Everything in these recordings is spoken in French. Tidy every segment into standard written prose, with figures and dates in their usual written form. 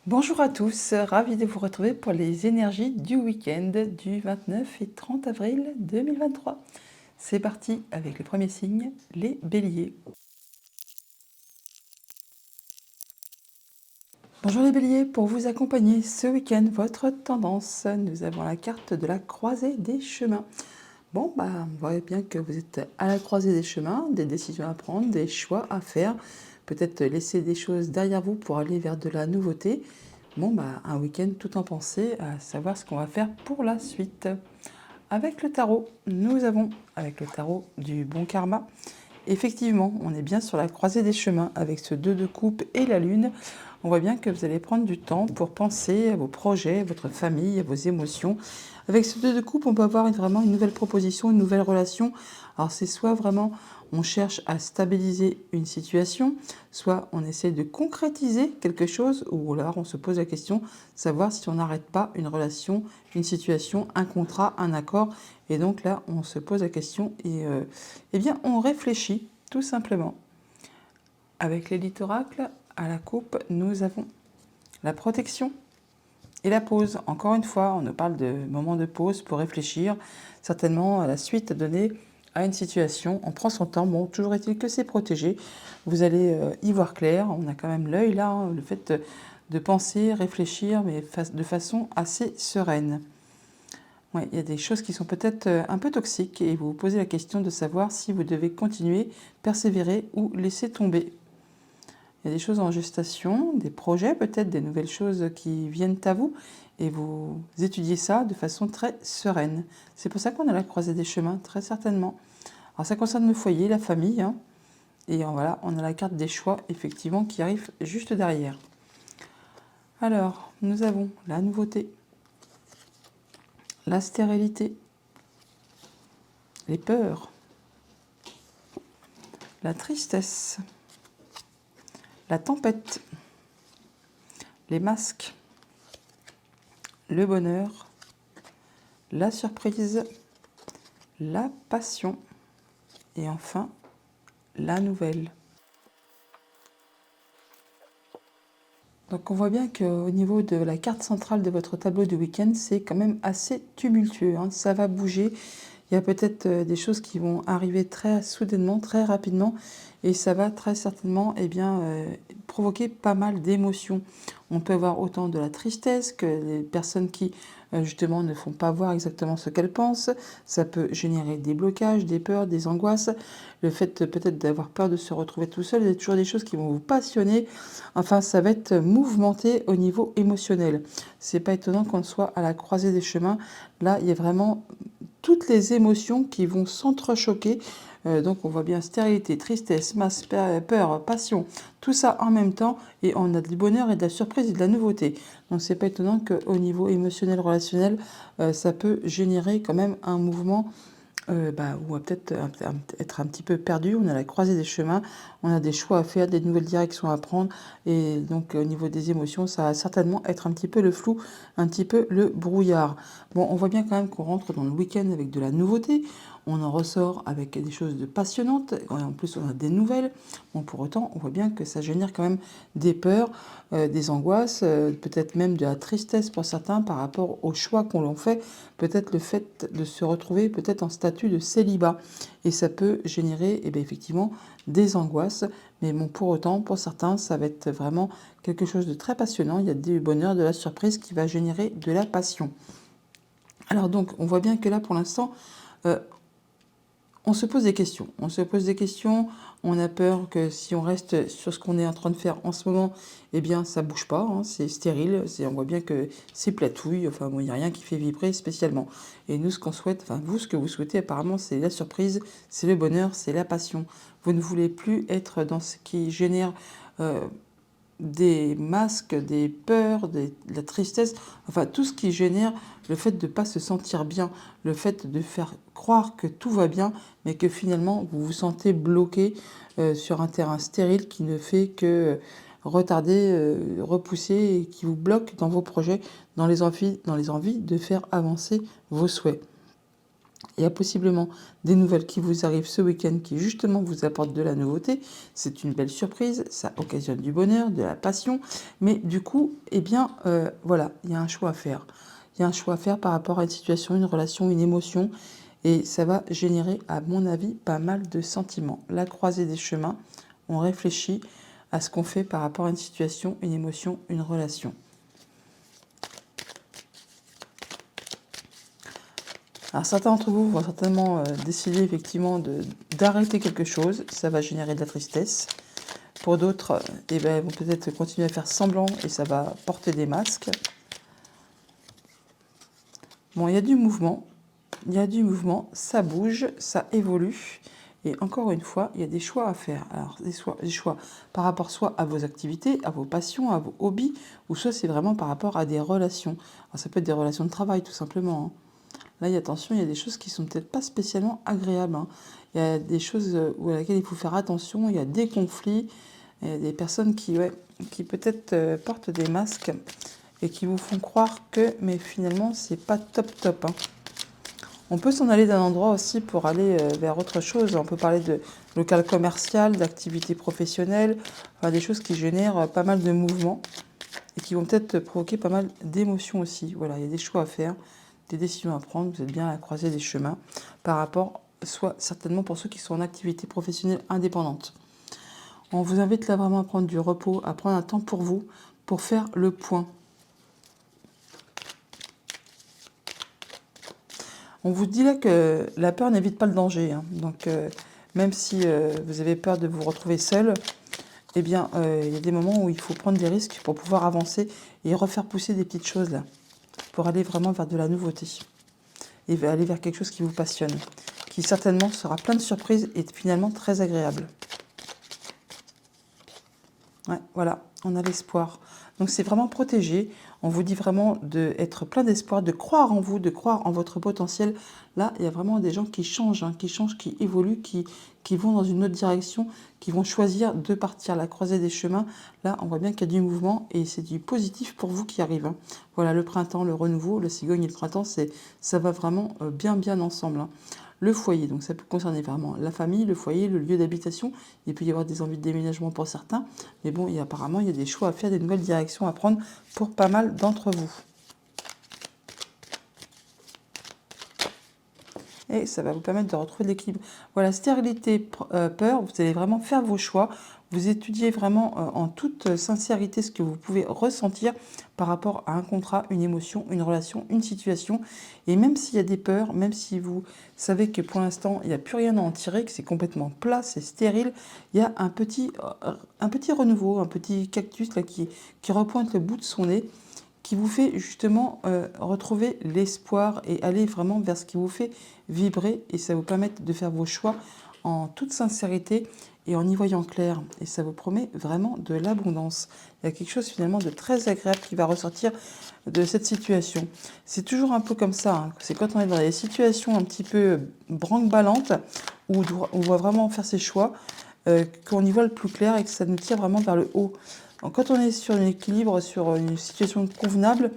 Bonjour à tous, ravi de vous retrouver pour les énergies du week-end du 29 et 30 avril 2023. C'est parti avec le premier signe, les béliers. Bonjour les béliers, pour vous accompagner ce week-end, votre tendance, nous avons la carte de la croisée des chemins. Bon, on voit bien que vous êtes à la croisée des chemins, des décisions à prendre, des choix à faire, peut-être laisser des choses derrière vous pour aller vers de la nouveauté. Un week-end tout en pensée à savoir ce qu'on va faire pour la suite. Avec le tarot, nous avons, avec le tarot du bon karma, effectivement, on est bien sur la croisée des chemins avec ce 2 de coupe et la lune. On voit bien que vous allez prendre du temps pour penser à vos projets, à votre famille, à vos émotions. Avec ce 2 de coupe, on peut avoir vraiment une nouvelle proposition, une nouvelle relation. Alors c'est soit vraiment on cherche à stabiliser une situation, soit on essaie de concrétiser quelque chose, ou alors on se pose la question, savoir si on n'arrête pas une relation, une situation, un contrat, un accord. Et donc là, on se pose la question et eh bien, on réfléchit tout simplement. Avec l'élite oracle, à la coupe, nous avons la protection et la pause. Encore une fois, on nous parle de moments de pause pour réfléchir, certainement à la suite à donner à une situation. On prend son temps. Bon, toujours est-il que c'est protégé. Vous allez y voir clair. On a quand même l'œil là, hein, le fait de penser, réfléchir, mais de façon assez sereine. Ouais, il y a des choses qui sont peut-être un peu toxiques et vous vous posez la question de savoir si vous devez continuer, persévérer ou laisser tomber. Il y a des choses en gestation, des projets peut-être, des nouvelles choses qui viennent à vous et vous étudiez ça de façon très sereine. C'est pour ça qu'on a la croisée des chemins, très certainement. Alors ça concerne le foyer, la famille, hein, et voilà, on a la carte des choix effectivement qui arrive juste derrière. Alors, nous avons la nouveauté, la stérilité, les peurs, la tristesse, la tempête, les masques, le bonheur, la surprise, la passion et enfin la nouvelle. Donc on voit bien qu'au niveau de la carte centrale de votre tableau du week-end, c'est quand même assez tumultueux, hein. Ça va bouger. Il y a peut-être des choses qui vont arriver très soudainement, très rapidement, et ça va très certainement provoquer pas mal d'émotions. On peut avoir autant de la tristesse que les personnes qui justement ne font pas voir exactement ce qu'elles pensent. Ça peut générer des blocages, des peurs, des angoisses. Le fait peut-être d'avoir peur de se retrouver tout seul, il y a toujours des choses qui vont vous passionner. Enfin, ça va être mouvementé au niveau émotionnel. C'est pas étonnant qu'on soit à la croisée des chemins. Là, il y a vraiment toutes les émotions qui vont s'entrechoquer. Donc on voit bien stérilité, tristesse, masse, peur, passion, tout ça en même temps, et on a du bonheur et de la surprise et de la nouveauté. Donc c'est pas étonnant qu'au niveau émotionnel, relationnel, ça peut générer quand même un mouvement on va peut-être être un petit peu perdu. On a la croisée des chemins, on a des choix à faire, des nouvelles directions à prendre. Et donc au niveau des émotions, ça va certainement être un petit peu le flou, un petit peu le brouillard. Bon, on voit bien quand même qu'on rentre dans le week-end avec de la nouveauté. On en ressort avec des choses de passionnantes. En plus, on a des nouvelles. Bon, pour autant, on voit bien que ça génère quand même des peurs, des angoisses, peut-être même de la tristesse pour certains par rapport au choix qu'on l'on fait. Peut-être le fait de se retrouver peut-être en statut de célibat. Et ça peut générer effectivement des angoisses. Mais bon, pour autant, pour certains, ça va être vraiment quelque chose de très passionnant. Il y a du bonheur, de la surprise qui va générer de la passion. Alors donc, on voit bien que là, pour l'instant, on se pose des questions. On se pose des questions. On a peur que si on reste sur ce qu'on est en train de faire en ce moment, eh bien, ça bouge pas. Hein, c'est stérile. On voit bien que c'est platouille. Enfin, bon, il n'y a rien qui fait vibrer spécialement. Et nous, ce qu'on souhaite, enfin, vous, ce que vous souhaitez apparemment, c'est la surprise, c'est le bonheur, c'est la passion. Vous ne voulez plus être dans ce qui génère des masques, des peurs, de la tristesse, enfin tout ce qui génère le fait de ne pas se sentir bien, le fait de faire croire que tout va bien, mais que finalement vous vous sentez bloqué sur un terrain stérile qui ne fait que retarder, repousser et qui vous bloque dans vos projets, dans les envies de faire avancer vos souhaits. Il y a possiblement des nouvelles qui vous arrivent ce week-end qui justement vous apportent de la nouveauté. C'est une belle surprise, ça occasionne du bonheur, de la passion. Mais du coup, eh bien, voilà, il y a un choix à faire. Il y a un choix à faire par rapport à une situation, une relation, une émotion. Et ça va générer, à mon avis, pas mal de sentiments. La croisée des chemins, on réfléchit à ce qu'on fait par rapport à une situation, une émotion, une relation. Alors certains d'entre vous vont certainement décider effectivement d'arrêter quelque chose, ça va générer de la tristesse. Pour d'autres, eh ben, vont peut-être continuer à faire semblant et ça va porter des masques. Bon, il y a du mouvement, ça bouge, ça évolue. Et encore une fois, il y a des choix à faire. Alors, des choix par rapport soit à vos activités, à vos passions, à vos hobbies, ou soit c'est vraiment par rapport à des relations. Alors, ça peut être des relations de travail, tout simplement. Là, attention, il y a des choses qui sont peut-être pas spécialement agréables. Il y a des choses à laquelle il faut faire attention. Il y a des conflits, il y a des personnes qui peut-être portent des masques et qui vous font croire que, mais finalement, c'est pas top. On peut s'en aller d'un endroit aussi pour aller vers autre chose. On peut parler de local commercial, d'activité professionnelle, enfin, des choses qui génèrent pas mal de mouvements et qui vont peut-être provoquer pas mal d'émotions aussi. Voilà, il y a des choix à faire, des décisions à prendre. Vous êtes bien à la croisée des chemins par rapport, soit certainement pour ceux qui sont en activité professionnelle indépendante. On vous invite là vraiment à prendre du repos, à prendre un temps pour vous, pour faire le point. On vous dit là que la peur n'évite pas le danger. Donc, même si vous avez peur de vous retrouver seul, eh bien, il y a des moments où il faut prendre des risques pour pouvoir avancer et refaire pousser des petites choses là, pour aller vraiment vers de la nouveauté et aller vers quelque chose qui vous passionne, qui certainement sera plein de surprises et finalement très agréable. Ouais, voilà, on a l'espoir. Donc c'est vraiment protégé. On vous dit vraiment d'être plein d'espoir, de croire en vous, de croire en votre potentiel. Là, il y a vraiment des gens qui changent, qui évoluent, qui vont dans une autre direction, qui vont choisir de partir à la croisée des chemins. Là, on voit bien qu'il y a du mouvement et c'est du positif pour vous qui arrive. Voilà, le printemps, le renouveau, le cigogne et le printemps, ça va vraiment bien ensemble. Le foyer, donc ça peut concerner vraiment la famille, le foyer, le lieu d'habitation. Il peut y avoir des envies de déménagement pour certains. Mais bon, apparemment, il y a des choix à faire, des nouvelles directions à prendre pour pas mal d'entre vous. Et ça va vous permettre de retrouver l'équilibre. Voilà, stérilité, peur, vous allez vraiment faire vos choix. Vous étudiez vraiment en toute sincérité ce que vous pouvez ressentir par rapport à un contrat, une émotion, une relation, une situation. Et même s'il y a des peurs, même si vous savez que pour l'instant, il n'y a plus rien à en tirer, que c'est complètement plat, c'est stérile, il y a un petit renouveau, un petit cactus là, qui repointe le bout de son nez, qui vous fait justement retrouver l'espoir et aller vraiment vers ce qui vous fait vibrer, et ça vous permet de faire vos choix en toute sincérité et en y voyant clair, et ça vous promet vraiment de l'abondance. Il y a quelque chose finalement de très agréable qui va ressortir de cette situation. C'est toujours un peu comme ça, c'est quand on est dans des situations un petit peu branque-ballantes, où on doit vraiment faire ses choix, qu'on y voit le plus clair et que ça nous tire vraiment vers le haut. Donc, quand on est sur un équilibre, sur une situation convenable,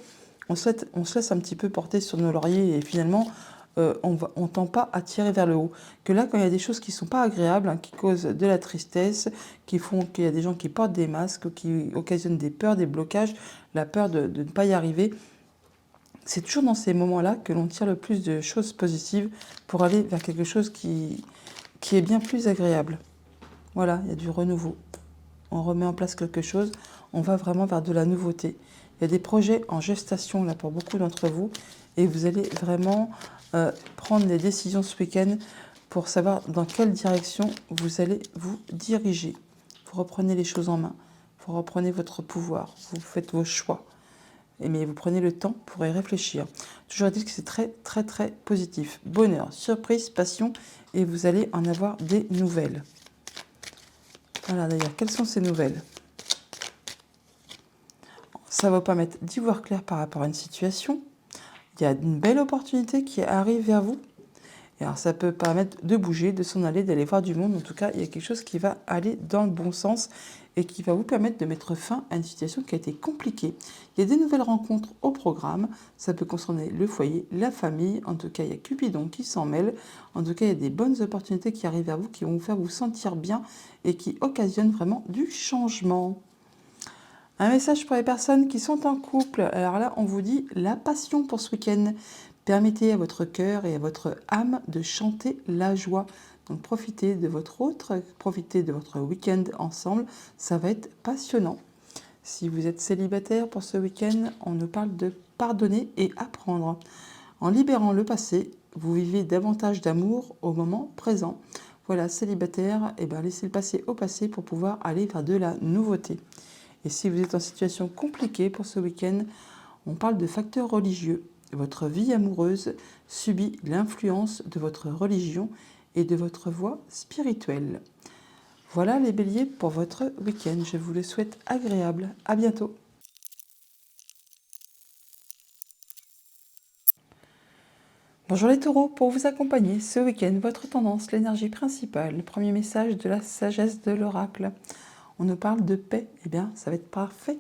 on se laisse un petit peu porter sur nos lauriers et finalement, on ne tend pas à tirer vers le haut. Que là, quand il y a des choses qui ne sont pas agréables, qui causent de la tristesse, qui font qu'il y a des gens qui portent des masques, qui occasionnent des peurs, des blocages, la peur de ne pas y arriver, c'est toujours dans ces moments-là que l'on tire le plus de choses positives pour aller vers quelque chose qui est bien plus agréable. Voilà, il y a du renouveau. On remet en place quelque chose, on va vraiment vers de la nouveauté. Il y a des projets en gestation là pour beaucoup d'entre vous et vous allez vraiment prendre des décisions ce week-end pour savoir dans quelle direction vous allez vous diriger. Vous reprenez les choses en main, vous reprenez votre pouvoir, vous faites vos choix. Mais vous prenez le temps pour y réfléchir. Toujours dire que c'est très positif. Bonheur, surprise, passion et vous allez en avoir des nouvelles. Voilà, d'ailleurs, quelles sont ces nouvelles? Ça va vous permettre d'y voir clair par rapport à une situation. Il y a une belle opportunité qui arrive vers vous. Et alors ça peut permettre de bouger, de s'en aller, d'aller voir du monde. En tout cas, il y a quelque chose qui va aller dans le bon sens et qui va vous permettre de mettre fin à une situation qui a été compliquée. Il y a des nouvelles rencontres au programme. Ça peut concerner le foyer, la famille. En tout cas, il y a Cupidon qui s'en mêle. En tout cas, il y a des bonnes opportunités qui arrivent vers vous, qui vont vous faire vous sentir bien et qui occasionnent vraiment du changement. Un message pour les personnes qui sont en couple. Alors là, on vous dit la passion pour ce week-end. Permettez à votre cœur et à votre âme de chanter la joie. Donc profitez de votre autre, profitez de votre week-end ensemble. Ça va être passionnant. Si vous êtes célibataire pour ce week-end, on nous parle de pardonner et apprendre. En libérant le passé, vous vivez davantage d'amour au moment présent. Voilà, célibataire, eh ben, laissez le passé au passé pour pouvoir aller vers de la nouveauté. Et si vous êtes en situation compliquée pour ce week-end, on parle de facteurs religieux. Votre vie amoureuse subit l'influence de votre religion et de votre voie spirituelle. Voilà les béliers pour votre week-end. Je vous le souhaite agréable. À bientôt. Bonjour les taureaux, pour vous accompagner ce week-end, votre tendance, l'énergie principale, le premier message de la sagesse de l'oracle. On nous parle de paix, eh bien ça va être parfait.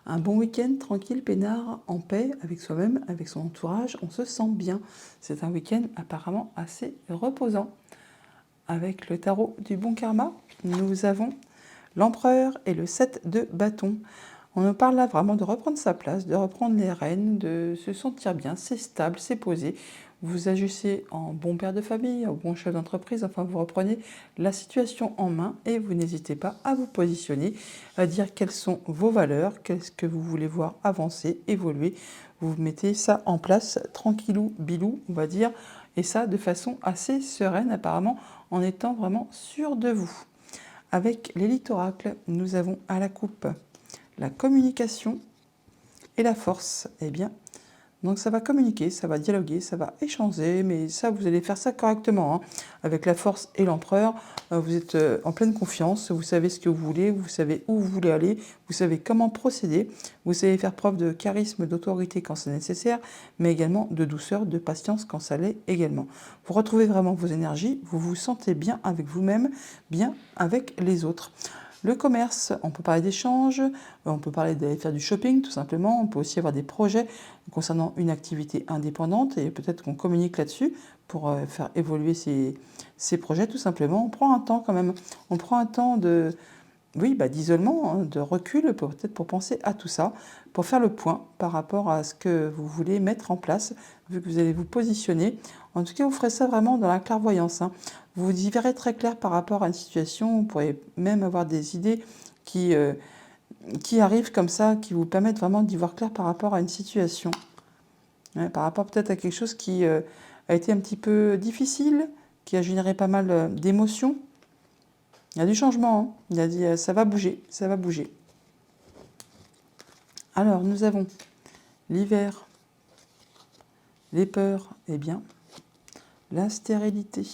Un bon week-end tranquille, peinard, en paix, avec soi-même, avec son entourage, on se sent bien. C'est un week-end apparemment assez reposant. Avec le tarot du bon karma, nous avons l'empereur et le 7 de bâton. On nous parle là vraiment de reprendre sa place, de reprendre les rênes, de se sentir bien, c'est stable, c'est posé. Vous agissez en bon père de famille, en bon chef d'entreprise, enfin vous reprenez la situation en main et vous n'hésitez pas à vous positionner, à dire quelles sont vos valeurs, qu'est-ce que vous voulez voir avancer, évoluer. Vous mettez ça en place tranquillou, bilou, on va dire, et ça de façon assez sereine apparemment, en étant vraiment sûr de vous. Avec l'élite oracle, nous avons à la coupe la communication et la force. Eh bien, donc ça va communiquer, ça va dialoguer, ça va échanger, mais ça, vous allez faire ça correctement. Avec la force et l'empereur, vous êtes en pleine confiance, vous savez ce que vous voulez, vous savez où vous voulez aller, vous savez comment procéder, vous savez faire preuve de charisme, d'autorité quand c'est nécessaire, mais également de douceur, de patience quand ça l'est également. Vous retrouvez vraiment vos énergies, vous vous sentez bien avec vous-même, bien avec les autres. Le commerce, on peut parler d'échanges, on peut parler d'aller faire du shopping tout simplement, on peut aussi avoir des projets concernant une activité indépendante et peut-être qu'on communique là-dessus pour faire évoluer ces projets tout simplement. On prend un temps quand même, on prend un temps d'isolement, de recul peut-être pour penser à tout ça, pour faire le point par rapport à ce que vous voulez mettre en place, vu que vous allez vous positionner. En tout cas, vous ferez ça vraiment dans la clairvoyance. Vous y verrez très clair par rapport à une situation, vous pourrez même avoir des idées qui arrivent comme ça, qui vous permettent vraiment d'y voir clair par rapport à une situation. Par rapport peut-être à quelque chose qui a été un petit peu difficile, qui a généré pas mal d'émotions. Il y a du changement, il a dit ça va bouger, ça va bouger. Alors, nous avons l'hiver, les peurs, eh bien, la stérilité.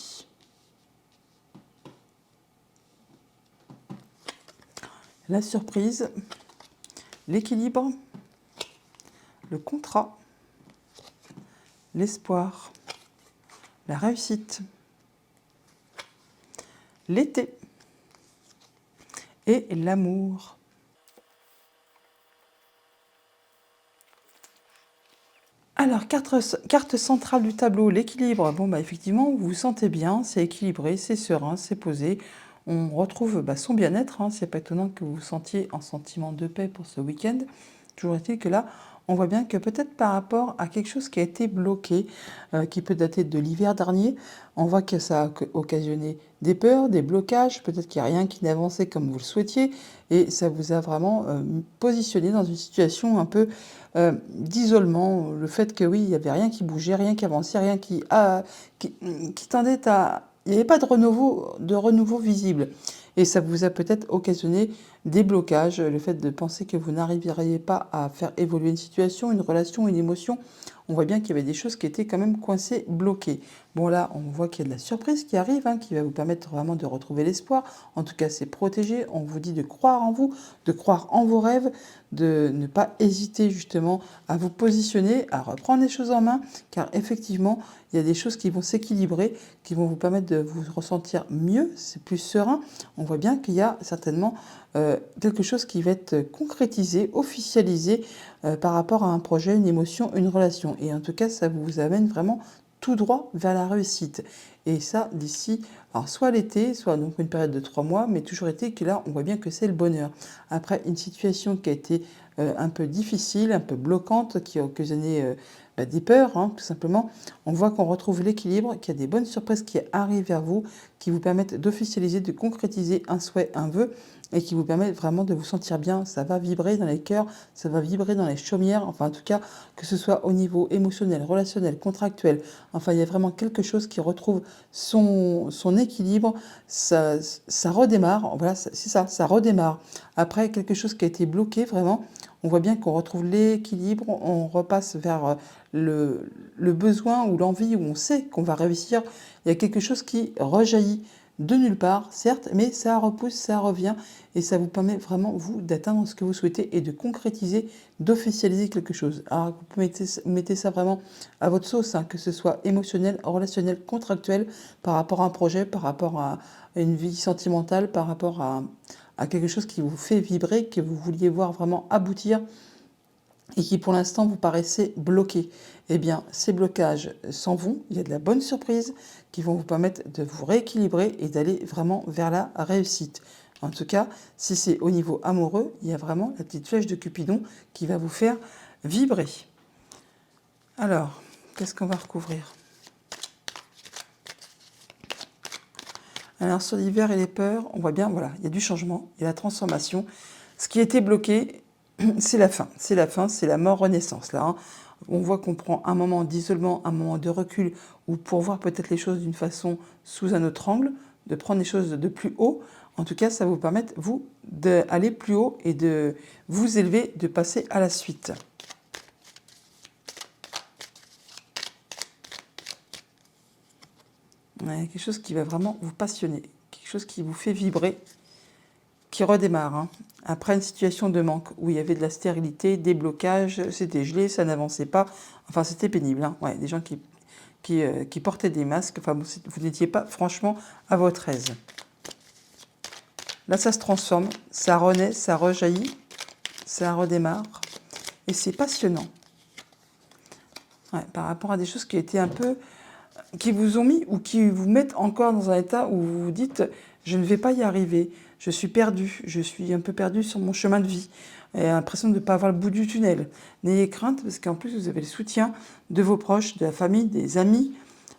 La surprise, l'équilibre, le contrat, l'espoir, la réussite, l'été et l'amour. Alors, carte centrale du tableau, l'équilibre. Bon, effectivement, vous vous sentez bien, c'est équilibré, c'est serein, c'est posé. On retrouve son bien-être. C'est pas étonnant que vous vous sentiez en sentiment de paix pour ce week-end. Toujours est-il que là, on voit bien que peut-être par rapport à quelque chose qui a été bloqué, qui peut dater de l'hiver dernier, on voit que ça a occasionné des peurs, des blocages, peut-être qu'il n'y a rien qui n'avançait comme vous le souhaitiez, et ça vous a vraiment positionné dans une situation un peu d'isolement. Le fait que oui, il n'y avait rien qui bougeait, rien qui avançait, rien qui tendait à... Il n'y avait pas de renouveau visible. Et ça vous a peut-être occasionné des blocages, le fait de penser que vous n'arriveriez pas à faire évoluer une situation, une relation, une émotion. On voit bien qu'il y avait des choses qui étaient quand même coincées, bloquées. Bon là, on voit qu'il y a de la surprise qui arrive, hein, qui va vous permettre vraiment de retrouver l'espoir. En tout cas, c'est protégé. On vous dit de croire en vous, de croire en vos rêves, de ne pas hésiter justement à vous positionner, à reprendre les choses en main, car effectivement, il y a des choses qui vont s'équilibrer, qui vont vous permettre de vous ressentir mieux, c'est plus serein. On voit bien qu'il y a certainement quelque chose qui va être concrétisé, officialisé par rapport à un projet, une émotion, une relation. Et en tout cas, ça vous amène vraiment tout droit vers la réussite. Et ça, d'ici, alors soit l'été, soit donc une période de 3 mois, mais toujours été que là, on voit bien que c'est le bonheur. Après, une situation qui a été un peu difficile, un peu bloquante, qui a occasionné des peurs, hein, tout simplement, on voit qu'on retrouve l'équilibre, qu'il y a des bonnes surprises qui arrivent vers vous, qui vous permettent d'officialiser, de concrétiser un souhait, un vœu, et qui vous permettent vraiment de vous sentir bien. Ça va vibrer dans les cœurs, ça va vibrer dans les chaumières, enfin en tout cas, que ce soit au niveau émotionnel, relationnel, contractuel, enfin il y a vraiment quelque chose qui retrouve son équilibre, ça redémarre, voilà, c'est ça, ça redémarre. Après, quelque chose qui a été bloqué, vraiment, on voit bien qu'on retrouve l'équilibre, on repasse vers le besoin ou l'envie, où on sait qu'on va réussir. Il y a quelque chose qui rejaillit de nulle part, certes, mais ça repousse, ça revient, et ça vous permet vraiment, vous, d'atteindre ce que vous souhaitez et de concrétiser, d'officialiser quelque chose. Alors, vous mettez ça vraiment à votre sauce, hein, que ce soit émotionnel, relationnel, contractuel, par rapport à un projet, par rapport à une vie sentimentale, par rapport à quelque chose qui vous fait vibrer, que vous vouliez voir vraiment aboutir, et qui pour l'instant vous paraissez bloqué. Eh bien, ces blocages s'en vont, il y a de la bonne surprise qui vont vous permettre de vous rééquilibrer et d'aller vraiment vers la réussite. En tout cas, si c'est au niveau amoureux, il y a vraiment la petite flèche de Cupidon qui va vous faire vibrer. Alors, qu'est-ce qu'on va recouvrir? Alors, sur l'hiver et les peurs, on voit bien, voilà, il y a du changement, il y a la transformation. Ce qui était bloqué, c'est la fin, c'est la mort-renaissance, là. Hein. On voit qu'on prend un moment d'isolement, un moment de recul, ou pour voir peut-être les choses d'une façon sous un autre angle, de prendre les choses de plus haut. En tout cas, ça va vous permettre, vous, d'aller plus haut et de vous élever, de passer à la suite. Ouais, quelque chose qui va vraiment vous passionner, quelque chose qui vous fait vibrer, qui redémarre. Hein. Après une situation de manque où il y avait de la stérilité, des blocages, c'était gelé, ça n'avançait pas. Enfin, c'était pénible. Hein. Ouais, des gens qui portaient des masques. Enfin, vous n'étiez pas franchement à votre aise. Là, ça se transforme, ça renaît, ça rejaillit, ça redémarre. Et c'est passionnant. Ouais, par rapport à des choses qui étaient un peu... qui vous ont mis ou qui vous mettent encore dans un état où vous vous dites « je ne vais pas y arriver, je suis perdu, je suis un peu perdu sur mon chemin de vie ». Et l'impression de ne pas avoir le bout du tunnel. N'ayez crainte parce qu'en plus vous avez le soutien de vos proches, de la famille, des amis.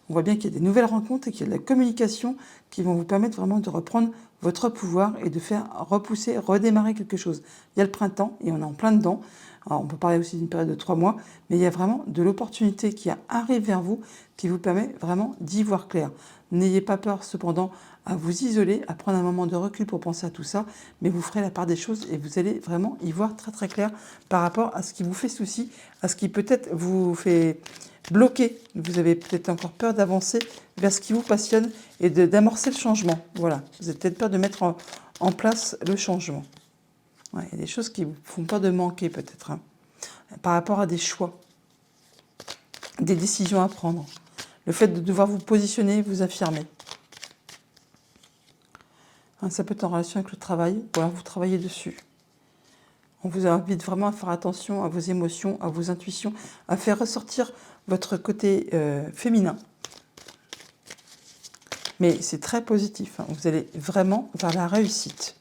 On voit bien qu'il y a des nouvelles rencontres et qu'il y a de la communication qui vont vous permettre vraiment de reprendre votre pouvoir et de faire repousser, redémarrer quelque chose. Il y a le printemps et on est en plein dedans. Alors, on peut parler aussi d'une période de 3 mois, mais il y a vraiment de l'opportunité qui arrive vers vous, qui vous permet vraiment d'y voir clair. N'ayez pas peur cependant à vous isoler, à prendre un moment de recul pour penser à tout ça, mais vous ferez la part des choses et vous allez vraiment y voir très très clair par rapport à ce qui vous fait souci, à ce qui peut-être vous fait bloquer. Vous avez peut-être encore peur d'avancer vers ce qui vous passionne et d'amorcer le changement. Voilà, vous avez peut-être peur de mettre en place le changement. Ouais, il y a des choses qui vous font peur de manquer peut-être, hein, par rapport à des choix, des décisions à prendre, le fait de devoir vous positionner, vous affirmer. Hein, ça peut être en relation avec le travail, ou alors vous travaillez dessus. On vous invite vraiment à faire attention à vos émotions, à vos intuitions, à faire ressortir votre côté féminin. Mais c'est très positif, hein, vous allez vraiment vers la réussite.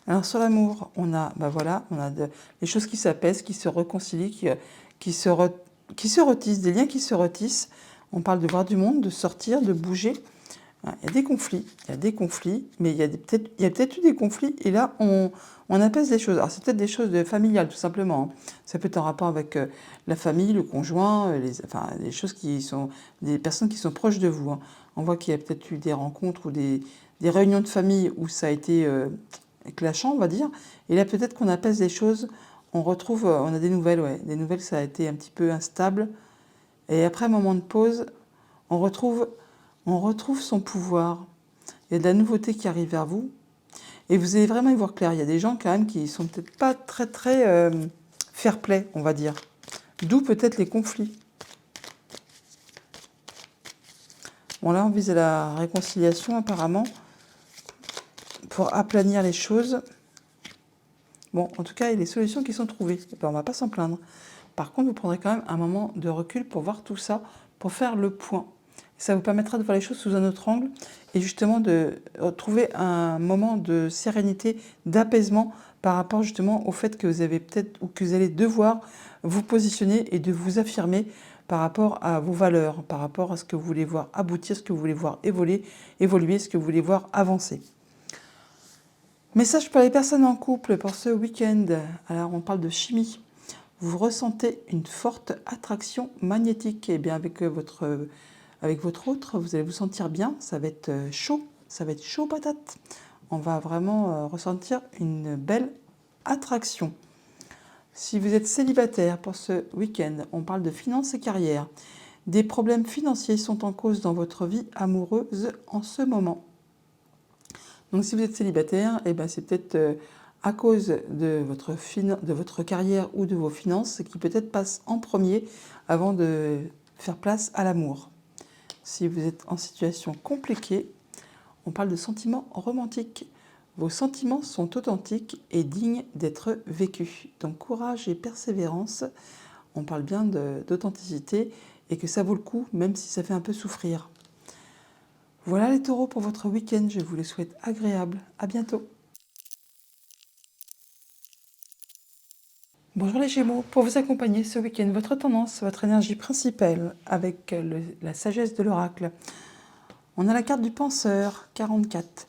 Alors sur l'amour, on a, les choses qui s'apaisent, qui se réconcilient, qui se retissent, des liens qui se retissent. On parle de voir du monde, de sortir, de bouger. Il y a des conflits, mais il y a peut-être eu des conflits, et là, on apaise les choses. Alors c'est peut-être des choses familiales, tout simplement. Hein. Ça peut être en rapport avec la famille, le conjoint, des choses qui sont, des personnes qui sont proches de vous. Hein. On voit qu'il y a peut-être eu des rencontres ou des des réunions de famille où ça a été clashant, on va dire. Et là, peut-être qu'on apaise les choses, on retrouve, on a des nouvelles, ouais. Des nouvelles, ça a été un petit peu instable. Et après un moment de pause, on retrouve son pouvoir. Il y a de la nouveauté qui arrive vers vous. Et vous allez vraiment y voir clair. Il y a des gens quand même qui sont peut-être pas très très fair-play, on va dire. D'où peut-être les conflits. Bon là, on vise à la réconciliation apparemment pour aplanir les choses. Bon, en tout cas, il y a des solutions qui sont trouvées. Et ben, on ne va pas s'en plaindre. Par contre, vous prendrez quand même un moment de recul pour voir tout ça, pour faire le point. Ça vous permettra de voir les choses sous un autre angle et justement de trouver un moment de sérénité, d'apaisement par rapport justement au fait que vous avez peut-être ou que vous allez devoir vous positionner et de vous affirmer par rapport à vos valeurs, par rapport à ce que vous voulez voir aboutir, ce que vous voulez voir évoluer, ce que vous voulez voir avancer. Message pour les personnes en couple pour ce week-end. Alors on parle de chimie. Vous ressentez une forte attraction magnétique. Et bien avec votre autre, vous allez vous sentir bien. Ça va être chaud. Ça va être chaud patate. On va vraiment ressentir une belle attraction. Si vous êtes célibataire pour ce week-end, on parle de finances et carrière. Des problèmes financiers sont en cause dans votre vie amoureuse en ce moment. Donc si vous êtes célibataire, eh ben, c'est peut-être à cause de votre carrière ou de vos finances qui peut-être passe en premier avant de faire place à l'amour. Si vous êtes en situation compliquée, on parle de sentiments romantiques. Vos sentiments sont authentiques et dignes d'être vécus. Donc courage et persévérance, on parle bien d'authenticité et que ça vaut le coup même si ça fait un peu souffrir. Voilà les taureaux pour votre week-end, je vous les souhaite agréables. À bientôt. Bonjour les Gémeaux, pour vous accompagner ce week-end, votre tendance, votre énergie principale avec la sagesse de l'oracle. On a la carte du penseur, 44.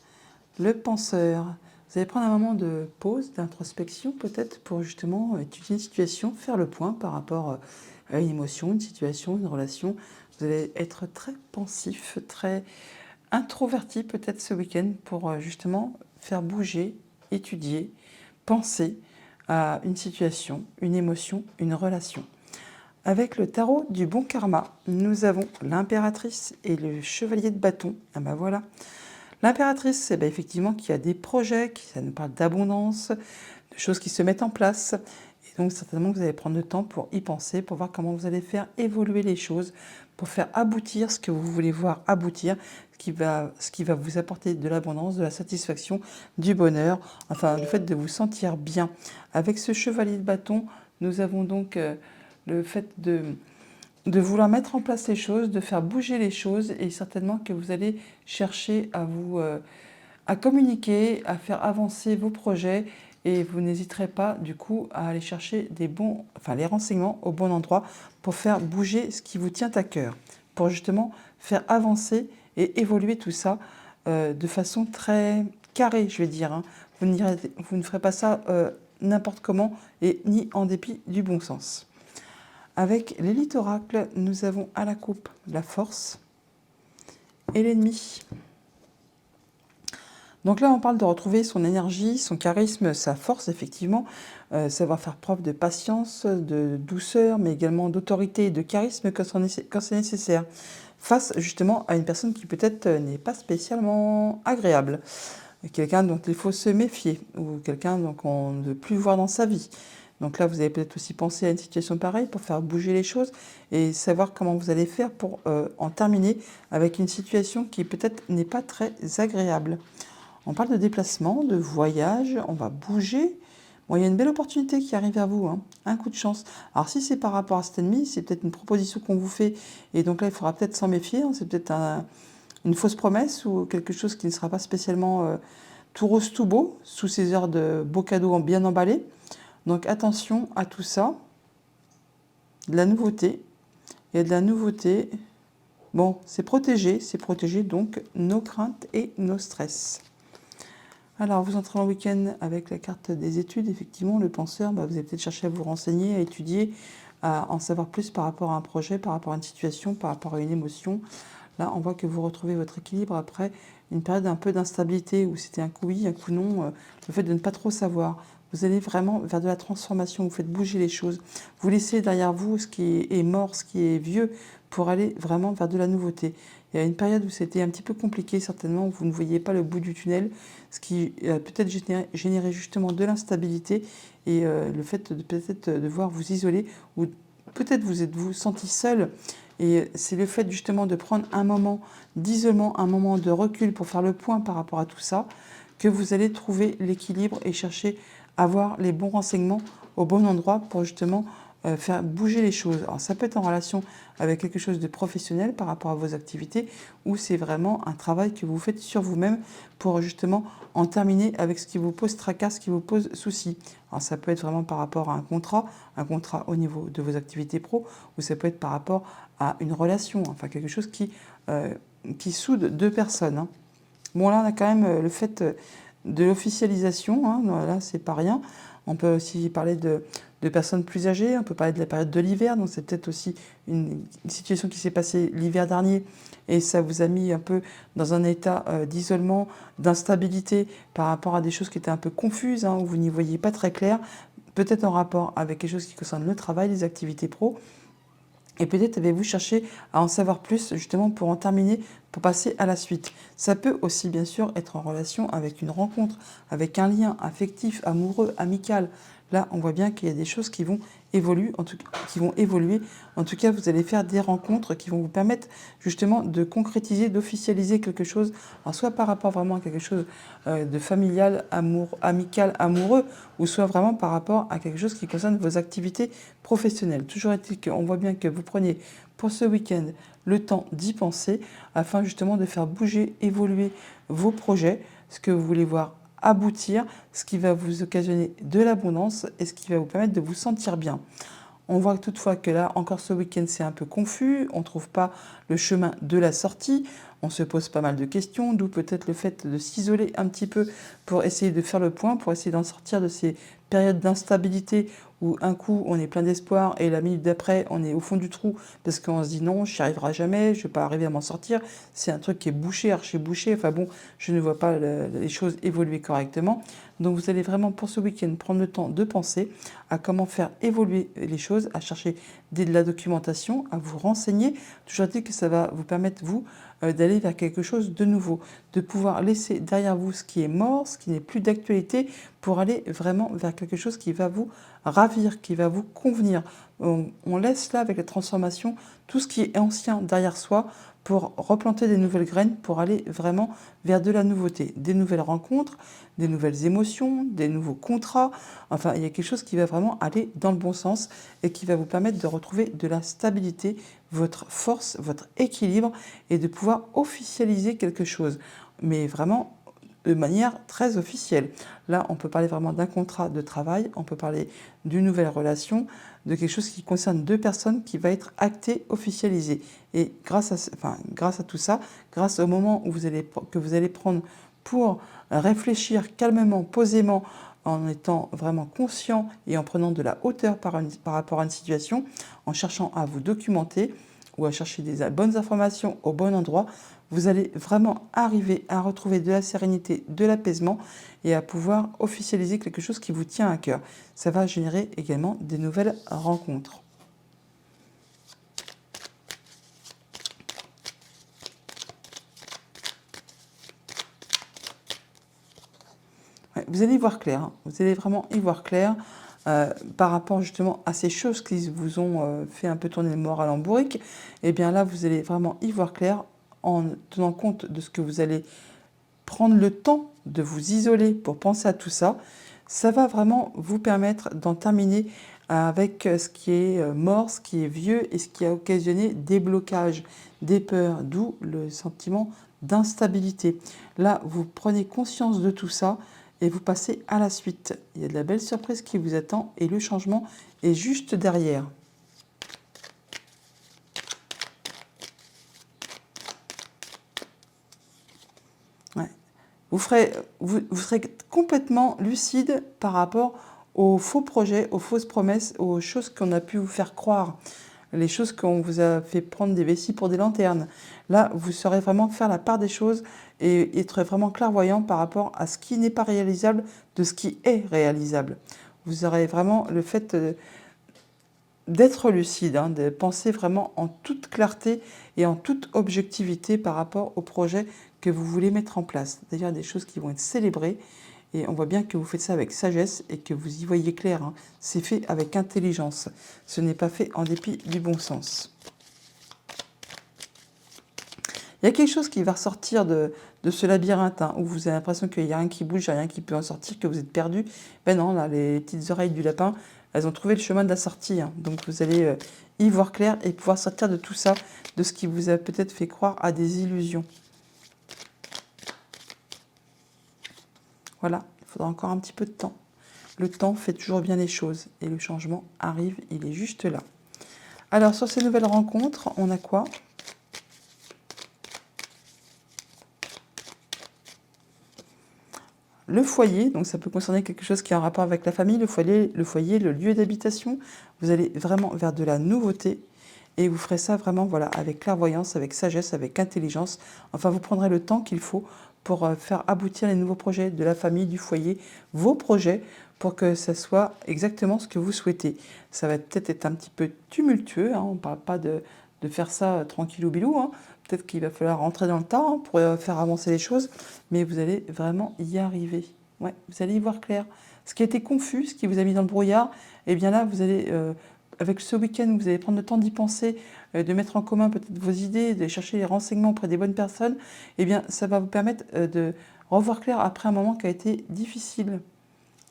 Le penseur, vous allez prendre un moment de pause, d'introspection peut-être pour justement étudier une situation, faire le point par rapport à une émotion, une situation, une relation. Vous allez être très pensif, très introverti peut-être ce week-end pour justement faire bouger, étudier, penser à une situation, une émotion, une relation. Avec le tarot du bon karma, nous avons l'impératrice et le chevalier de bâton. Ah ben voilà. L'impératrice, c'est ben effectivement qu'il y a des projets, ça nous parle d'abondance, de choses qui se mettent en place. Et donc certainement que vous allez prendre le temps pour y penser, pour voir comment vous allez faire évoluer les choses, pour faire aboutir ce que vous voulez voir aboutir, ce qui va vous apporter de l'abondance, de la satisfaction, du bonheur, enfin le fait de vous sentir bien. Avec ce chevalier de bâton, nous avons donc le fait de vouloir mettre en place les choses, de faire bouger les choses et certainement que vous allez chercher à communiquer, à faire avancer vos projets et vous n'hésiterez pas du coup à aller chercher les renseignements au bon endroit pour faire bouger ce qui vous tient à cœur, pour justement faire avancer et évoluer tout ça de façon très carrée, je vais dire. Hein. Vous ne ferez pas ça n'importe comment et ni en dépit du bon sens. Avec l'élite oracle, nous avons à la coupe la force et l'ennemi. Donc là, on parle de retrouver son énergie, son charisme, sa force, effectivement, savoir faire preuve de patience, de douceur, mais également d'autorité et de charisme quand c'est nécessaire, face justement à une personne qui peut-être n'est pas spécialement agréable, quelqu'un dont il faut se méfier, ou quelqu'un qu'on ne veut plus voir dans sa vie. Donc là, vous allez peut-être aussi penser à une situation pareille pour faire bouger les choses et savoir comment vous allez faire pour en terminer avec une situation qui peut-être n'est pas très agréable. On parle de déplacement, de voyage, on va bouger. Bon, il y a une belle opportunité qui arrive vers vous, hein, un coup de chance. Alors si c'est par rapport à cet ennemi, c'est peut-être une proposition qu'on vous fait et donc là, il faudra peut-être s'en méfier. Hein, c'est peut-être une fausse promesse ou quelque chose qui ne sera pas spécialement tout rose, tout beau, sous ces heures de beaux cadeaux bien emballés. Donc attention à tout ça. De la nouveauté. Il y a de la nouveauté. Bon, c'est protéger donc nos craintes et nos stress. Alors, vous entrez en week-end avec la carte des études. Effectivement, le penseur, vous allez peut-être chercher à vous renseigner, à étudier, à en savoir plus par rapport à un projet, par rapport à une situation, par rapport à une émotion. Là, on voit que vous retrouvez votre équilibre après une période un peu d'instabilité où c'était un coup oui, un coup non, le fait de ne pas trop savoir. Vous allez vraiment vers de la transformation, vous faites bouger les choses. Vous laissez derrière vous ce qui est mort, ce qui est vieux, pour aller vraiment vers de la nouveauté. Il y a une période où c'était un petit peu compliqué, certainement, où vous ne voyez pas le bout du tunnel, ce qui a peut-être généré justement de l'instabilité et le fait de peut-être devoir vous isoler, ou peut-être vous êtes-vous senti seul. Et c'est le fait justement de prendre un moment d'isolement, un moment de recul pour faire le point par rapport à tout ça, que vous allez trouver l'équilibre et chercher à avoir les bons renseignements au bon endroit pour justement faire bouger les choses. Alors ça peut être en relation avec quelque chose de professionnel par rapport à vos activités, ou c'est vraiment un travail que vous faites sur vous-même pour justement en terminer avec ce qui vous pose tracas, ce qui vous pose souci. Alors ça peut être vraiment par rapport à un contrat au niveau de vos activités pro, ou ça peut être par rapport à une relation, enfin quelque chose qui soude deux personnes. Hein. Bon là on a quand même le fait de l'officialisation, hein, là c'est pas rien. On peut aussi parler de personnes plus âgées, on peut parler de la période de l'hiver, donc c'est peut-être aussi une situation qui s'est passée l'hiver dernier et ça vous a mis un peu dans un état d'isolement, d'instabilité par rapport à des choses qui étaient un peu confuses, hein, où vous n'y voyez pas très clair, peut-être en rapport avec quelque chose qui concerne le travail, les activités pro. Et peut-être avez-vous cherché à en savoir plus justement pour en terminer, pour passer à la suite. Ça peut aussi bien sûr être en relation avec une rencontre, avec un lien affectif, amoureux, amical. Là, on voit bien qu'il y a des choses qui vont évoluer, En tout cas, vous allez faire des rencontres qui vont vous permettre justement de concrétiser, d'officialiser quelque chose, alors soit par rapport vraiment à quelque chose de familial, amical, amoureux, ou soit vraiment par rapport à quelque chose qui concerne vos activités professionnelles. Toujours est-il qu'on voit bien que vous prenez pour ce week-end le temps d'y penser afin justement de faire bouger, évoluer vos projets, ce que vous voulez voir aboutir, ce qui va vous occasionner de l'abondance et ce qui va vous permettre de vous sentir bien. On voit toutefois que là, encore ce week-end, c'est un peu confus, on ne trouve pas le chemin de la sortie, on se pose pas mal de questions, d'où peut-être le fait de s'isoler un petit peu pour essayer de faire le point, pour essayer d'en sortir de ces périodes d'instabilité où un coup on est plein d'espoir et la minute d'après on est au fond du trou parce qu'on se dit non, je n'y arriverai jamais, je ne vais pas arriver à m'en sortir, c'est un truc qui est bouché, archi bouché, enfin bon, je ne vois pas les choses évoluer correctement. Donc vous allez vraiment pour ce week-end prendre le temps de penser à comment faire évoluer les choses, à chercher de la documentation, à vous renseigner. Toujours dit que ça va vous permettre, vous, d'aller vers quelque chose de nouveau, de pouvoir laisser derrière vous ce qui est mort, ce qui n'est plus d'actualité, pour aller vraiment vers quelque chose qui va vous ravir, qui va vous convenir. On laisse là, avec la transformation, tout ce qui est ancien derrière soi pour replanter des nouvelles graines, pour aller vraiment vers de la nouveauté, des nouvelles rencontres, des nouvelles émotions, des nouveaux contrats. Enfin, il y a quelque chose qui va vraiment aller dans le bon sens et qui va vous permettre de retrouver de la stabilité, votre force, votre équilibre et de pouvoir officialiser quelque chose. Mais vraiment de manière très officielle. Là, on peut parler vraiment d'un contrat de travail, on peut parler d'une nouvelle relation, de quelque chose qui concerne deux personnes qui va être acté, officialisé. Et grâce à tout ça, grâce au moment où que vous allez prendre pour réfléchir calmement, posément, en étant vraiment conscient et en prenant de la hauteur par rapport à une situation, en cherchant à vous documenter ou à chercher des bonnes informations au bon endroit, vous allez vraiment arriver à retrouver de la sérénité, de l'apaisement et à pouvoir officialiser quelque chose qui vous tient à cœur. Ça va générer également des nouvelles rencontres. Ouais, vous allez y voir clair, hein. Vous allez vraiment y voir clair par rapport justement à ces choses qui vous ont fait un peu tourner le moral en bourrique. Et bien là, vous allez vraiment y voir clair en tenant compte de ce que vous allez prendre le temps de vous isoler pour penser à tout ça. Ça va vraiment vous permettre d'en terminer avec ce qui est mort, ce qui est vieux et ce qui a occasionné des blocages, des peurs, d'où le sentiment d'instabilité. Là, vous prenez conscience de tout ça et vous passez à la suite. Il y a de la belle surprise qui vous attend et le changement est juste derrière. Ouais. Vous serez complètement lucide par rapport aux faux projets, aux fausses promesses, aux choses qu'on a pu vous faire croire. les choses qu'on vous a fait prendre des vessies pour des lanternes. Là, vous saurez vraiment faire la part des choses et être vraiment clairvoyant par rapport à ce qui n'est pas réalisable de ce qui est réalisable. Vous aurez vraiment le fait d'être lucide, hein, de penser vraiment en toute clarté et en toute objectivité par rapport au projet que vous voulez mettre en place. D'ailleurs, des choses qui vont être célébrées et on voit bien que vous faites ça avec sagesse et que vous y voyez clair. Hein. C'est fait avec intelligence. Ce n'est pas fait en dépit du bon sens. Il y a quelque chose qui va ressortir de ce labyrinthe hein, où vous avez l'impression qu'il n'y a rien qui bouge, il n'y a rien qui peut en sortir, que vous êtes perdu. Ben non, là, les petites oreilles du lapin, elles ont trouvé le chemin de la sortie. Hein. Donc vous allez y voir clair et pouvoir sortir de tout ça, de ce qui vous a peut-être fait croire à des illusions. Voilà, il faudra encore un petit peu de temps. Le temps fait toujours bien les choses et le changement arrive, il est juste là. Alors sur ces nouvelles rencontres, on a quoi ? Le foyer, donc ça peut concerner quelque chose qui est en rapport avec la famille, le foyer, le lieu d'habitation. Vous allez vraiment vers de la nouveauté et vous ferez ça vraiment voilà, avec clairvoyance, avec sagesse, avec intelligence. Enfin, vous prendrez le temps qu'il faut pour faire aboutir les nouveaux projets de la famille, du foyer, vos projets, pour que ça soit exactement ce que vous souhaitez. Ça va peut-être être un petit peu tumultueux, hein, on ne parle pas de faire ça tranquillou bilou, hein. Peut-être qu'il va falloir rentrer dans le tas hein, pour faire avancer les choses, mais vous allez vraiment y arriver. Ouais, vous allez y voir clair. Ce qui a été confus, ce qui vous a mis dans le brouillard, eh bien là, vous allez, avec ce week-end, vous allez prendre le temps d'y penser, de mettre en commun peut-être vos idées, de chercher les renseignements auprès des bonnes personnes. Eh bien, ça va vous permettre de revoir clair après un moment qui a été difficile.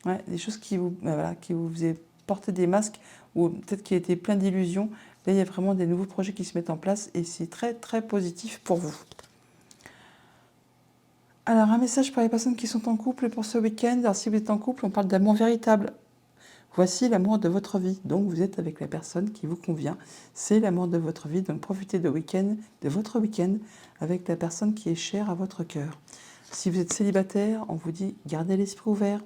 Ouais, des choses qui vous, voilà, qui vous faisaient porter des masques ou peut-être qui étaient plein d'illusions. Là, il y a vraiment des nouveaux projets qui se mettent en place et c'est très, très positif pour vous. Alors, un message pour les personnes qui sont en couple pour ce week-end. Alors, si vous êtes en couple, on parle d'amour véritable. Voici l'amour de votre vie. Donc, vous êtes avec la personne qui vous convient. C'est l'amour de votre vie. Donc, profitez de votre week-end avec la personne qui est chère à votre cœur. Si vous êtes célibataire, on vous dit gardez l'esprit ouvert.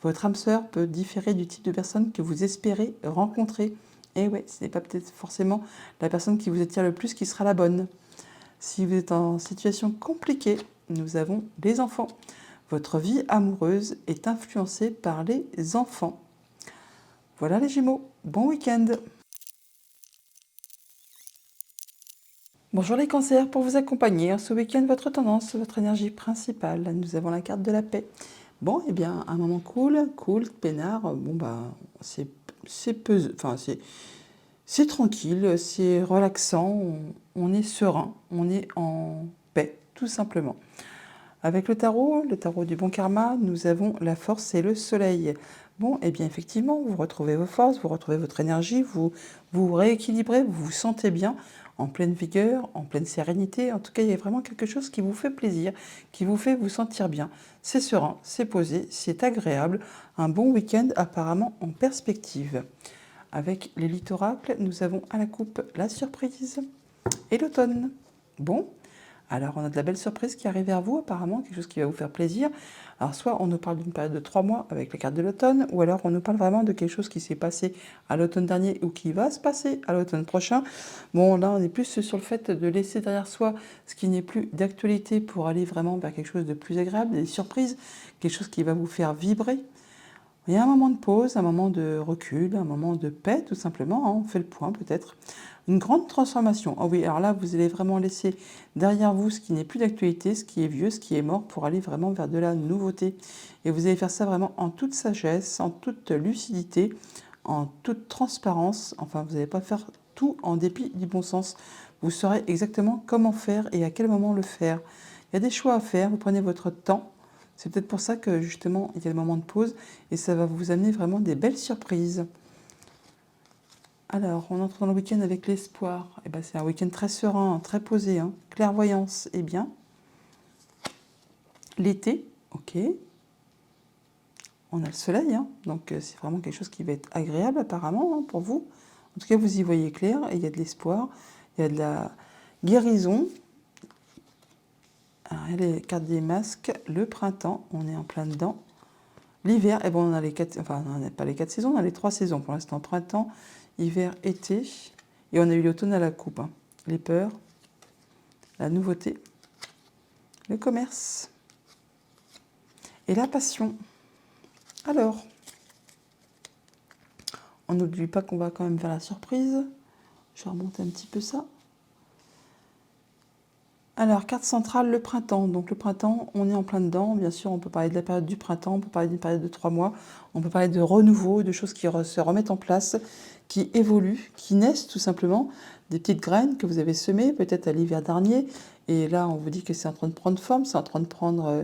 Votre âme sœur peut différer du type de personne que vous espérez rencontrer. Et ouais, ce n'est pas peut-être forcément la personne qui vous attire le plus qui sera la bonne. Si vous êtes en situation compliquée, nous avons les enfants. Votre vie amoureuse est influencée par les enfants. Voilà les Gémeaux, bon week-end. Bonjour les cancers, pour vous accompagner ce week-end, votre tendance, votre énergie principale. Nous avons la carte de la paix. Bon, eh bien, un moment cool, peinard. Bon, bah, c'est tranquille, c'est relaxant, on est serein, on est en paix, tout simplement. Avec le tarot du bon karma, nous avons la force et le soleil. Bon, eh bien, effectivement, vous retrouvez vos forces, vous retrouvez votre énergie, vous vous rééquilibrez, vous vous sentez bien, en pleine vigueur, en pleine sérénité. En tout cas, il y a vraiment quelque chose qui vous fait plaisir, qui vous fait vous sentir bien. C'est serein, c'est posé, c'est agréable. Un bon week-end apparemment en perspective. Avec les littoracles, nous avons à la coupe la surprise et l'automne. Bon, alors on a de la belle surprise qui arrive vers vous apparemment, quelque chose qui va vous faire plaisir. Alors soit on nous parle d'une période de 3 mois avec la carte de l'automne, ou alors on nous parle vraiment de quelque chose qui s'est passé à l'automne dernier ou qui va se passer à l'automne prochain. Bon, là on est plus sur le fait de laisser derrière soi ce qui n'est plus d'actualité pour aller vraiment vers quelque chose de plus agréable, des surprises, quelque chose qui va vous faire vibrer. Il y a un moment de pause, un moment de recul, un moment de paix, tout simplement. Hein, on fait le point, peut-être. Une grande transformation. Ah oui, alors là, vous allez vraiment laisser derrière vous ce qui n'est plus d'actualité, ce qui est vieux, ce qui est mort, pour aller vraiment vers de la nouveauté. Et vous allez faire ça vraiment en toute sagesse, en toute lucidité, en toute transparence. Enfin, vous n'allez pas faire tout en dépit du bon sens. Vous saurez exactement comment faire et à quel moment le faire. Il y a des choix à faire, vous prenez votre temps. C'est peut-être pour ça que justement il y a le moment de pause et ça va vous amener vraiment des belles surprises. Alors, on entre dans le week-end avec l'espoir. Et ben, c'est un week-end très serein, très posé. Hein. Clairvoyance, eh bien. L'été, ok. On a le soleil, hein. Donc c'est vraiment quelque chose qui va être agréable apparemment hein, pour vous. En tout cas, vous y voyez clair et il y a de l'espoir, il y a de la guérison. Alors, il y a les cartes des masques, le printemps, on est en plein dedans. L'hiver, eh ben on a les 4, enfin on n'a pas les 4 saisons, on a les 3 saisons pour l'instant. Printemps, hiver, été. Et on a eu l'automne à la coupe, hein. Les peurs, la nouveauté, le commerce et la passion. Alors, on n'oublie pas qu'on va quand même vers la surprise. Je vais remonter un petit peu ça. Alors, carte centrale, le printemps. Donc le printemps, on est en plein dedans. Bien sûr, on peut parler de la période du printemps, on peut parler d'une période de 3 mois, on peut parler de renouveau, de choses qui se remettent en place, qui évoluent, qui naissent tout simplement, des petites graines que vous avez semées peut-être à l'hiver dernier. Et là, on vous dit que c'est en train de prendre forme, c'est en train de prendre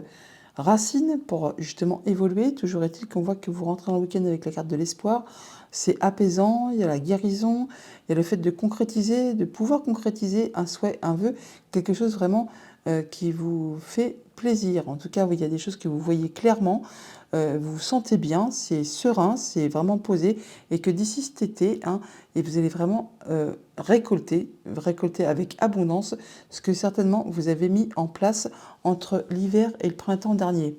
racine pour justement évoluer. Toujours est-il qu'on voit que vous rentrez dans le week-end avec la carte de l'espoir. C'est apaisant, il y a la guérison, il y a le fait de concrétiser, de pouvoir concrétiser un souhait, un vœu, quelque chose vraiment qui vous fait plaisir. En tout cas, oui, il y a des choses que vous voyez clairement, vous vous sentez bien, c'est serein, c'est vraiment posé, et que d'ici cet été, hein, et vous allez vraiment récolter avec abondance ce que certainement vous avez mis en place entre l'hiver et le printemps dernier.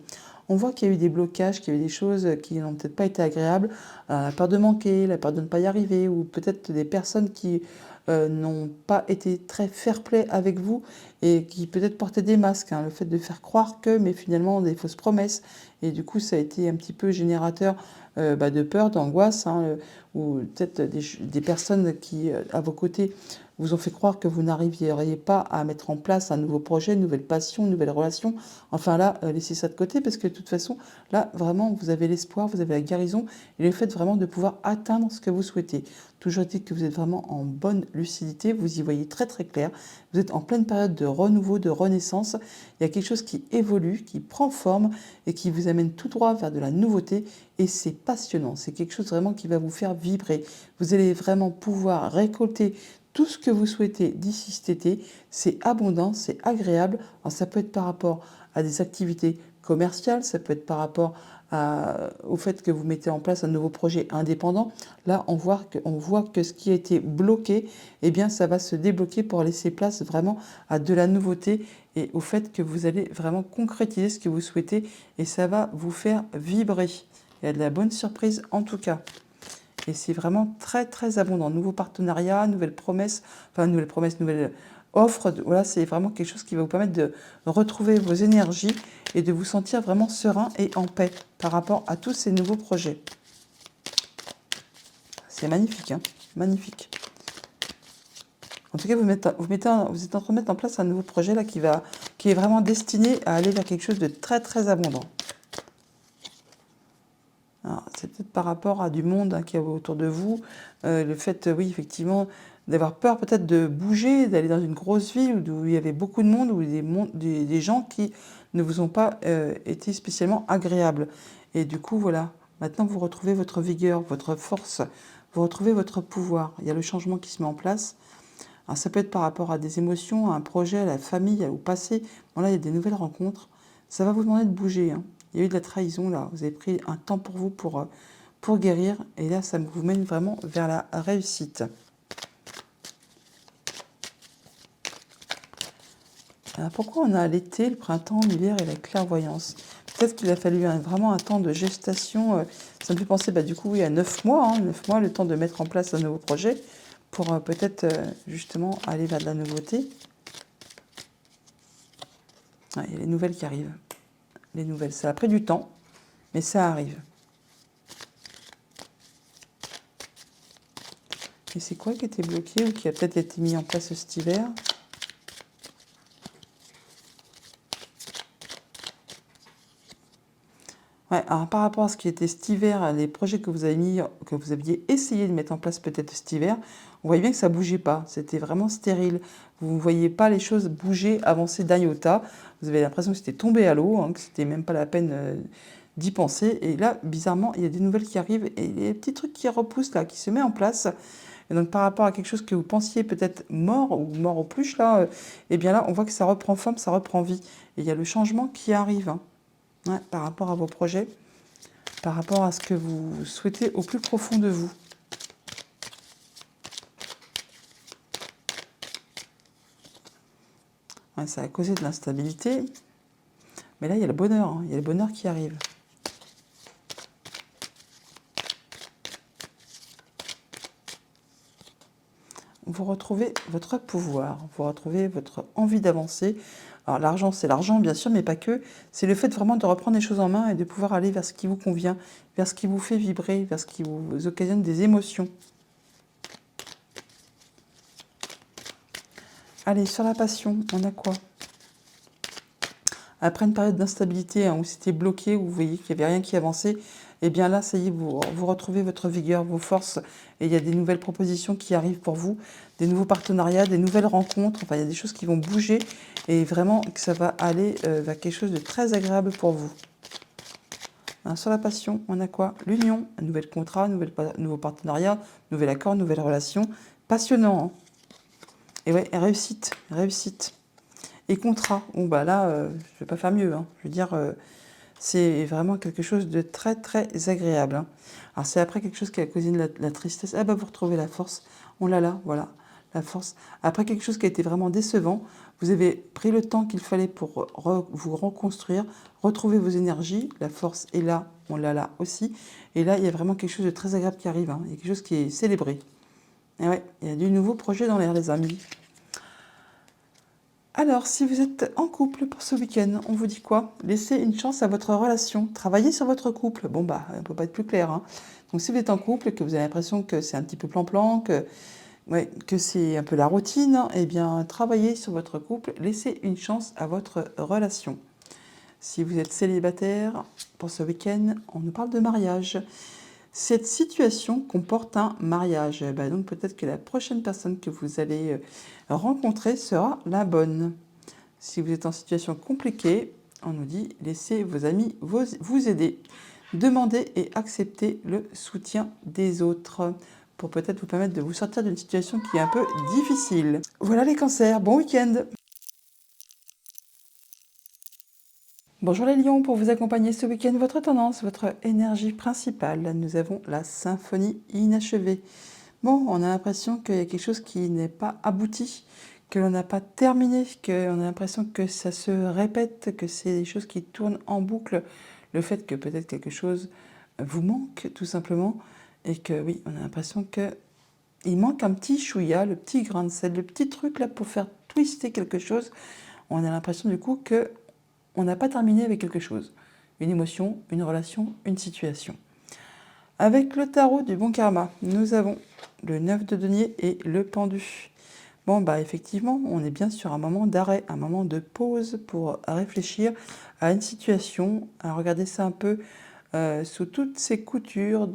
On voit qu'il y a eu des blocages, qu'il y a eu des choses qui n'ont peut-être pas été agréables, la peur de manquer, la peur de ne pas y arriver, ou peut-être des personnes qui n'ont pas été très fair-play avec vous et qui peut-être portaient des masques, hein, le fait de faire croire que, mais finalement des fausses promesses. Et du coup, ça a été un petit peu générateur de peur, d'angoisse, hein, ou peut-être des personnes qui, à vos côtés, vous ont fait croire que vous n'arriveriez pas à mettre en place un nouveau projet, une nouvelle passion, une nouvelle relation. Enfin là, laissez ça de côté parce que de toute façon, là, vraiment, vous avez l'espoir, vous avez la guérison et le fait vraiment de pouvoir atteindre ce que vous souhaitez. Toujours dit que vous êtes vraiment en bonne lucidité, vous y voyez très très clair. Vous êtes en pleine période de renouveau, de renaissance. Il y a quelque chose qui évolue, qui prend forme et qui vous amène tout droit vers de la nouveauté. Et c'est passionnant, c'est quelque chose vraiment qui va vous faire vibrer. Vous allez vraiment pouvoir récolter tout ce que vous souhaitez d'ici cet été. C'est abondant, c'est agréable. Alors, ça peut être par rapport à des activités commerciales, ça peut être par rapport au fait que vous mettez en place un nouveau projet indépendant. Là, on voit que ce qui a été bloqué, eh bien, ça va se débloquer pour laisser place vraiment à de la nouveauté et au fait que vous allez vraiment concrétiser ce que vous souhaitez et ça va vous faire vibrer. Il y a de la bonne surprise en tout cas. Et c'est vraiment très très abondant. Nouveaux partenariats, nouvelles promesses, nouvelles offres. Voilà, c'est vraiment quelque chose qui va vous permettre de retrouver vos énergies et de vous sentir vraiment serein et en paix par rapport à tous ces nouveaux projets. C'est magnifique, hein, magnifique. En tout cas, vous êtes en train de mettre en place un nouveau projet là qui est vraiment destiné à aller vers quelque chose de très très abondant. C'est peut-être par rapport à du monde qui est autour de vous, le fait, oui, effectivement, d'avoir peur peut-être de bouger, d'aller dans une grosse ville où il y avait beaucoup de monde, où des gens qui ne vous ont pas été spécialement agréables. Et du coup, voilà, maintenant vous retrouvez votre vigueur, votre force, vous retrouvez votre pouvoir. Il y a le changement qui se met en place. Alors, ça peut être par rapport à des émotions, à un projet, à la famille, au passé. Bon, là, il y a des nouvelles rencontres. Ça va vous demander de bouger, hein. Il y a eu de la trahison là, vous avez pris un temps pour vous pour guérir et là ça vous mène vraiment vers la réussite. Alors pourquoi on a l'été, le printemps, l'hiver et la clairvoyance? Peut-être qu'il a fallu vraiment un temps de gestation, ça me fait penser du coup oui, à 9 mois, hein, 9 mois, le temps de mettre en place un nouveau projet pour peut-être justement aller vers de la nouveauté. Ah, il y a les nouvelles qui arrivent, les nouvelles, ça a pris du temps. Mais ça arrive. Et c'est quoi qui était bloqué ou qui a peut-être été mis en place cet hiver? Ouais, alors par rapport à ce qui était cet hiver, les projets que vous avez mis, que vous aviez essayé de mettre en place peut-être cet hiver, on voyait bien que ça ne bougeait pas. C'était vraiment stérile. Vous ne voyez pas les choses bouger, avancer d'un iota. Vous avez l'impression que c'était tombé à l'eau, hein, que c'était même pas la peine d'y penser. Et là, bizarrement, il y a des nouvelles qui arrivent et des petits trucs qui repoussent là, qui se mettent en place. Et donc par rapport à quelque chose que vous pensiez peut-être mort ou mort aux pluches là, eh bien là, on voit que ça reprend forme, ça reprend vie. Et il y a le changement qui arrive, hein. Ouais, par rapport à vos projets, par rapport à ce que vous souhaitez au plus profond de vous. Ouais, ça a causé de l'instabilité, mais là il y a le bonheur, hein, il y a le bonheur qui arrive. vous retrouvez votre pouvoir, vous retrouvez votre envie d'avancer. Alors l'argent, c'est l'argent bien sûr, mais pas que. C'est le fait vraiment de reprendre les choses en main et de pouvoir aller vers ce qui vous convient, vers ce qui vous fait vibrer, vers ce qui vous occasionne des émotions. Allez, sur la passion, on a quoi? Après une période d'instabilité où c'était bloqué, où vous voyez qu'il n'y avait rien qui avançait, eh bien là, ça y est, vous retrouvez votre vigueur, vos forces, et il y a des nouvelles propositions qui arrivent pour vous, des nouveaux partenariats, des nouvelles rencontres, enfin il y a des choses qui vont bouger, et vraiment que ça va aller vers quelque chose de très agréable pour vous. Alors, sur la passion, on a quoi? L'union, un nouvel contrat, nouveau partenariat, nouvel accord, nouvelle relation. Passionnant, hein. Et ouais, réussite, réussite. Et contrat, bon bah là, je ne vais pas faire mieux, hein. Je veux dire, c'est vraiment quelque chose de très très agréable, hein. Alors c'est après quelque chose qui a causé de la tristesse. Ah bah vous retrouvez la force. On l'a là, voilà, la force. Après quelque chose qui a été vraiment décevant, vous avez pris le temps qu'il fallait pour vous reconstruire, retrouver vos énergies. La force est là, on l'a là aussi. Et là, il y a vraiment quelque chose de très agréable qui arrive, hein. Il y a quelque chose qui est célébré. Et ouais, il y a du nouveau projet dans l'air, les amis. Alors, si vous êtes en couple pour ce week-end, on vous dit quoi? Laissez une chance à votre relation. Travaillez sur votre couple. Bon, bah, on ne peut pas être plus clair, hein. Donc, si vous êtes en couple, que vous avez l'impression que c'est un petit peu plan-plan, que c'est un peu la routine, hein, eh bien, travaillez sur votre couple. Laissez une chance à votre relation. Si vous êtes célibataire pour ce week-end, on nous parle de mariage. Cette situation comporte un mariage. Eh ben donc peut-être que la prochaine personne que vous allez rencontrer sera la bonne. Si vous êtes en situation compliquée, on nous dit laissez vos amis vous aider. Demandez et acceptez le soutien des autres pour peut-être vous permettre de vous sortir d'une situation qui est un peu difficile. Voilà les cancers, bon week-end! Bonjour les lions, pour vous accompagner ce week-end, votre tendance, votre énergie principale. Nous avons la symphonie inachevée. Bon, on a l'impression qu'il y a quelque chose qui n'est pas abouti, que l'on n'a pas terminé, qu'on a l'impression que ça se répète, que c'est des choses qui tournent en boucle. Le fait que peut-être quelque chose vous manque tout simplement, et que oui, on a l'impression qu'il manque un petit chouïa, le petit grain de sel, le petit truc là pour faire twister quelque chose. On a l'impression du coup que on n'a pas terminé avec quelque chose. Une émotion, une relation, une situation. Avec le tarot du bon karma, nous avons le 9 de denier et le pendu. Bon, bah effectivement, on est bien sur un moment d'arrêt, un moment de pause pour réfléchir à une situation, à regarder ça un peu sous toutes ses coutures,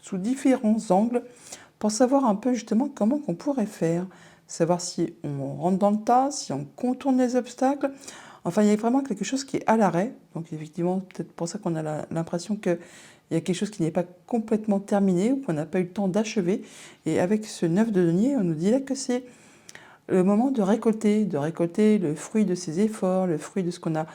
sous différents angles, pour savoir un peu justement comment on pourrait faire. Savoir si on rentre dans le tas, si on contourne les obstacles. Enfin, il y a vraiment quelque chose qui est à l'arrêt. Donc effectivement, peut-être pour ça qu'on a l'impression qu'il y a quelque chose qui n'est pas complètement terminé ou qu'on n'a pas eu le temps d'achever. Et avec ce 9 de denier, on nous dit là que c'est le moment de récolter le fruit de ses efforts, le fruit de ce qu'on a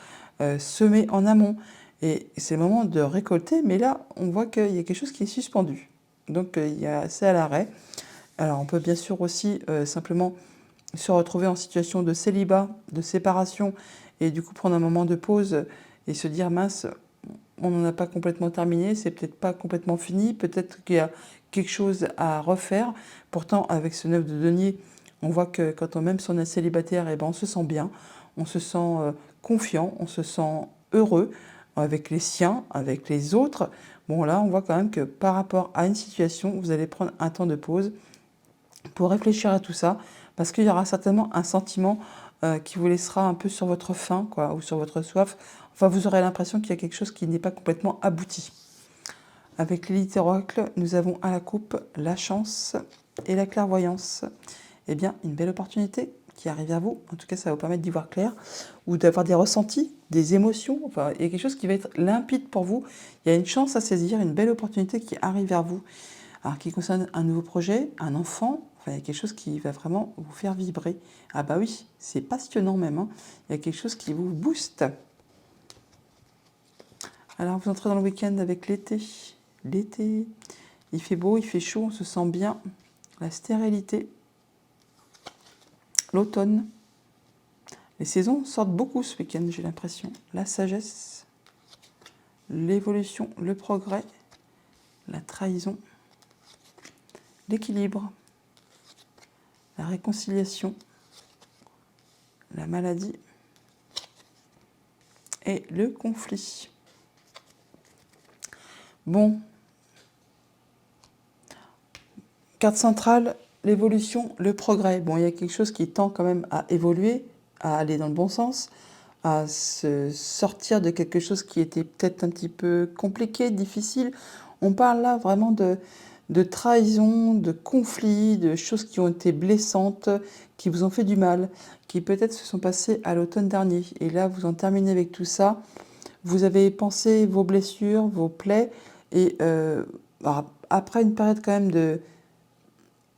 semé en amont. Et c'est le moment de récolter, mais là, on voit qu'il y a quelque chose qui est suspendu. Donc, c'est à l'arrêt. Alors, on peut bien sûr aussi simplement se retrouver en situation de célibat, de séparation, et du coup prendre un moment de pause et se dire, mince, on n'en a pas complètement terminé, c'est peut-être pas complètement fini, peut-être qu'il y a quelque chose à refaire. Pourtant, avec ce 9 de denier, on voit que même si on est célibataire, eh ben, on se sent bien, on se sent confiant, on se sent heureux avec les siens, avec les autres. Bon, là, on voit quand même que par rapport à une situation, vous allez prendre un temps de pause pour réfléchir à tout ça, parce qu'il y aura certainement un sentiment qui vous laissera un peu sur votre faim, quoi, ou sur votre soif. Enfin, vous aurez l'impression qu'il y a quelque chose qui n'est pas complètement abouti. Avec l'élite oracle, nous avons à la coupe la chance et la clairvoyance. Eh bien, une belle opportunité qui arrive à vous. En tout cas, ça va vous permettre d'y voir clair ou d'avoir des ressentis, des émotions. Enfin, il y a quelque chose qui va être limpide pour vous. Il y a une chance à saisir, une belle opportunité qui arrive vers vous. Alors, qui concerne un nouveau projet, un enfant, enfin, il y a quelque chose qui va vraiment vous faire vibrer. Ah bah oui, c'est passionnant même, hein. Il y a quelque chose qui vous booste. Alors, vous entrez dans le week-end avec l'été. L'été, il fait beau, il fait chaud, on se sent bien. La stérilité. L'automne. Les saisons sortent beaucoup ce week-end, j'ai l'impression. La sagesse, l'évolution, le progrès, la trahison, l'équilibre, la réconciliation, la maladie et le conflit. Bon, carte centrale, l'évolution, le progrès. Bon, il y a quelque chose qui tend quand même à évoluer, à aller dans le bon sens, à se sortir de quelque chose qui était peut-être un petit peu compliqué, difficile. On parle là vraiment de trahison, de conflits, de choses qui ont été blessantes, qui vous ont fait du mal, qui peut-être se sont passées à l'automne dernier. Et là, vous en terminez avec tout ça. Vous avez pensé vos blessures, vos plaies, et après une période quand même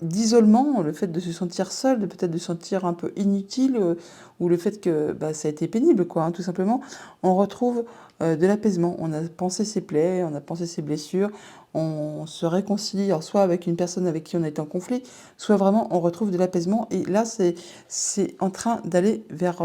d'isolement, le fait de se sentir seul, peut-être de se sentir un peu inutile, ou le fait que ça a été pénible, quoi, hein, tout simplement, on retrouve de l'apaisement. On a pensé ses plaies, on a pensé ses blessures, on se réconcilie, alors soit avec une personne avec qui on a été en conflit, soit vraiment on retrouve de l'apaisement. Et là, c'est en train d'aller vers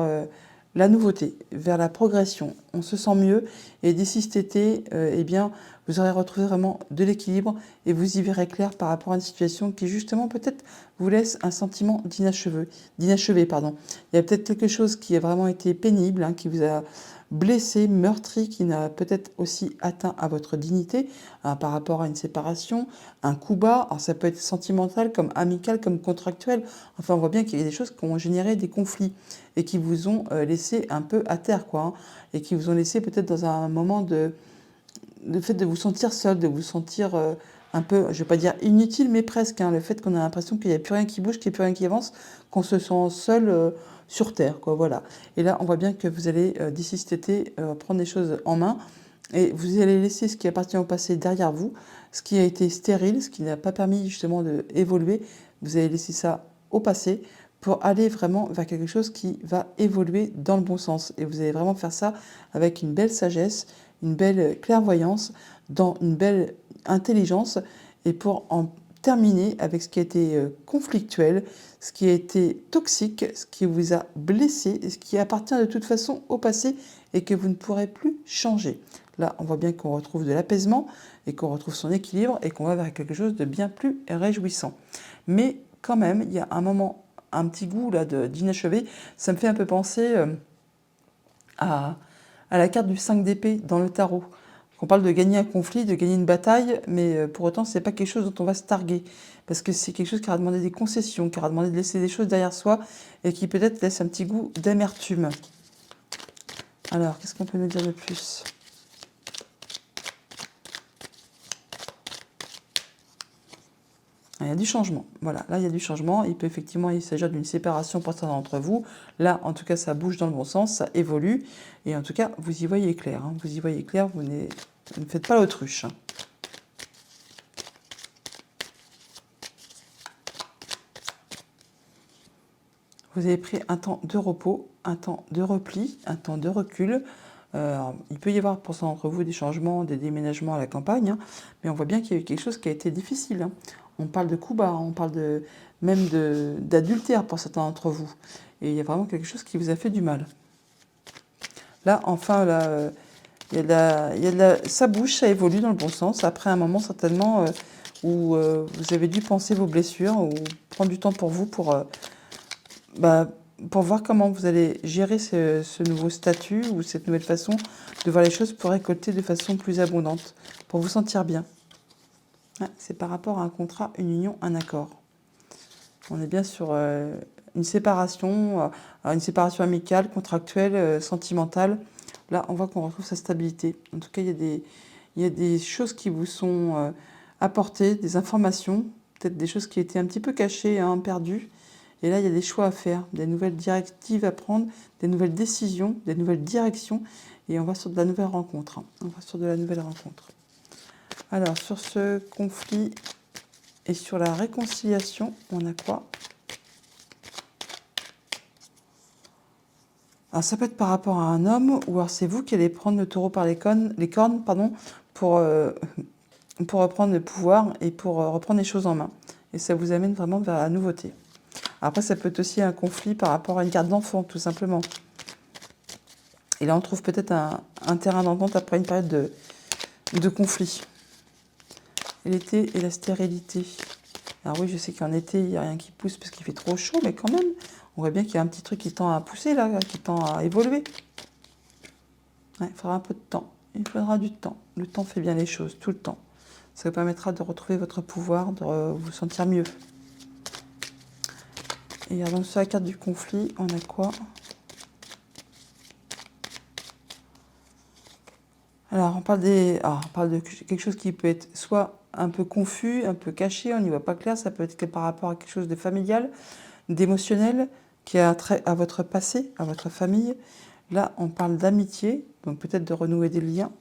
la nouveauté, vers la progression. On se sent mieux, et d'ici cet été, eh bien, vous aurez retrouvé vraiment de l'équilibre et vous y verrez clair par rapport à une situation qui justement peut-être vous laisse un sentiment d'inachevé, pardon. Il y a peut-être quelque chose qui a vraiment été pénible, hein, qui vous a blessé, meurtri, qui n'a peut-être aussi atteint à votre dignité, hein, par rapport à une séparation, un coup bas. Alors ça peut être sentimental, comme amical, comme contractuel. Enfin, on voit bien qu'il y a des choses qui ont généré des conflits et qui vous ont laissé un peu à terre, quoi, hein, et qui vous ont laissé peut-être dans un moment le fait de vous sentir seul, de vous sentir un peu, je ne vais pas dire inutile, mais presque, hein, le fait qu'on a l'impression qu'il n'y a plus rien qui bouge, qu'il n'y a plus rien qui avance, qu'on se sent seul sur Terre, quoi, voilà. Et là, on voit bien que vous allez, d'ici cet été, prendre les choses en main, et vous allez laisser ce qui appartient au passé derrière vous, ce qui a été stérile, ce qui n'a pas permis justement d'évoluer, vous allez laisser ça au passé, pour aller vraiment vers quelque chose qui va évoluer dans le bon sens. Et vous allez vraiment faire ça avec une belle sagesse, une belle clairvoyance, dans une belle intelligence, et pour en terminer avec ce qui a été conflictuel, ce qui a été toxique, ce qui vous a blessé, ce qui appartient de toute façon au passé et que vous ne pourrez plus changer. Là, on voit bien qu'on retrouve de l'apaisement et qu'on retrouve son équilibre et qu'on va vers quelque chose de bien plus réjouissant. Mais quand même, il y a un moment, un petit goût là d'inachevé. Ça me fait un peu penser à la carte du 5 d'épée dans le tarot. On parle de gagner un conflit, de gagner une bataille, mais pour autant, ce n'est pas quelque chose dont on va se targuer. Parce que c'est quelque chose qui aura demandé des concessions, qui aura demandé de laisser des choses derrière soi et qui peut-être laisse un petit goût d'amertume. Alors, qu'est-ce qu'on peut nous dire de plus ? Il y a du changement. Voilà, là, il y a du changement. Il peut effectivement il s'agir d'une séparation pour certains d'entre vous. Là, en tout cas, ça bouge dans le bon sens, ça évolue. Et en tout cas, vous y voyez clair. Hein. Vous y voyez clair, vous ne faites pas l'autruche. Hein. Vous avez pris un temps de repos, un temps de repli, un temps de recul. Il peut y avoir pour certains d'entre vous des changements, des déménagements à la campagne, hein, mais on voit bien qu'il y a eu quelque chose qui a été difficile. Hein. On parle de coups bas, on parle même d'adultère pour certains d'entre vous. Et il y a vraiment quelque chose qui vous a fait du mal. Là, enfin, là, ça bouge, ça évolue dans le bon sens. Après un moment, certainement, où vous avez dû penser vos blessures, ou prendre du temps pour vous, pour voir comment vous allez gérer ce nouveau statut ou cette nouvelle façon de voir les choses pour récolter de façon plus abondante, pour vous sentir bien. Ouais, c'est par rapport à un contrat, une union, un accord. On est bien sur une séparation amicale, contractuelle, sentimentale. Là, on voit qu'on retrouve sa stabilité. En tout cas, il y a des choses qui vous sont apportées, des informations, peut-être des choses qui étaient un petit peu cachées, hein, perdues. Et là, il y a des choix à faire, des nouvelles directives à prendre, des nouvelles décisions, des nouvelles directions. Et on va sur de la nouvelle rencontre. Hein. On va sur de la nouvelle rencontre. Alors, sur ce conflit et sur la réconciliation, on a quoi ? Alors, ça peut être par rapport à un homme, ou alors c'est vous qui allez prendre le taureau par les cornes, pour reprendre le pouvoir et pour reprendre les choses en main. Et ça vous amène vraiment vers la nouveauté. Après, ça peut être aussi un conflit par rapport à une carte d'enfant, tout simplement. Et là, on trouve peut-être un terrain d'entente après une période de conflit. L'été et la stérilité. Alors oui, je sais qu'en été, il n'y a rien qui pousse parce qu'il fait trop chaud, mais quand même, on voit bien qu'il y a un petit truc qui tend à pousser là, qui tend à évoluer. Ouais, il faudra un peu de temps. Il faudra du temps. Le temps fait bien les choses, tout le temps. Ça vous permettra de retrouver votre pouvoir, de vous sentir mieux. Et donc sur la carte du conflit, on a quoi? Alors, on parle de quelque chose qui peut être soit un peu confus, un peu caché, on n'y voit pas clair, ça peut être que par rapport à quelque chose de familial, d'émotionnel, qui a trait à votre passé, à votre famille. Là, on parle d'amitié, donc peut-être de renouer des liens,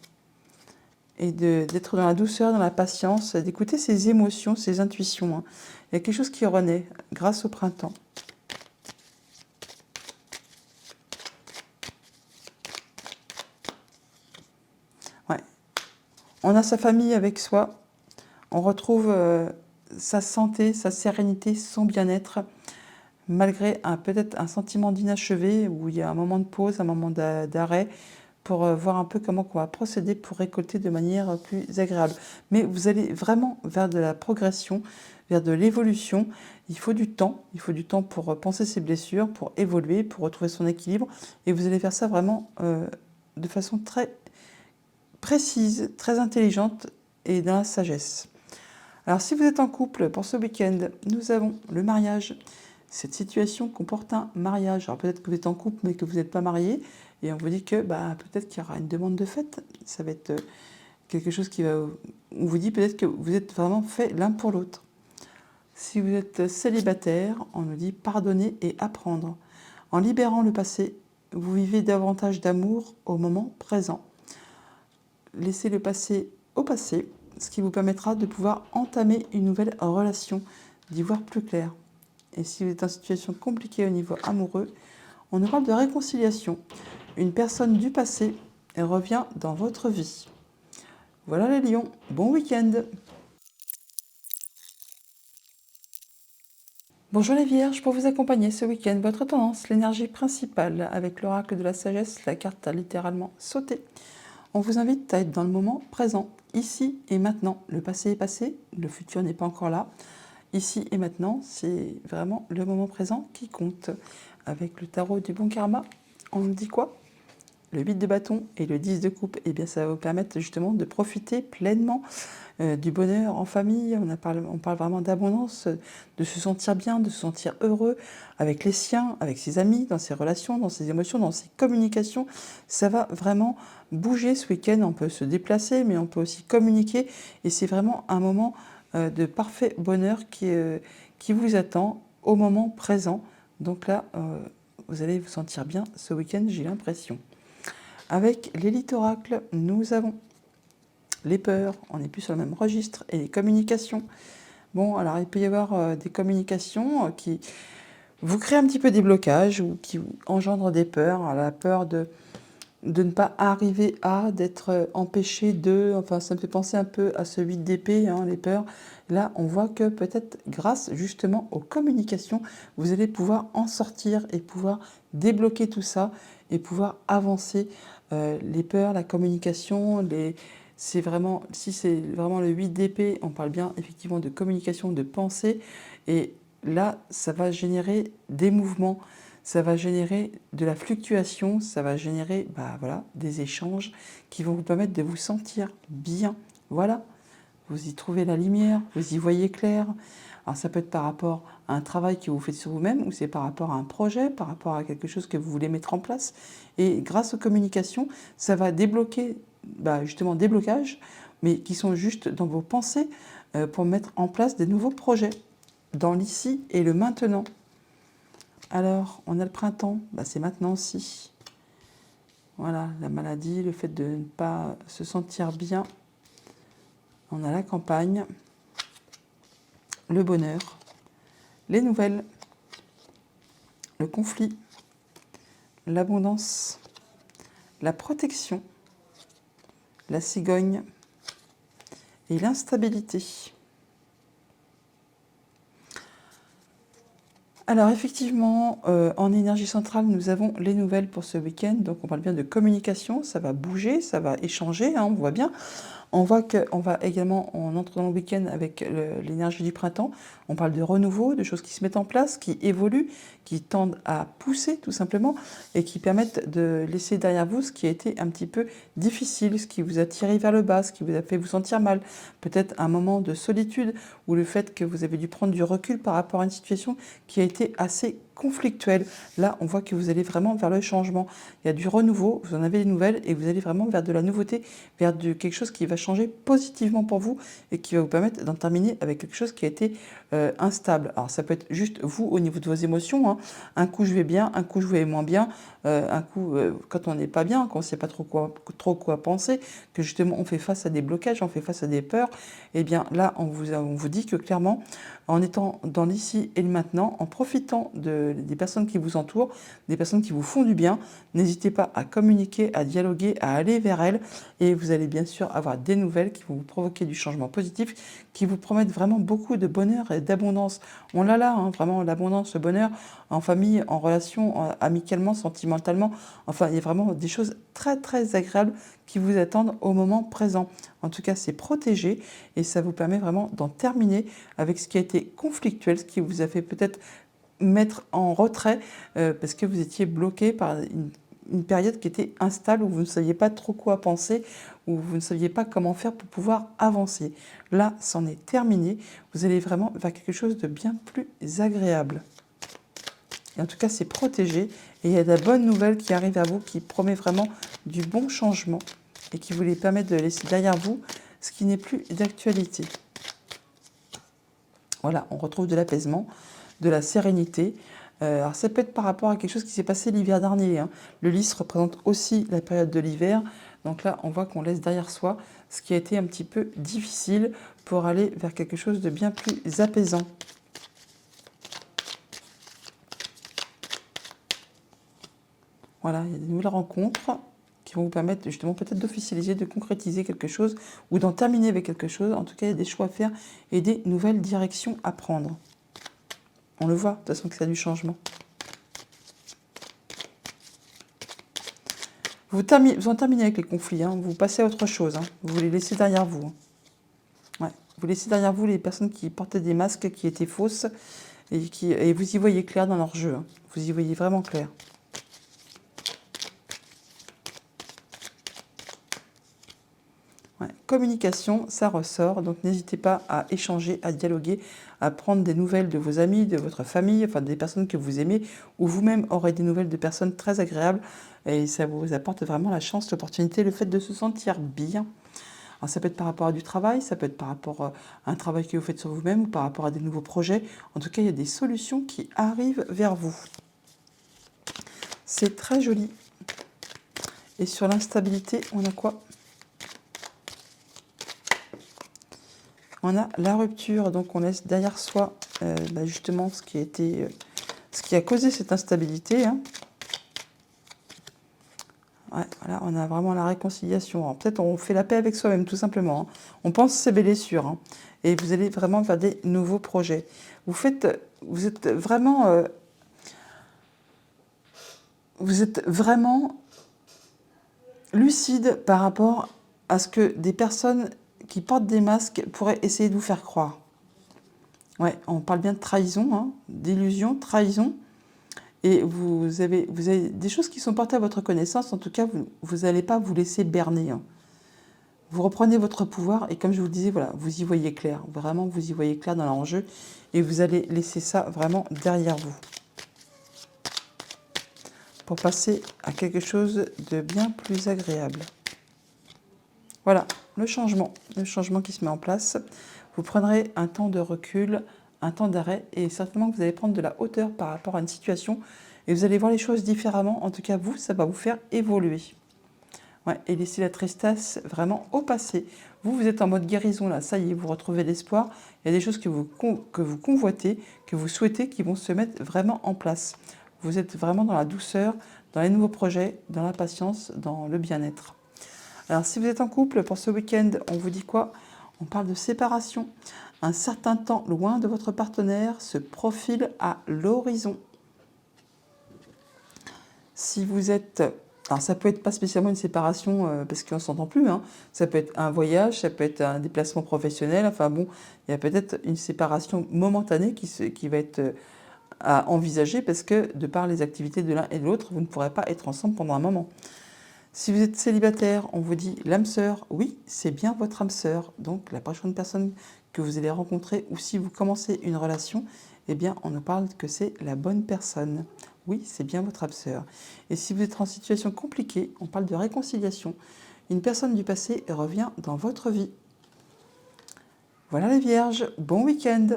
et d'être dans la douceur, dans la patience, d'écouter ses émotions, ses intuitions, hein. Il y a quelque chose qui renaît grâce au printemps. Ouais. On a sa famille avec soi, on retrouve sa santé, sa sérénité, son bien-être, malgré peut-être un sentiment d'inachevé, où il y a un moment de pause, un moment d'arrêt, pour voir un peu comment on va procéder pour récolter de manière plus agréable. Mais vous allez vraiment vers de la progression, vers de l'évolution. Il faut du temps pour penser ses blessures, pour évoluer, pour retrouver son équilibre. Et vous allez faire ça vraiment de façon très précise, très intelligente et dans la sagesse. Alors si vous êtes en couple pour ce week-end, nous avons le mariage. Cette situation comporte un mariage. Alors peut-être que vous êtes en couple mais que vous n'êtes pas marié et on vous dit que peut-être qu'il y aura une demande de fête. Ça va être quelque chose qui va... On vous dit peut-être que vous êtes vraiment fait l'un pour l'autre. Si vous êtes célibataire, on nous dit pardonner et apprendre. En libérant le passé, vous vivez davantage d'amour au moment présent. Laissez le passé au passé, ce qui vous permettra de pouvoir entamer une nouvelle relation, d'y voir plus clair. Et si vous êtes en situation compliquée au niveau amoureux, on nous parle de réconciliation. Une personne du passé revient dans votre vie. Voilà les lions, bon week-end! Bonjour les vierges, pour vous accompagner ce week-end, votre tendance, l'énergie principale, avec l'oracle de la sagesse, la carte a littéralement sauté. On vous invite à être dans le moment présent, ici et maintenant. Le passé est passé, le futur n'est pas encore là. Ici et maintenant, c'est vraiment le moment présent qui compte. Avec le tarot du bon karma, on nous dit quoi? Le 8 de bâton et le 10 de coupe, eh bien ça va vous permettre justement de profiter pleinement du bonheur en famille. On parle vraiment d'abondance, de se sentir bien, de se sentir heureux avec les siens, avec ses amis, dans ses relations, dans ses émotions, dans ses communications. Ça va vraiment bouger ce week-end. On peut se déplacer, mais on peut aussi communiquer. Et c'est vraiment un moment de parfait bonheur qui vous attend au moment présent. Donc là, vous allez vous sentir bien ce week-end, j'ai l'impression. Avec l'élite oracle, nous avons les peurs, on n'est plus sur le même registre, et les communications. Bon, alors il peut y avoir des communications qui vous créent un petit peu des blocages ou qui engendrent des peurs. La peur de ne pas arriver d'être empêché de... Enfin, ça me fait penser un peu à ce 8 d'épée, hein, les peurs. Là, on voit que peut-être grâce justement aux communications, vous allez pouvoir en sortir et pouvoir débloquer tout ça et pouvoir avancer. Les peurs, la communication, si c'est vraiment le 8 d'épée, on parle bien effectivement de communication, de pensée. Et là, ça va générer des mouvements. Ça va générer de la fluctuation, ça va générer des échanges qui vont vous permettre de vous sentir bien. Voilà, vous y trouvez la lumière, vous y voyez clair. Alors ça peut être par rapport à un travail que vous faites sur vous-même ou c'est par rapport à un projet, par rapport à quelque chose que vous voulez mettre en place. Et grâce aux communications, ça va débloquer justement des blocages, mais qui sont juste dans vos pensées pour mettre en place des nouveaux projets dans l'ici et le maintenant. Alors, on a le printemps, c'est maintenant aussi. Voilà, la maladie, le fait de ne pas se sentir bien. On a la campagne, le bonheur, les nouvelles, le conflit, l'abondance, la protection, la cigogne et l'instabilité. Alors effectivement, en énergie centrale, nous avons les nouvelles pour ce week-end. Donc on parle bien de communication, ça va bouger, ça va échanger, hein, on voit bien. On voit qu'on va également, on entre dans le week-end avec l'énergie du printemps. On parle de renouveau, de choses qui se mettent en place, qui évoluent, qui tendent à pousser tout simplement et qui permettent de laisser derrière vous ce qui a été un petit peu difficile, ce qui vous a tiré vers le bas, ce qui vous a fait vous sentir mal. Peut-être un moment de solitude ou le fait que vous avez dû prendre du recul par rapport à une situation qui a été assez conflictuelle. Là, on voit que vous allez vraiment vers le changement. Il y a du renouveau, vous en avez des nouvelles et vous allez vraiment vers de la nouveauté, vers quelque chose qui va changer positivement pour vous et qui va vous permettre d'en terminer avec quelque chose qui a été instable. Alors ça peut être juste vous au niveau de vos émotions, hein. Un coup je vais bien, un coup je vais moins bien, un coup quand on n'est pas bien, quand on ne sait pas trop quoi penser, que justement on fait face à des blocages, on fait face à des peurs, et bien là on vous dit que clairement, en étant dans l'ici et le maintenant, en profitant des personnes qui vous entourent, des personnes qui vous font du bien, n'hésitez pas à communiquer, à dialoguer, à aller vers elles, et vous allez bien sûr avoir des nouvelles qui vont vous provoquer du changement positif, qui vous promettent vraiment beaucoup de bonheur et d'abondance. On l'a là, hein, vraiment l'abondance, le bonheur en famille, en relation, amicalement, sentimentalement. Enfin, il y a vraiment des choses très très agréables qui vous attendent au moment présent. En tout cas, c'est protégé et ça vous permet vraiment d'en terminer avec ce qui a été conflictuel, ce qui vous a fait peut-être mettre en retrait parce que vous étiez bloqué par une période qui était instable où vous ne saviez pas trop quoi penser, où vous ne saviez pas comment faire pour pouvoir avancer. Là, c'en est terminé. Vous allez vraiment vers quelque chose de bien plus agréable. Et en tout cas, c'est protégé. Et il y a de la bonne nouvelle qui arrive à vous, qui promet vraiment du bon changement et qui vous les permet de laisser derrière vous ce qui n'est plus d'actualité. Voilà, on retrouve de l'apaisement, de la sérénité. Alors ça peut être par rapport à quelque chose qui s'est passé l'hiver dernier, hein. Le lys représente aussi la période de l'hiver. Donc là, on voit qu'on laisse derrière soi ce qui a été un petit peu difficile pour aller vers quelque chose de bien plus apaisant. Voilà, il y a des nouvelles rencontres qui vont vous permettre justement peut-être d'officialiser, de concrétiser quelque chose ou d'en terminer avec quelque chose. En tout cas, il y a des choix à faire et des nouvelles directions à prendre. On le voit, de toute façon, que c'est du changement. Vous en terminez avec les conflits, hein. Vous passez à autre chose, hein. Vous les laissez derrière vous, hein. Ouais. Vous laissez derrière vous les personnes qui portaient des masques qui étaient fausses et vous y voyez clair dans leur jeu, hein. Vous y voyez vraiment clair. Ouais. Communication, ça ressort, donc n'hésitez pas à échanger, à dialoguer, à prendre des nouvelles de vos amis, de votre famille, enfin des personnes que vous aimez, ou vous-même aurez des nouvelles de personnes très agréables, et ça vous apporte vraiment la chance, l'opportunité, le fait de se sentir bien. Alors ça peut être par rapport à du travail, ça peut être par rapport à un travail que vous faites sur vous-même, ou par rapport à des nouveaux projets. En tout cas, il y a des solutions qui arrivent vers vous. C'est très joli. Et sur l'instabilité, on a quoi ? On a la rupture, donc on laisse derrière soi justement ce qui a causé cette instabilité, hein. Ouais, voilà, on a vraiment la réconciliation. Alors peut-être on fait la paix avec soi-même, tout simplement, hein. On pense ses blessures, hein. Et vous allez vraiment vers des nouveaux projets. Vous êtes vraiment lucide par rapport à ce que des personnes qui portent des masques pourraient essayer de vous faire croire. Ouais, on parle bien de trahison, hein, d'illusion, trahison. Et vous avez des choses qui sont portées à votre connaissance. En tout cas, vous n'allez pas vous laisser berner, hein. Vous reprenez votre pouvoir et comme je vous le disais, voilà, vous y voyez clair. Vraiment, vous y voyez clair dans l'enjeu et vous allez laisser ça vraiment derrière vous pour passer à quelque chose de bien plus agréable. Voilà, le changement qui se met en place. Vous prendrez un temps de recul, un temps d'arrêt et certainement que vous allez prendre de la hauteur par rapport à une situation et vous allez voir les choses différemment. En tout cas, ça va vous faire évoluer. Ouais, et laisser la tristesse vraiment au passé. Vous êtes en mode guérison là, ça y est, vous retrouvez l'espoir. Il y a des choses que vous convoitez, que vous souhaitez qui vont se mettre vraiment en place. Vous êtes vraiment dans la douceur, dans les nouveaux projets, dans la patience, dans le bien-être. Alors si vous êtes en couple, pour ce week-end, on vous dit quoi ? On parle de séparation. Un certain temps loin de votre partenaire se profile à l'horizon. Si vous êtes Alors ça peut être pas spécialement une séparation parce qu'on ne s'entend plus, hein. Ça peut être un voyage, ça peut être un déplacement professionnel, enfin bon, il y a peut-être une séparation momentanée qui va être à envisager parce que de par les activités de l'un et de l'autre, vous ne pourrez pas être ensemble pendant un moment. Si vous êtes célibataire, on vous dit l'âme sœur, oui, c'est bien votre âme sœur. Donc la prochaine personne que vous allez rencontrer ou si vous commencez une relation, eh bien on nous parle que c'est la bonne personne. Oui, c'est bien votre âme sœur. Et si vous êtes en situation compliquée, on parle de réconciliation. Une personne du passé revient dans votre vie. Voilà les vierges, bon week-end.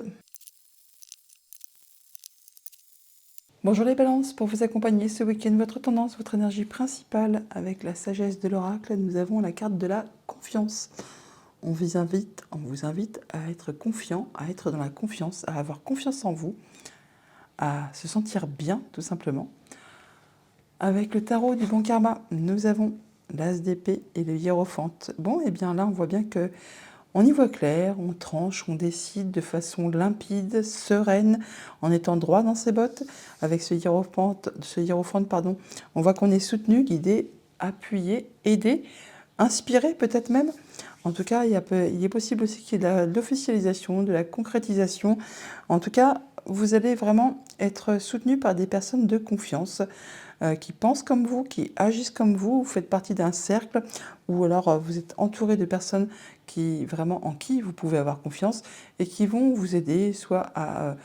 Bonjour les balances, pour vous accompagner ce week-end, votre tendance, votre énergie principale avec la sagesse de l'oracle, nous avons la carte de la confiance. On vous invite à être confiant, à être dans la confiance, à avoir confiance en vous, à se sentir bien tout simplement. Avec le tarot du bon karma, nous avons l'as d'épée et le hiérophante. Bon, et bien là on voit bien que on y voit clair, on tranche, on décide de façon limpide, sereine, en étant droit dans ses bottes. Avec ce hiérophante, on voit qu'on est soutenu, guidé, appuyé, aidé, inspiré peut-être même. En tout cas, il est possible aussi qu'il y ait de l'officialisation, de la concrétisation. En tout cas, vous allez vraiment être soutenu par des personnes de confiance qui pensent comme vous, qui agissent comme vous faites partie d'un cercle, ou alors vous êtes entouré de personnes en qui vous pouvez avoir confiance et qui vont vous aider soit à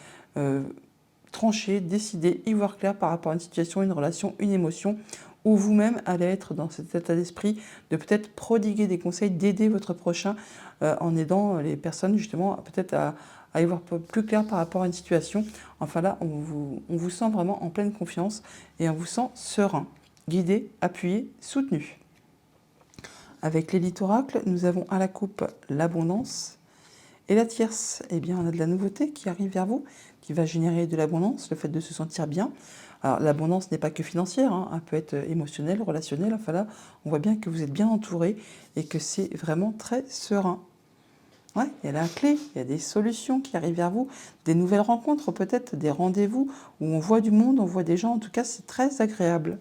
trancher, décider, y voir clair par rapport à une situation, une relation, une émotion, ou vous-même allez être dans cet état d'esprit de peut-être prodiguer des conseils, d'aider votre prochain en aidant les personnes justement peut-être à y voir plus clair par rapport à une situation. Enfin là, on vous sent vraiment en pleine confiance et on vous sent serein, guidé, appuyé, soutenu. Avec l'élite oracle, nous avons à la coupe l'abondance et la tierce. Eh bien, on a de la nouveauté qui arrive vers vous, qui va générer de l'abondance, le fait de se sentir bien. Alors, l'abondance n'est pas que financière, hein, elle peut être émotionnelle, relationnelle. Enfin là, on voit bien que vous êtes bien entouré et que c'est vraiment très serein. Ouais, il y a la clé, il y a des solutions qui arrivent vers vous, des nouvelles rencontres peut-être, des rendez-vous où on voit du monde, on voit des gens. En tout cas, c'est très agréable.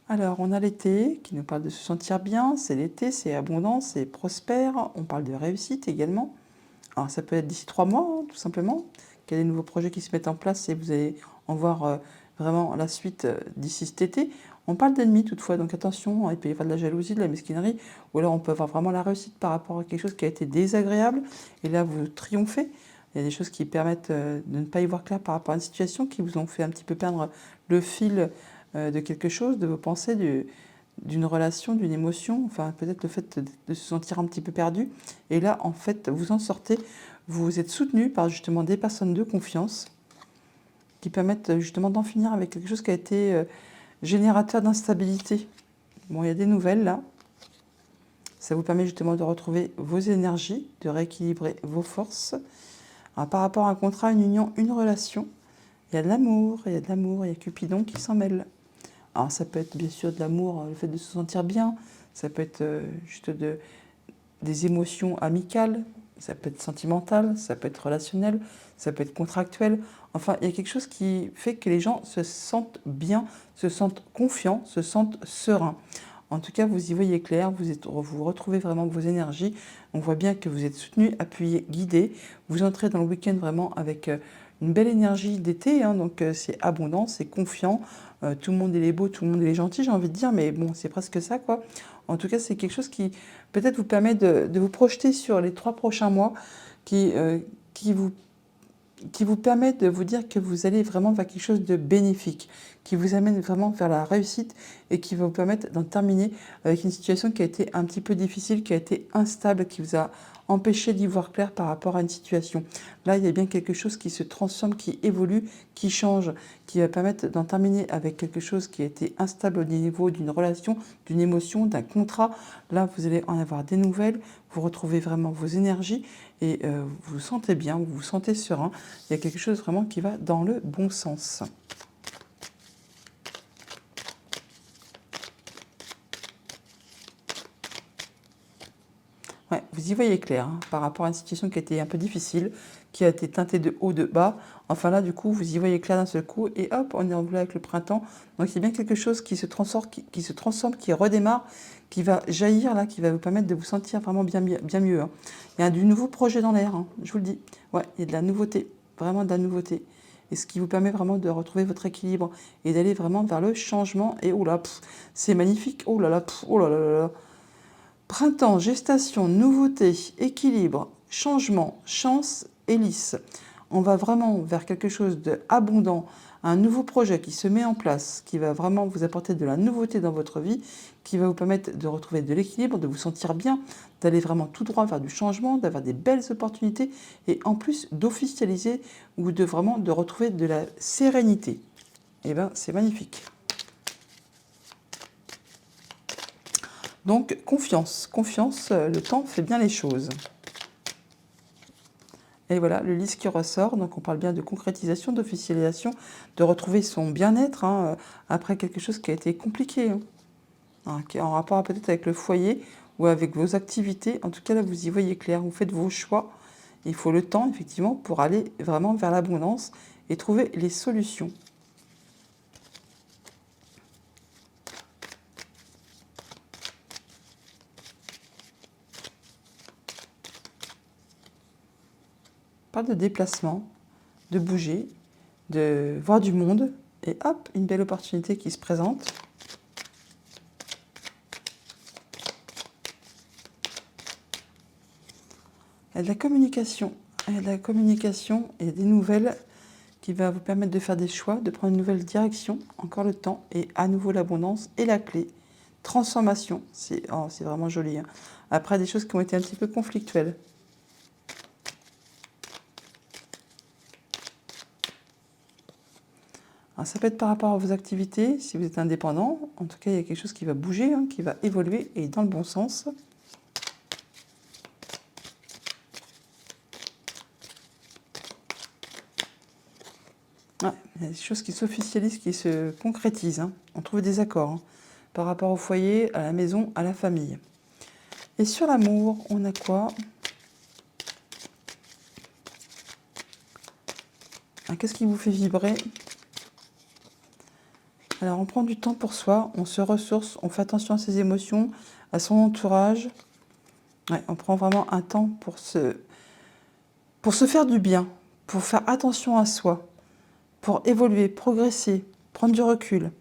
Alors, on a l'été qui nous parle de se sentir bien. C'est l'été, c'est abondant, c'est prospère. On parle de réussite également. Alors, ça peut être d'ici 3 mois, hein, tout simplement, qu'il y a des nouveaux projets qui se mettent en place et vous allez en voir vraiment la suite d'ici cet été. On parle d'ennemis toutefois, donc attention, il peut y avoir de la jalousie, de la mesquinerie, ou alors on peut avoir vraiment la réussite par rapport à quelque chose qui a été désagréable, et là vous triomphez. Il y a des choses qui permettent de ne pas y voir clair par rapport à une situation, qui vous ont fait un petit peu perdre le fil de quelque chose, de vos pensées, d'une relation, d'une émotion, enfin peut-être le fait de se sentir un petit peu perdu. Et là, en fait, vous en sortez, vous êtes soutenu par justement des personnes de confiance qui permettent justement d'en finir avec quelque chose qui a été générateur d'instabilité. Bon, il y a des nouvelles là. Ça vous permet justement de retrouver vos énergies, de rééquilibrer vos forces. Alors, par rapport à un contrat, une union, une relation, il y a de l'amour, il y a de l'amour, il y a Cupidon qui s'en mêle. Alors ça peut être bien sûr de l'amour, le fait de se sentir bien, ça peut être juste des émotions amicales, ça peut être sentimental, ça peut être relationnel, ça peut être contractuel. Enfin, il y a quelque chose qui fait que les gens se sentent bien, se sentent confiants, se sentent sereins. En tout cas, vous y voyez clair, vous retrouvez vraiment vos énergies. On voit bien que vous êtes soutenu, appuyé, guidé. Vous entrez dans le week-end vraiment avec une belle énergie d'été, hein, donc c'est abondant, c'est confiant. Tout le monde est beau, tout le monde est gentil, j'ai envie de dire, mais bon, c'est presque ça, quoi. En tout cas, c'est quelque chose qui peut-être vous permet de vous projeter sur les 3 prochains mois, qui, euh, qui vous qui vous permet de vous dire que vous allez vraiment vers quelque chose de bénéfique, qui vous amène vraiment vers la réussite et qui va vous permettre d'en terminer avec une situation qui a été un petit peu difficile, qui a été instable, qui vous a empêché d'y voir clair par rapport à une situation. Là, il y a bien quelque chose qui se transforme, qui évolue, qui change, qui va permettre d'en terminer avec quelque chose qui a été instable au niveau d'une relation, d'une émotion, d'un contrat. Là, vous allez en avoir des nouvelles, vous retrouvez vraiment vos énergies et vous vous sentez bien, vous vous sentez serein. Il y a quelque chose vraiment qui va dans le bon sens. Ouais, vous y voyez clair, hein, par rapport à une situation qui a été un peu difficile, qui a été teinté de haut, de bas. Enfin là, du coup, vous y voyez clair d'un seul coup. Et hop, on est en bleu avec le printemps. Donc c'est bien quelque chose qui se transforme, qui redémarre, qui va jaillir là, qui va vous permettre de vous sentir vraiment bien mieux. Hein. Il y a du nouveau projet dans l'air, hein, je vous le dis. Ouais, il y a de la nouveauté, vraiment de la nouveauté. Et ce qui vous permet vraiment de retrouver votre équilibre et d'aller vraiment vers le changement. Et oh là, c'est magnifique. Oh là là, oh là là là là. Printemps, gestation, nouveauté, équilibre, changement, chance, hélice. On va vraiment vers quelque chose d'abondant, un nouveau projet qui se met en place, qui va vraiment vous apporter de la nouveauté dans votre vie, qui va vous permettre de retrouver de l'équilibre, de vous sentir bien, d'aller vraiment tout droit vers du changement, d'avoir des belles opportunités et en plus d'officialiser ou de vraiment de retrouver de la sérénité. Et bien, c'est magnifique. Donc, confiance, le temps fait bien les choses. Et voilà, le lys qui ressort, donc on parle bien de concrétisation, d'officialisation, de retrouver son bien-être hein, après quelque chose qui a été compliqué, hein, qui est en rapport peut-être avec le foyer ou avec vos activités. En tout cas, là, vous y voyez clair, vous faites vos choix. Il faut le temps, effectivement, pour aller vraiment vers l'abondance et trouver les solutions. On parle de déplacement, de bouger, de voir du monde, et hop, une belle opportunité qui se présente. Il y a de la communication, et des nouvelles qui va vous permettre de faire des choix, de prendre une nouvelle direction, encore le temps, et à nouveau l'abondance et la clé. Transformation, c'est vraiment joli. Hein. Après, des choses qui ont été un petit peu conflictuelles. Alors, ça peut être par rapport à vos activités, si vous êtes indépendant. En tout cas, il y a quelque chose qui va bouger, hein, qui va évoluer et dans le bon sens. Ouais, il y a des choses qui s'officialisent, qui se concrétisent. Hein. On trouve des accords hein, par rapport au foyer, à la maison, à la famille. Et sur l'amour, on a quoi? Qu'est-ce qui vous fait vibrer? Alors, on prend du temps pour soi, on se ressource, on fait attention à ses émotions, à son entourage. Ouais, on prend vraiment un temps pour se faire du bien, pour faire attention à soi, pour évoluer, progresser, prendre du recul,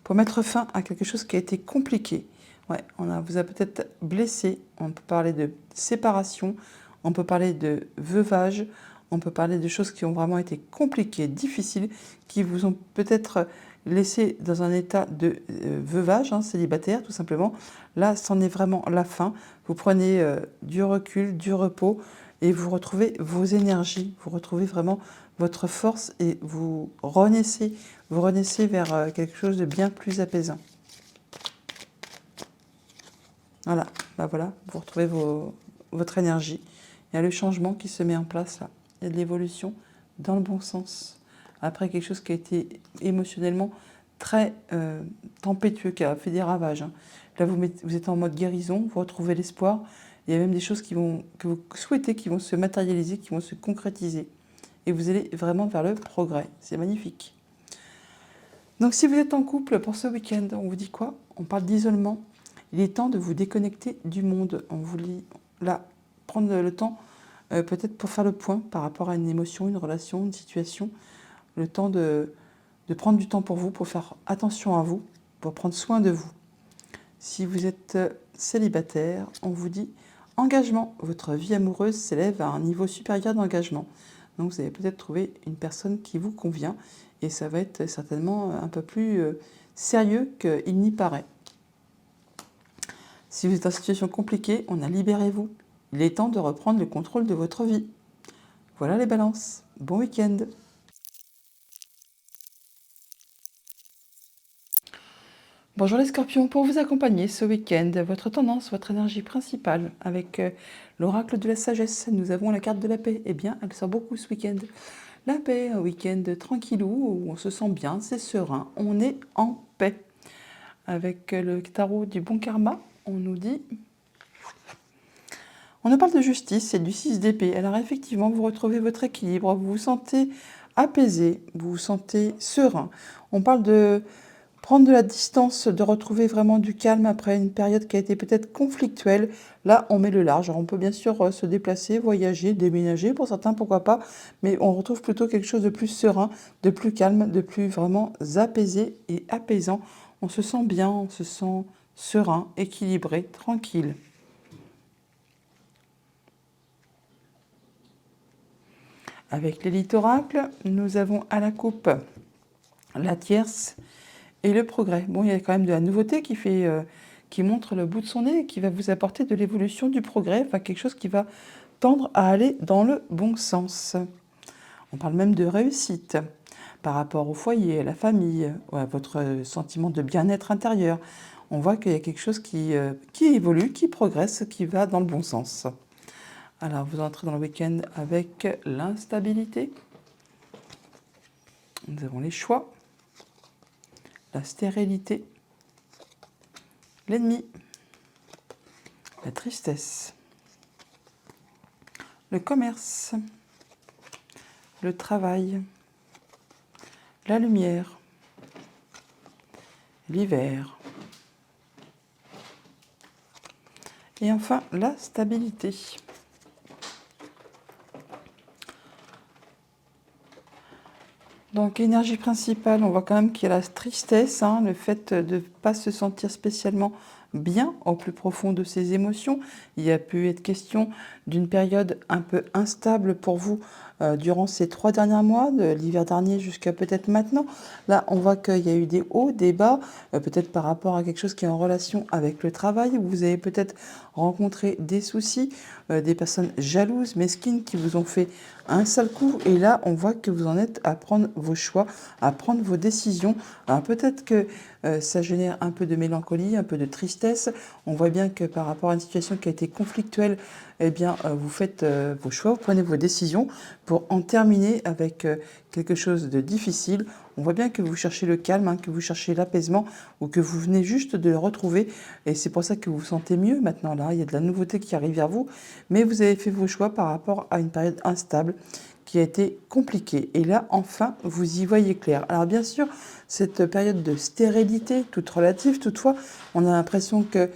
pour mettre fin à quelque chose qui a été compliqué. Ouais, vous a peut-être blessé, on peut parler de séparation, on peut parler de veuvage, on peut parler de choses qui ont vraiment été compliquées, difficiles, qui vous ont peut-être laissé dans un état de veuvage, hein, célibataire tout simplement. Là, c'en est vraiment la fin. Vous prenez du recul, du repos et vous retrouvez vos énergies, vous retrouvez vraiment votre force et vous renaissez vers quelque chose de bien plus apaisant. Voilà, voilà, vous retrouvez votre énergie. Il y a le changement qui se met en place là. Il y a de l'évolution dans le bon sens. Après quelque chose qui a été émotionnellement très tempétueux, qui a fait des ravages. Hein. Là, vous êtes en mode guérison, vous retrouvez l'espoir. Il y a même des choses que vous souhaitez, qui vont se matérialiser, qui vont se concrétiser. Et vous allez vraiment vers le progrès. C'est magnifique. Donc si vous êtes en couple pour ce week-end, on vous dit quoi? On parle d'isolement. Il est temps de vous déconnecter du monde. On vous dit là, prendre le temps peut-être pour faire le point par rapport à une émotion, une relation, une situation. Le temps de prendre du temps pour vous, pour faire attention à vous, pour prendre soin de vous. Si vous êtes célibataire, on vous dit engagement. Votre vie amoureuse s'élève à un niveau supérieur d'engagement. Donc vous allez peut-être trouver une personne qui vous convient et ça va être certainement un peu plus sérieux qu'il n'y paraît. Si vous êtes en situation compliquée, on a libérez-vous. Il est temps de reprendre le contrôle de votre vie. Voilà les balances. Bon week-end. Bonjour les scorpions, pour vous accompagner ce week-end, votre tendance, votre énergie principale avec l'oracle de la sagesse, nous avons la carte de la paix. Eh bien, elle sort beaucoup ce week-end. La paix, un week-end tranquillou, où on se sent bien, c'est serein, on est en paix. Avec le tarot du bon karma, on nous dit On nous parle de justice, c'est du 6 d'épée. Alors effectivement, vous retrouvez votre équilibre, vous vous sentez apaisé, vous vous sentez serein. On parle de prendre de la distance, de retrouver vraiment du calme après une période qui a été peut-être conflictuelle. Là, on met le large. Alors, on peut bien sûr se déplacer, voyager, déménager, pour certains, pourquoi pas. Mais on retrouve plutôt quelque chose de plus serein, de plus calme, de plus vraiment apaisé et apaisant. On se sent bien, on se sent serein, équilibré, tranquille. Avec l'élite oracle, nous avons à la coupe la tierce et le progrès. Bon, il y a quand même de la nouveauté qui montre le bout de son nez et qui va vous apporter de l'évolution, du progrès, enfin quelque chose qui va tendre à aller dans le bon sens. On parle même de réussite par rapport au foyer, à la famille, à votre sentiment de bien-être intérieur. On voit qu'il y a quelque chose qui évolue, qui progresse, qui va dans le bon sens. Alors, vous entrez dans le week-end avec l'instabilité. Nous avons les choix, la stérilité, l'ennemi, la tristesse, le commerce, le travail, la lumière, l'hiver. Et enfin, la stabilité. Donc, énergie principale, on voit quand même qu'il y a la tristesse, hein, le fait de ne pas se sentir spécialement bien au plus profond de ses émotions. Il y a pu être question d'une période un peu instable pour vous durant ces 3 derniers mois, de l'hiver dernier jusqu'à peut-être maintenant. Là, on voit qu'il y a eu des hauts, des bas, peut-être par rapport à quelque chose qui est en relation avec le travail. Vous avez peut-être rencontré des soucis, des personnes jalouses, mesquines, qui vous ont fait un seul coup. Et là, on voit que vous en êtes à prendre vos choix, à prendre vos décisions. Alors peut-être que ça génère un peu de mélancolie, un peu de tristesse. On voit bien que par rapport à une situation qui a été conflictuelle, eh bien, vous faites vos choix, vous prenez vos décisions pour en terminer avec quelque chose de difficile. On voit bien que vous cherchez le calme, hein, que vous cherchez l'apaisement ou que vous venez juste de le retrouver. Et c'est pour ça que vous vous sentez mieux maintenant. Là, il y a de la nouveauté qui arrive vers vous. Mais vous avez fait vos choix par rapport à une période instable qui a été compliquée. Et là, enfin, vous y voyez clair. Alors bien sûr, cette période de stérilité, toute relative, toutefois, on a l'impression que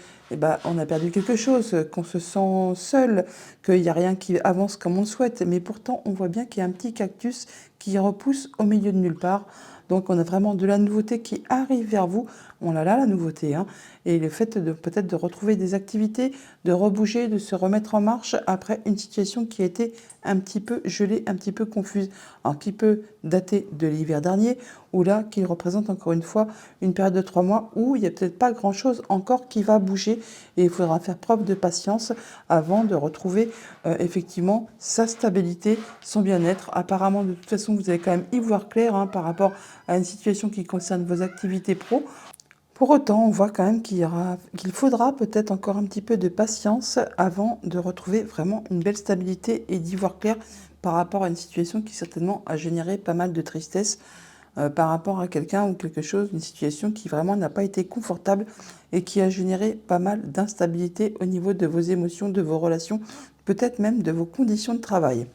on a perdu quelque chose, qu'on se sent seul, qu'il n'y a rien qui avance comme on le souhaite. Mais pourtant, on voit bien qu'il y a un petit cactus qui repousse au milieu de nulle part. Donc on a vraiment de la nouveauté qui arrive vers vous. On a là la nouveauté, hein. Et le fait de peut-être de retrouver des activités, de rebouger, de se remettre en marche après une situation qui a été un petit peu gelée, un petit peu confuse. Alors qui peut dater de l'hiver dernier, ou là qui représente encore une fois une période de 3 mois où il n'y a peut-être pas grand-chose encore qui va bouger et il faudra faire preuve de patience avant de retrouver effectivement sa stabilité, son bien-être. Apparemment, de toute façon, vous allez quand même y voir clair, hein, par rapport à une situation qui concerne vos activités pro. Pour autant, on voit quand même qu'il faudra peut-être encore un petit peu de patience avant de retrouver vraiment une belle stabilité et d'y voir clair par rapport à une situation qui certainement a généré pas mal de tristesse par rapport à quelqu'un ou quelque chose, une situation qui vraiment n'a pas été confortable et qui a généré pas mal d'instabilité au niveau de vos émotions, de vos relations, peut-être même de vos conditions de travail.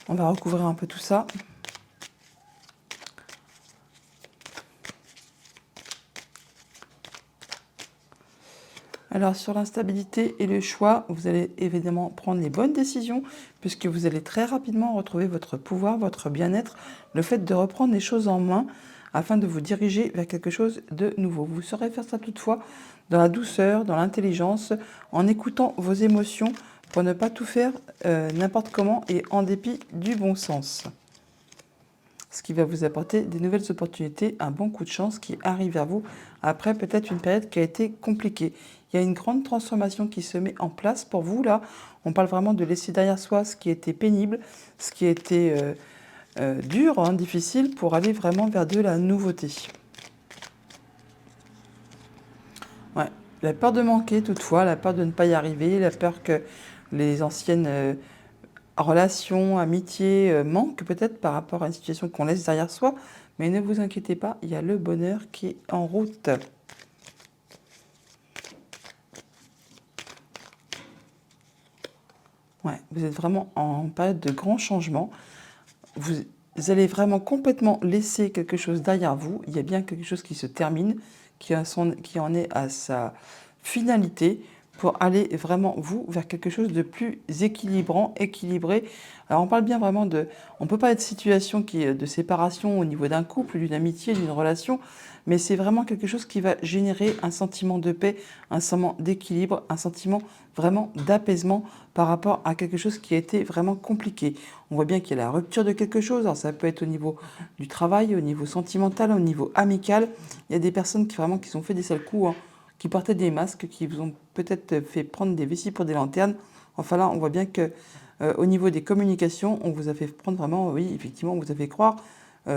On va recouvrir un peu tout ça. Alors sur l'instabilité et le choix, vous allez évidemment prendre les bonnes décisions puisque vous allez très rapidement retrouver votre pouvoir, votre bien-être, le fait de reprendre les choses en main afin de vous diriger vers quelque chose de nouveau. Vous saurez faire ça toutefois dans la douceur, dans l'intelligence, en écoutant vos émotions pour ne pas tout faire n'importe comment et en dépit du bon sens. Ce qui va vous apporter des nouvelles opportunités, un bon coup de chance qui arrive vers vous après peut-être une période qui a été compliquée. Il y a une grande transformation qui se met en place pour vous là. On parle vraiment de laisser derrière soi ce qui était pénible, ce qui était dur, hein, difficile, pour aller vraiment vers de la nouveauté. Ouais. La peur de manquer toutefois, la peur de ne pas y arriver, la peur que les anciennes relations, amitiés manquent peut-être par rapport à une situation qu'on laisse derrière soi. Mais ne vous inquiétez pas, il y a le bonheur qui est en route. Ouais, vous êtes vraiment en période de grand changement. Vous allez vraiment complètement laisser quelque chose derrière vous. Il y a bien quelque chose qui se termine, qui en est à sa finalité pour aller vraiment, vous, vers quelque chose de plus équilibrant, équilibré. Alors, on parle bien vraiment de... On ne peut pas être situation qui est de séparation au niveau d'un couple, d'une amitié, d'une relation, mais c'est vraiment quelque chose qui va générer un sentiment de paix, un sentiment d'équilibre, un sentiment vraiment d'apaisement par rapport à quelque chose qui a été vraiment compliqué. On voit bien qu'il y a la rupture de quelque chose. Alors ça peut être au niveau du travail, au niveau sentimental, au niveau amical. Il y a des personnes qui vraiment qui ont fait des sales coups, hein, qui portaient des masques, qui vous ont peut-être fait prendre des vessies pour des lanternes. Enfin là, on voit bien que au niveau des communications, on vous a fait prendre vraiment, oui, effectivement, on vous a fait croire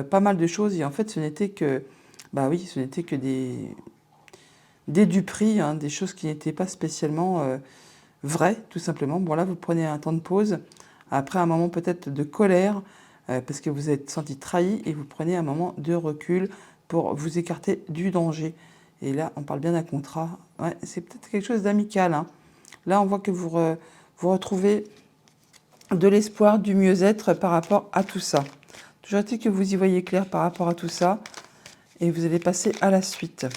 pas mal de choses. Et en fait, ce n'était que, bah oui, ce n'était que des duperies, hein, des choses qui n'étaient pas spécialement vraies, tout simplement. Bon là, vous prenez un temps de pause, après un moment peut-être de colère, parce que vous êtes senti trahi, et vous prenez un moment de recul pour vous écarter du danger. Et là, on parle bien d'un contrat. Ouais, c'est peut-être quelque chose d'amical, hein. Là, on voit que vous retrouvez de l'espoir, du mieux-être par rapport à tout ça. Toujours est-il que vous y voyez clair par rapport à tout ça, et vous allez passer à la suite.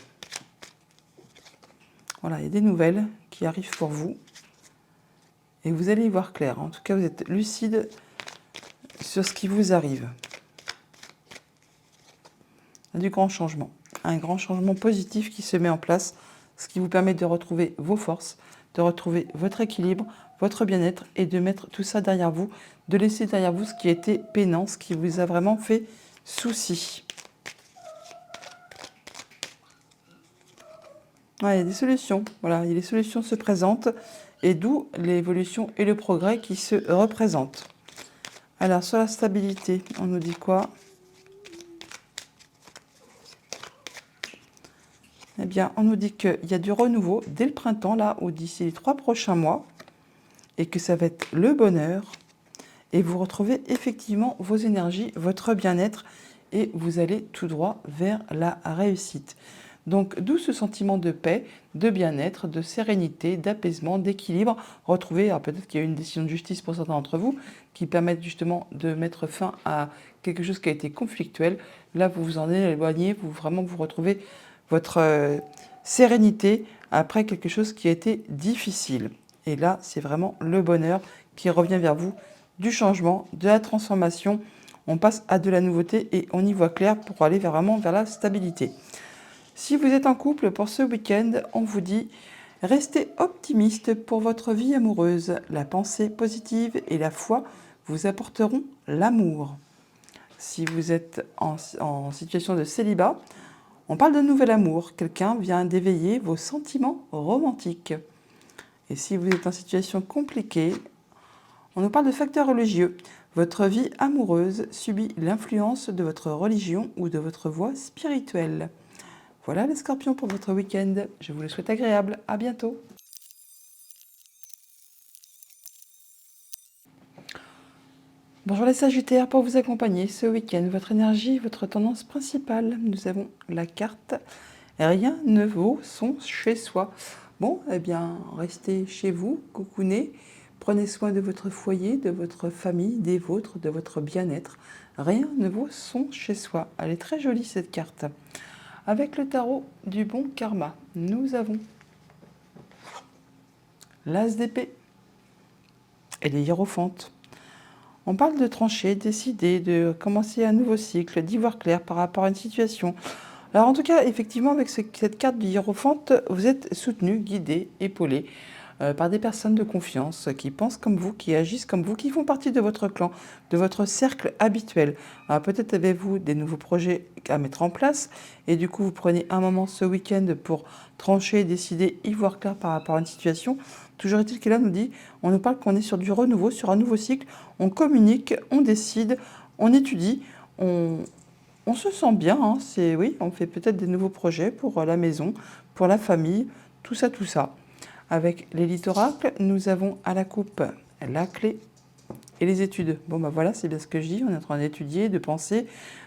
Voilà, il y a des nouvelles qui arrivent pour vous, et vous allez y voir clair. En tout cas, vous êtes lucide sur ce qui vous arrive. Il y a du grand changement, un grand changement positif qui se met en place, ce qui vous permet de retrouver vos forces, de retrouver votre équilibre, votre bien-être, et de mettre tout ça derrière vous, de laisser derrière vous ce qui a été peinant, ce qui vous a vraiment fait souci. Ouais, il y a des solutions, voilà, les solutions se présentent, et d'où l'évolution et le progrès qui se représentent. Alors, sur la stabilité, on nous dit quoi ? Eh bien, on nous dit qu'il y a du renouveau dès le printemps, là, ou d'ici les 3 prochains mois, et que ça va être le bonheur, et vous retrouvez effectivement vos énergies, votre bien-être, et vous allez tout droit vers la réussite. Donc, d'où ce sentiment de paix, de bien-être, de sérénité, d'apaisement, d'équilibre retrouvé. Alors, peut-être qu'il y a eu une décision de justice pour certains d'entre vous qui permettent justement de mettre fin à quelque chose qui a été conflictuel. Là, vous vous en éloignez, vous retrouvez votre sérénité après quelque chose qui a été difficile. Et là, c'est vraiment le bonheur qui revient vers vous, du changement, de la transformation. On passe à de la nouveauté et on y voit clair pour aller vraiment vers la stabilité. Si vous êtes en couple pour ce week-end, on vous dit « Restez optimiste pour votre vie amoureuse. La pensée positive et la foi vous apporteront l'amour. » Si vous êtes en situation de célibat, on parle de nouvel amour. Quelqu'un vient d'éveiller vos sentiments romantiques. Et si vous êtes en situation compliquée, on nous parle de facteurs religieux. Votre vie amoureuse subit l'influence de votre religion ou de votre voie spirituelle. Voilà les scorpions pour votre week-end. Je vous le souhaite agréable. À bientôt. Bonjour les sagittaires, pour vous accompagner ce week-end, votre énergie, votre tendance principale. Nous avons la carte « Rien ne vaut son chez soi ». Bon, eh bien, restez chez vous, cocoonez, prenez soin de votre foyer, de votre famille, des vôtres, de votre bien-être. Rien ne vaut son chez soi. Elle est très jolie cette carte. Avec le tarot du bon karma, nous avons l'as d'épée et les hiérophantes. On parle de trancher, décider, de commencer un nouveau cycle, d'y voir clair par rapport à une situation. Alors en tout cas, effectivement, avec cette carte du hiérophante, vous êtes soutenu, guidé, épaulé par des personnes de confiance qui pensent comme vous, qui agissent comme vous, qui font partie de votre clan, de votre cercle habituel. Alors peut-être avez-vous des nouveaux projets à mettre en place et du coup vous prenez un moment ce week-end pour trancher, décider, y voir clair par rapport à une situation. Toujours est-il que là on nous parle qu'on est sur du renouveau, sur un nouveau cycle, on communique, on décide, on étudie, on se sent bien, hein, oui, on fait peut-être des nouveaux projets pour la maison, pour la famille, tout ça, tout ça. Avec l'élite oracle, nous avons à la coupe la clé et les études. Bon, ben voilà, c'est bien ce que je dis. On est en train d'étudier, de penser,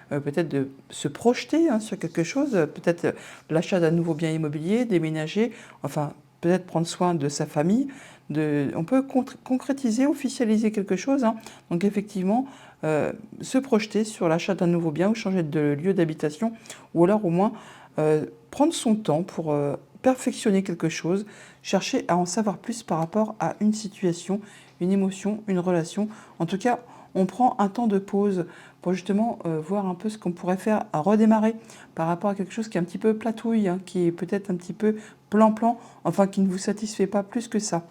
peut-être de se projeter sur quelque chose, peut-être l'achat d'un nouveau bien immobilier, déménager, enfin, peut-être prendre soin de sa famille. On peut concrétiser, officialiser quelque chose, hein. Donc effectivement, se projeter sur l'achat d'un nouveau bien ou changer de lieu d'habitation, ou alors au moins prendre son temps pour perfectionner quelque chose, chercher à en savoir plus par rapport à une situation, une émotion, une relation. En tout cas, on prend un temps de pause pour justement voir un peu ce qu'on pourrait faire à redémarrer par rapport à quelque chose qui est un petit peu platouille, hein, qui est peut-être un petit peu plan-plan, enfin qui ne vous satisfait pas plus que ça.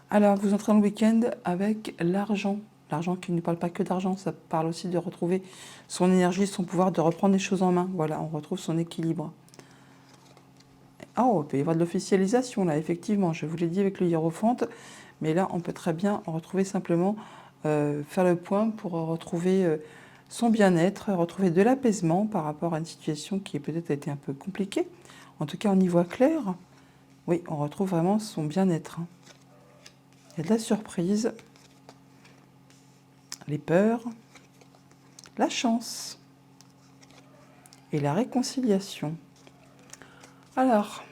Alors, vous entrez dans le week-end avec l'argent. L'argent qui ne parle pas que d'argent, ça parle aussi de retrouver son énergie, son pouvoir, de reprendre les choses en main. Voilà, on retrouve son équilibre. Oh, il peut y avoir de l'officialisation là, effectivement, je vous l'ai dit avec le hiérophante, mais là, on peut très bien retrouver simplement, faire le point pour retrouver son bien-être, retrouver de l'apaisement par rapport à une situation qui peut-être été un peu compliquée. En tout cas, on y voit clair. Oui, on retrouve vraiment son bien-être, hein. Il y a de la surprise, les peurs, la chance et la réconciliation. Alors,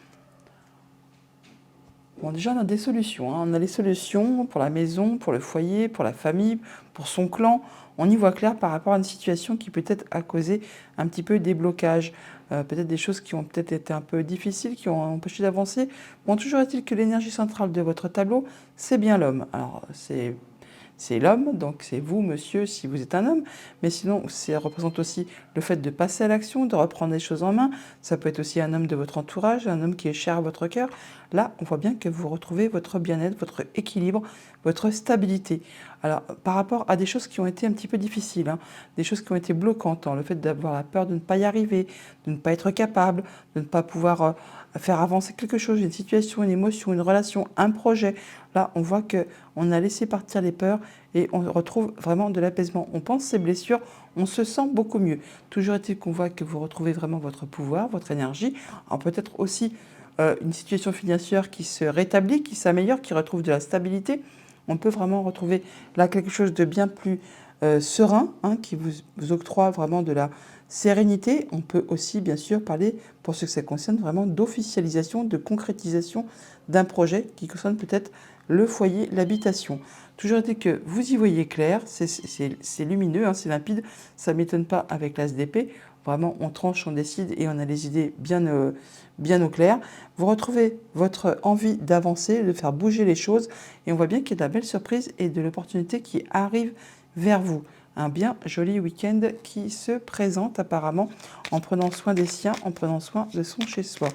bon, déjà, on a des solutions, hein. On a les solutions pour la maison, pour le foyer, pour la famille, pour son clan. On y voit clair par rapport à une situation qui peut-être a causé un petit peu des blocages, peut-être des choses qui ont peut-être été un peu difficiles, qui ont empêché d'avancer. Bon, toujours est-il que l'énergie centrale de votre tableau, c'est bien l'homme. Alors, c'est l'homme, donc c'est vous, monsieur, si vous êtes un homme, mais sinon, ça représente aussi le fait de passer à l'action, de reprendre les choses en main. Ça peut être aussi un homme de votre entourage, un homme qui est cher à votre cœur. Là, on voit bien que vous retrouvez votre bien-être, votre équilibre, votre stabilité. Alors, par rapport à des choses qui ont été un petit peu difficiles, hein, des choses qui ont été bloquantes, hein, le fait d'avoir la peur de ne pas y arriver, de ne pas être capable, de ne pas pouvoir faire avancer quelque chose, une situation, une émotion, une relation, un projet. Là, on voit qu'on a laissé partir les peurs et on retrouve vraiment de l'apaisement. On pense ces blessures, on se sent beaucoup mieux. Toujours est-il qu'on voit que vous retrouvez vraiment votre pouvoir, votre énergie. Alors peut-être aussi une situation financière qui se rétablit, qui s'améliore, qui retrouve de la stabilité. On peut vraiment retrouver là quelque chose de bien plus serein, hein, qui vous octroie vraiment de la sérénité. On peut aussi bien sûr parler, pour ce que ça concerne, vraiment d'officialisation, de concrétisation d'un projet qui concerne peut-être le foyer, l'habitation. Toujours est-il que vous y voyez clair, c'est lumineux, hein, c'est limpide, ça ne m'étonne pas avec l'as d'épée. Vraiment, on tranche, on décide et on a les idées bien au clair. Vous retrouvez votre envie d'avancer, de faire bouger les choses et on voit bien qu'il y a de la belle surprise et de l'opportunité qui arrive vers vous. Un bien joli week-end qui se présente apparemment en prenant soin des siens, en prenant soin de son chez-soi.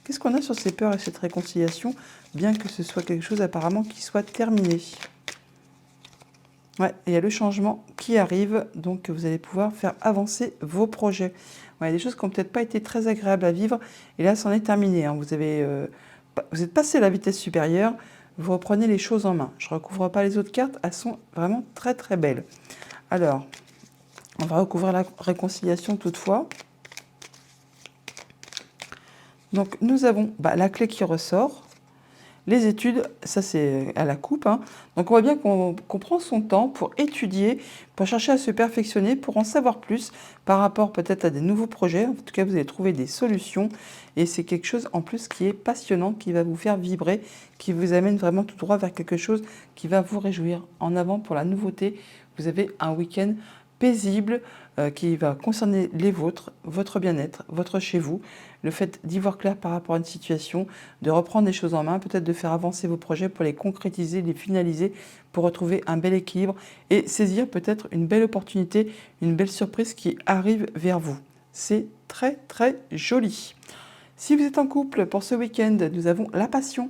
Qu'est-ce qu'on a sur ces peurs et cette réconciliation, bien que ce soit quelque chose apparemment qui soit terminé? Ouais, il y a le changement qui arrive, donc vous allez pouvoir faire avancer vos projets. Ouais, il y a des choses qui n'ont peut-être pas été très agréables à vivre, et là, c'en est terminé, hein. Vous êtes passé à la vitesse supérieure, vous reprenez les choses en main. Je ne recouvre pas les autres cartes, elles sont vraiment très très belles. Alors, on va recouvrir la réconciliation toutefois. Donc, nous avons la clé qui ressort. Les études, ça c'est à la coupe, hein. Donc on voit bien qu'on prend son temps pour étudier, pour chercher à se perfectionner, pour en savoir plus par rapport peut-être à des nouveaux projets. En tout cas, vous allez trouver des solutions et c'est quelque chose en plus qui est passionnant, qui va vous faire vibrer, qui vous amène vraiment tout droit vers quelque chose qui va vous réjouir. En avant pour la nouveauté, vous avez un week-end paisible qui va concerner les vôtres, votre bien-être, votre chez vous, le fait d'y voir clair par rapport à une situation, de reprendre les choses en main, peut-être de faire avancer vos projets pour les concrétiser, les finaliser, pour retrouver un bel équilibre et saisir peut-être une belle opportunité, une belle surprise qui arrive vers vous. C'est très très joli. Si vous êtes en couple pour ce week-end, nous avons la passion.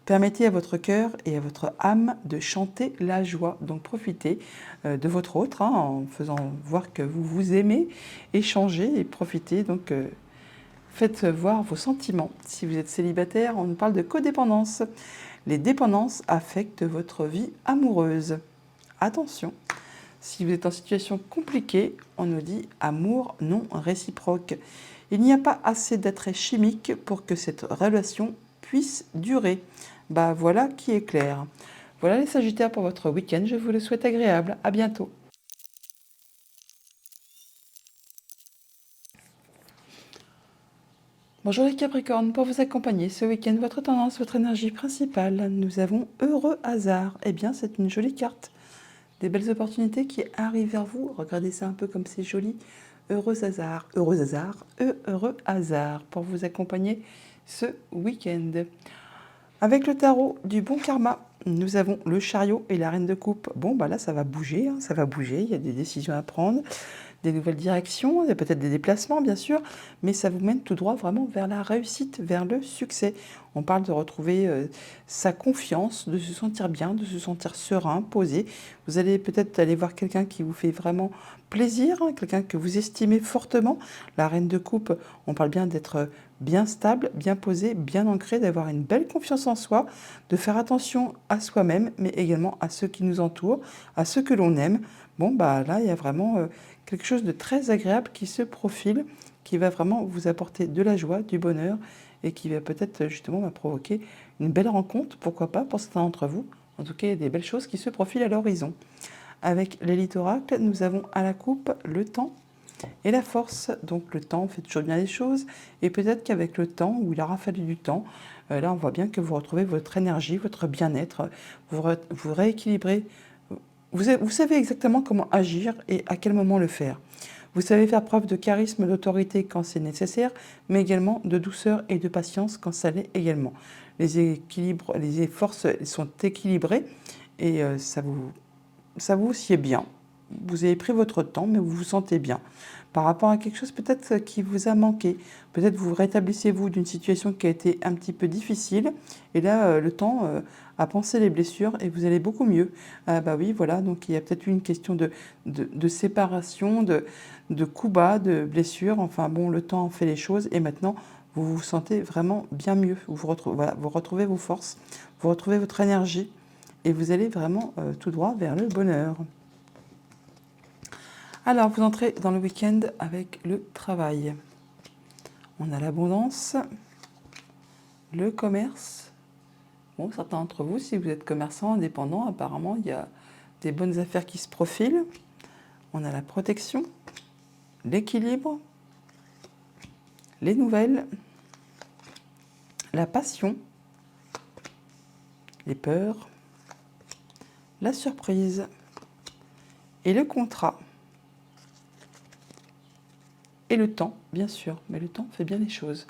Permettez à votre cœur et à votre âme de chanter la joie. Donc profitez de votre autre, hein, en faisant voir que vous vous aimez, échangez et profitez. Donc faites voir vos sentiments. Si vous êtes célibataire, on parle de codépendance. Les dépendances affectent votre vie amoureuse. Attention, si vous êtes en situation compliquée, on nous dit amour non réciproque. Il n'y a pas assez d'attrait chimique pour que cette relation puisse durer. Voilà qui est clair. Voilà les Sagittaires pour votre week-end. Je vous le souhaite agréable. À bientôt. Bonjour les Capricornes, pour vous accompagner ce week-end, votre tendance, votre énergie principale, nous avons heureux hasard. Eh bien, c'est une jolie carte. Des belles opportunités qui arrivent vers vous. Regardez ça un peu comme c'est joli. Heureux hasard, heureux hasard, heureux hasard pour vous accompagner ce week-end. Avec le tarot du bon karma, nous avons le chariot et la reine de coupe. Bon, bah là, ça va bouger, hein, ça va bouger. Il y a des décisions à prendre, des nouvelles directions, il y a peut-être des déplacements, bien sûr, mais ça vous mène tout droit vraiment vers la réussite, vers le succès. On parle de retrouver sa confiance, de se sentir bien, de se sentir serein, posé. Vous allez peut-être aller voir quelqu'un qui vous fait vraiment plaisir, hein, quelqu'un que vous estimez fortement. La reine de coupe, on parle bien d'être bien stable, bien posé, bien ancré, d'avoir une belle confiance en soi, de faire attention à soi-même, mais également à ceux qui nous entourent, à ceux que l'on aime. Bon, bah là, il y a vraiment quelque chose de très agréable qui se profile, qui va vraiment vous apporter de la joie, du bonheur, et qui va peut-être justement provoquer une belle rencontre, pourquoi pas, pour certains d'entre vous. En tout cas, il y a des belles choses qui se profilent à l'horizon. Avec l'élite oracle, nous avons à la coupe le temps et la force. Donc le temps fait toujours bien les choses, et peut-être qu'avec le temps, où il aura fallu du temps, là on voit bien que vous retrouvez votre énergie, votre bien-être, vous rééquilibrez, vous savez exactement comment agir et à quel moment le faire. Vous savez faire preuve de charisme, d'autorité quand c'est nécessaire, mais également de douceur et de patience quand ça l'est également. Les forces sont équilibrées et ça vous sied bien. Vous avez pris votre temps, mais vous vous sentez bien. Par rapport à quelque chose peut-être qui vous a manqué. Peut-être vous rétablissez-vous d'une situation qui a été un petit peu difficile. Et là, le temps a pansé les blessures et vous allez beaucoup mieux. Ah bah oui, voilà, donc il y a peut-être eu une question de séparation, de coups bas, de blessures. Enfin bon, le temps fait les choses et maintenant, vous vous sentez vraiment bien mieux. Voilà, vous retrouvez vos forces, vous retrouvez votre énergie et vous allez vraiment tout droit vers le bonheur. Alors, vous entrez dans le week-end avec le travail. On a l'abondance, le commerce. Bon, certains d'entre vous, si vous êtes commerçant indépendant, apparemment, il y a des bonnes affaires qui se profilent. On a la protection, l'équilibre, les nouvelles, la passion, les peurs, la surprise et le contrat. Et le temps, bien sûr, mais le temps fait bien les choses.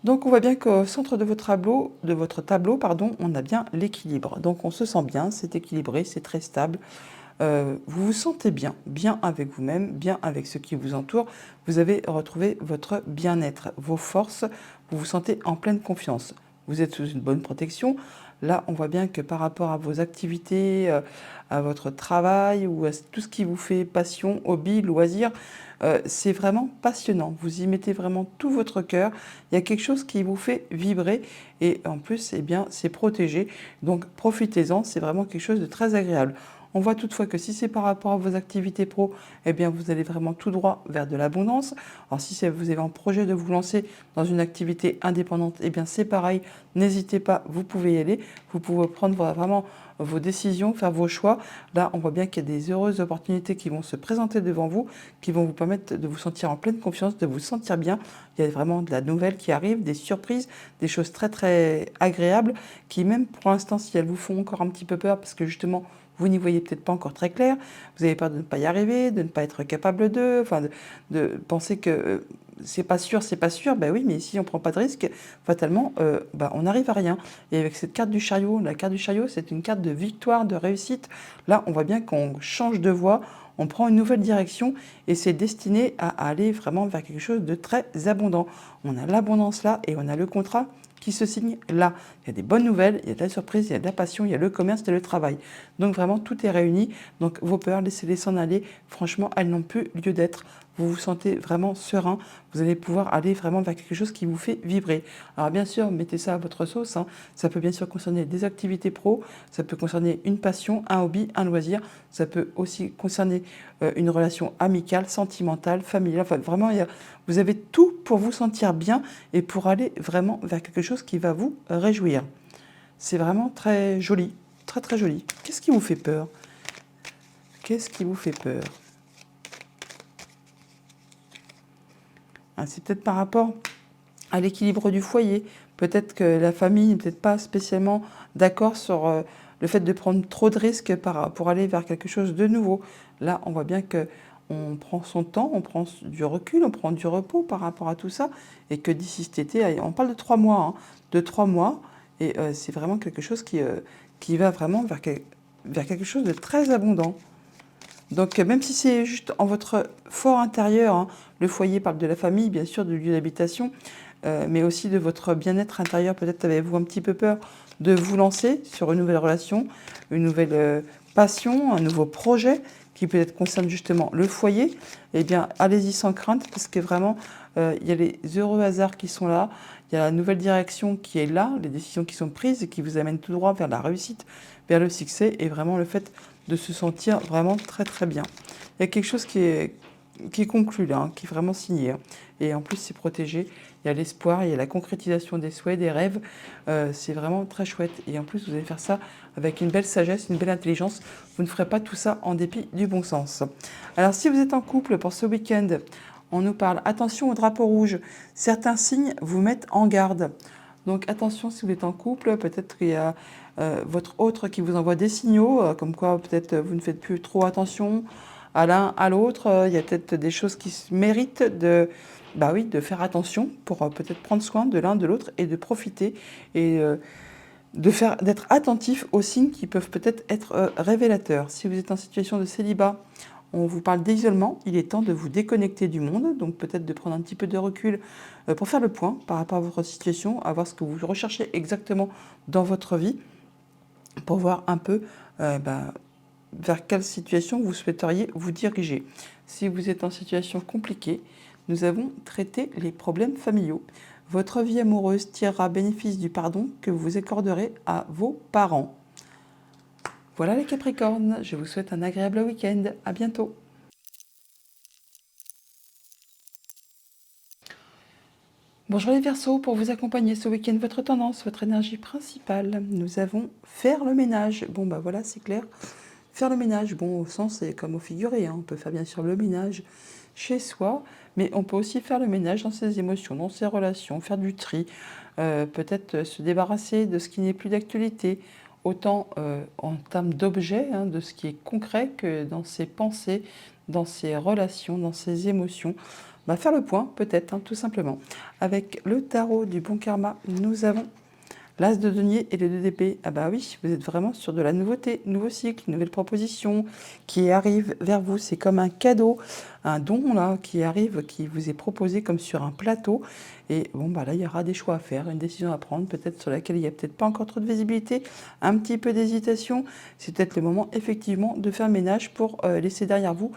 Donc on voit bien qu'au centre de votre tableau, on a bien l'équilibre. Donc on se sent bien, c'est équilibré, c'est très stable. Vous vous sentez bien, bien avec vous-même, bien avec ceux qui vous entourent. Vous avez retrouvé votre bien-être, vos forces, vous vous sentez en pleine confiance. Vous êtes sous une bonne protection. Là, on voit bien que par rapport à vos activités, à votre travail ou à tout ce qui vous fait passion, hobby, loisir, c'est vraiment passionnant. Vous y mettez vraiment tout votre cœur. Il y a quelque chose qui vous fait vibrer et en plus, eh bien, c'est protégé. Donc profitez-en, c'est vraiment quelque chose de très agréable. On voit toutefois que si c'est par rapport à vos activités pro, eh bien vous allez vraiment tout droit vers de l'abondance. Alors si vous avez un projet de vous lancer dans une activité indépendante, eh bien c'est pareil, n'hésitez pas, vous pouvez y aller. Vous pouvez prendre vraiment vos décisions, faire vos choix. Là, on voit bien qu'il y a des heureuses opportunités qui vont se présenter devant vous, qui vont vous permettre de vous sentir en pleine confiance, de vous sentir bien. Il y a vraiment de la nouvelle qui arrive, des surprises, des choses très très agréables qui même pour l'instant, si elles vous font encore un petit peu peur, parce que justement, vous n'y voyez peut-être pas encore très clair, vous avez peur de ne pas y arriver, de ne pas être capable de penser que c'est pas sûr, ben oui, mais si on ne prend pas de risque, fatalement, on n'arrive à rien. Et avec cette carte du chariot, la carte du chariot, c'est une carte de victoire, de réussite. Là, on voit bien qu'on change de voie, on prend une nouvelle direction et c'est destiné à aller vraiment vers quelque chose de très abondant. On a l'abondance là et on a le contrat qui se signe là. Il y a des bonnes nouvelles, il y a de la surprise, il y a de la passion, il y a le commerce et le travail. Donc vraiment, tout est réuni. Donc vos peurs, laissez-les s'en aller. Franchement, elles n'ont plus lieu d'être. Vous vous sentez vraiment serein. Vous allez pouvoir aller vraiment vers quelque chose qui vous fait vibrer. Alors bien sûr, mettez ça à votre sauce, hein. Ça peut bien sûr concerner des activités pro, ça peut concerner une passion, un hobby, un loisir. Ça peut aussi concerner une relation amicale, sentimentale, familiale. Enfin, vraiment, vous avez tout pour vous sentir bien et pour aller vraiment vers quelque chose qui va vous réjouir. C'est vraiment très joli, très très joli. Qu'est-ce qui vous fait peur? Qu'est-ce qui vous fait peur? Ah, c'est peut-être par rapport à l'équilibre du foyer. Peut-être que la famille n'est peut-être pas spécialement d'accord sur le fait de prendre trop de risques pour aller vers quelque chose de nouveau. Là, on voit bien que on prend son temps, on prend du recul, on prend du repos par rapport à tout ça, et que d'ici cet été, on parle de 3 mois, hein, de 3 mois, et c'est vraiment quelque chose qui va vraiment vers quelque chose de très abondant. Donc, même si c'est juste en votre fort intérieur, hein, le foyer parle de la famille, bien sûr, du lieu d'habitation, mais aussi de votre bien-être intérieur. Peut-être avez-vous un petit peu peur de vous lancer sur une nouvelle relation, une nouvelle passion, un nouveau projet qui peut-être concerne justement le foyer. Eh bien, allez-y sans crainte, parce que vraiment, il y a les heureux hasards qui sont là, il y a la nouvelle direction qui est là, les décisions qui sont prises et qui vous amènent tout droit vers la réussite, vers le succès, et vraiment le fait de se sentir vraiment très très bien. Il y a quelque chose qui est conclu là, hein, qui est vraiment signé. Hein. Et en plus, c'est protégé. Il y a l'espoir, il y a la concrétisation des souhaits, des rêves. C'est vraiment très chouette. Et en plus, vous allez faire ça avec une belle sagesse, une belle intelligence. Vous ne ferez pas tout ça en dépit du bon sens. Alors, si vous êtes en couple pour ce week-end, on nous parle attention au drapeau rouge. Certains signes vous mettent en garde. Donc attention si vous êtes en couple, peut-être qu'il y a votre autre qui vous envoie des signaux, comme quoi peut-être vous ne faites plus trop attention à l'un, à l'autre. Il y a peut-être des choses qui méritent bah oui, de faire attention pour peut-être prendre soin de l'un, de l'autre et de profiter et d'être attentif aux signes qui peuvent peut-être être révélateurs. Si vous êtes en situation de célibat, on vous parle d'isolement, il est temps de vous déconnecter du monde, donc peut-être de prendre un petit peu de recul pour faire le point par rapport à votre situation, à voir ce que vous recherchez exactement dans votre vie, pour voir un peu vers quelle situation vous souhaiteriez vous diriger. Si vous êtes en situation compliquée, nous avons traité les problèmes familiaux. Votre vie amoureuse tirera bénéfice du pardon que vous accorderez à vos parents. Voilà les Capricornes, je vous souhaite un agréable week-end. À bientôt. Bonjour les Verseaux, pour vous accompagner ce week-end, votre tendance, votre énergie principale, nous avons faire le ménage. Bon bah voilà, c'est clair. Faire le ménage, bon au sens et comme au figuré, hein. On peut faire bien sûr le ménage chez soi, mais on peut aussi faire le ménage dans ses émotions, dans ses relations, faire du tri, peut-être se débarrasser de ce qui n'est plus d'actualité, autant en termes d'objets, hein, de ce qui est concret, que dans ses pensées, dans ses relations, dans ses émotions. Bah, faire le point, peut-être, hein, tout simplement. Avec le tarot du bon karma, nous avons l'As de denier et le 2 d'épée. Ah bah oui, vous êtes vraiment sur de la nouveauté, nouveau cycle, nouvelle proposition qui arrive vers vous. C'est comme un cadeau, un don là qui arrive, qui vous est proposé comme sur un plateau. Et bon bah là, il y aura des choix à faire, une décision à prendre, peut-être sur laquelle il n'y a peut-être pas encore trop de visibilité, un petit peu d'hésitation. C'est peut-être le moment effectivement de faire le ménage pour laisser derrière vous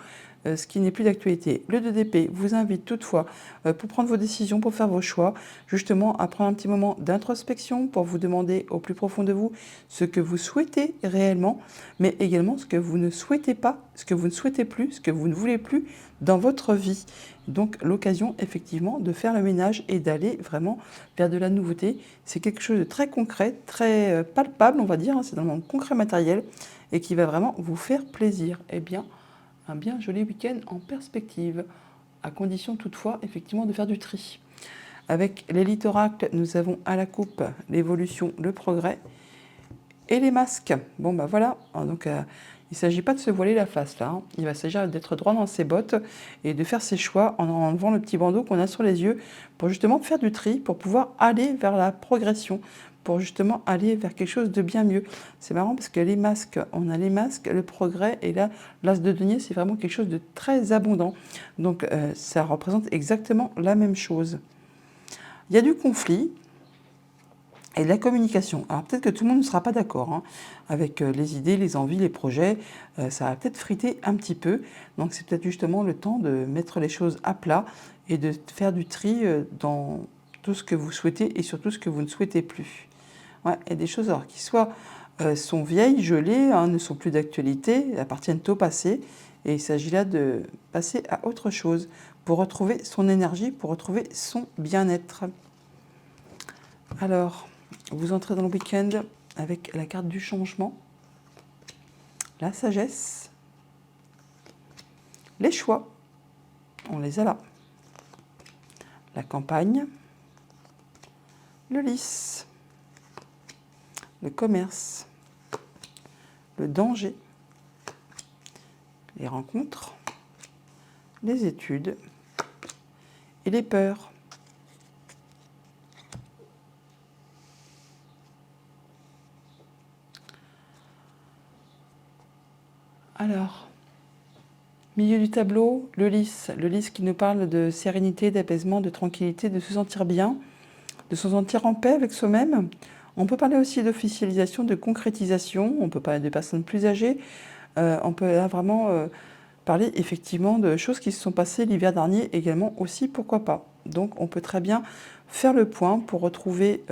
ce qui n'est plus d'actualité. Le 2 d'épée vous invite toutefois, pour prendre vos décisions, pour faire vos choix, justement à prendre un petit moment d'introspection pour vous demander au plus profond de vous ce que vous souhaitez réellement, mais également ce que vous ne souhaitez pas, ce que vous ne souhaitez plus, ce que vous ne voulez plus dans votre vie. Donc l'occasion effectivement de faire le ménage et d'aller vraiment vers de la nouveauté. C'est quelque chose de très concret, très palpable on va dire, hein, c'est dans le monde concret matériel et qui va vraiment vous faire plaisir. Eh bien, un bien joli week-end en perspective, à condition toutefois effectivement de faire du tri. Avec l'élite oracle, nous avons à la coupe l'évolution, le progrès et les masques. Bon bah voilà, donc il ne s'agit pas de se voiler la face là, hein. Il va s'agir d'être droit dans ses bottes et de faire ses choix en enlevant le petit bandeau qu'on a sur les yeux pour justement faire du tri, pour pouvoir aller vers la progression, pour justement aller vers quelque chose de bien mieux. C'est marrant parce que les masques, on a les masques, le progrès, et là, l'as de denier, c'est vraiment quelque chose de très abondant. Donc ça représente exactement la même chose. Il y a du conflit et de la communication. Alors peut-être que tout le monde ne sera pas d'accord hein, avec les idées, les envies, les projets. Ça va peut-être friter un petit peu. Donc c'est peut-être justement le temps de mettre les choses à plat et de faire du tri dans tout ce que vous souhaitez et surtout ce que vous ne souhaitez plus. Ouais, il y a des choses alors, qui soit sont vieilles, gelées, hein, ne sont plus d'actualité, appartiennent au passé. Et il s'agit là de passer à autre chose pour retrouver son énergie, pour retrouver son bien-être. Alors, vous entrez dans le week-end avec la carte du changement, la sagesse, les choix, on les a là, la campagne, le lys, le commerce, le danger, les rencontres, les études et les peurs. Alors, milieu du tableau, le lys qui nous parle de sérénité, d'apaisement, de tranquillité, de se sentir bien, de se sentir en paix avec soi-même. On peut parler aussi d'officialisation, de concrétisation, on peut parler de personnes plus âgées, on peut là vraiment parler effectivement de choses qui se sont passées l'hiver dernier également aussi, pourquoi pas. Donc on peut très bien faire le point pour retrouver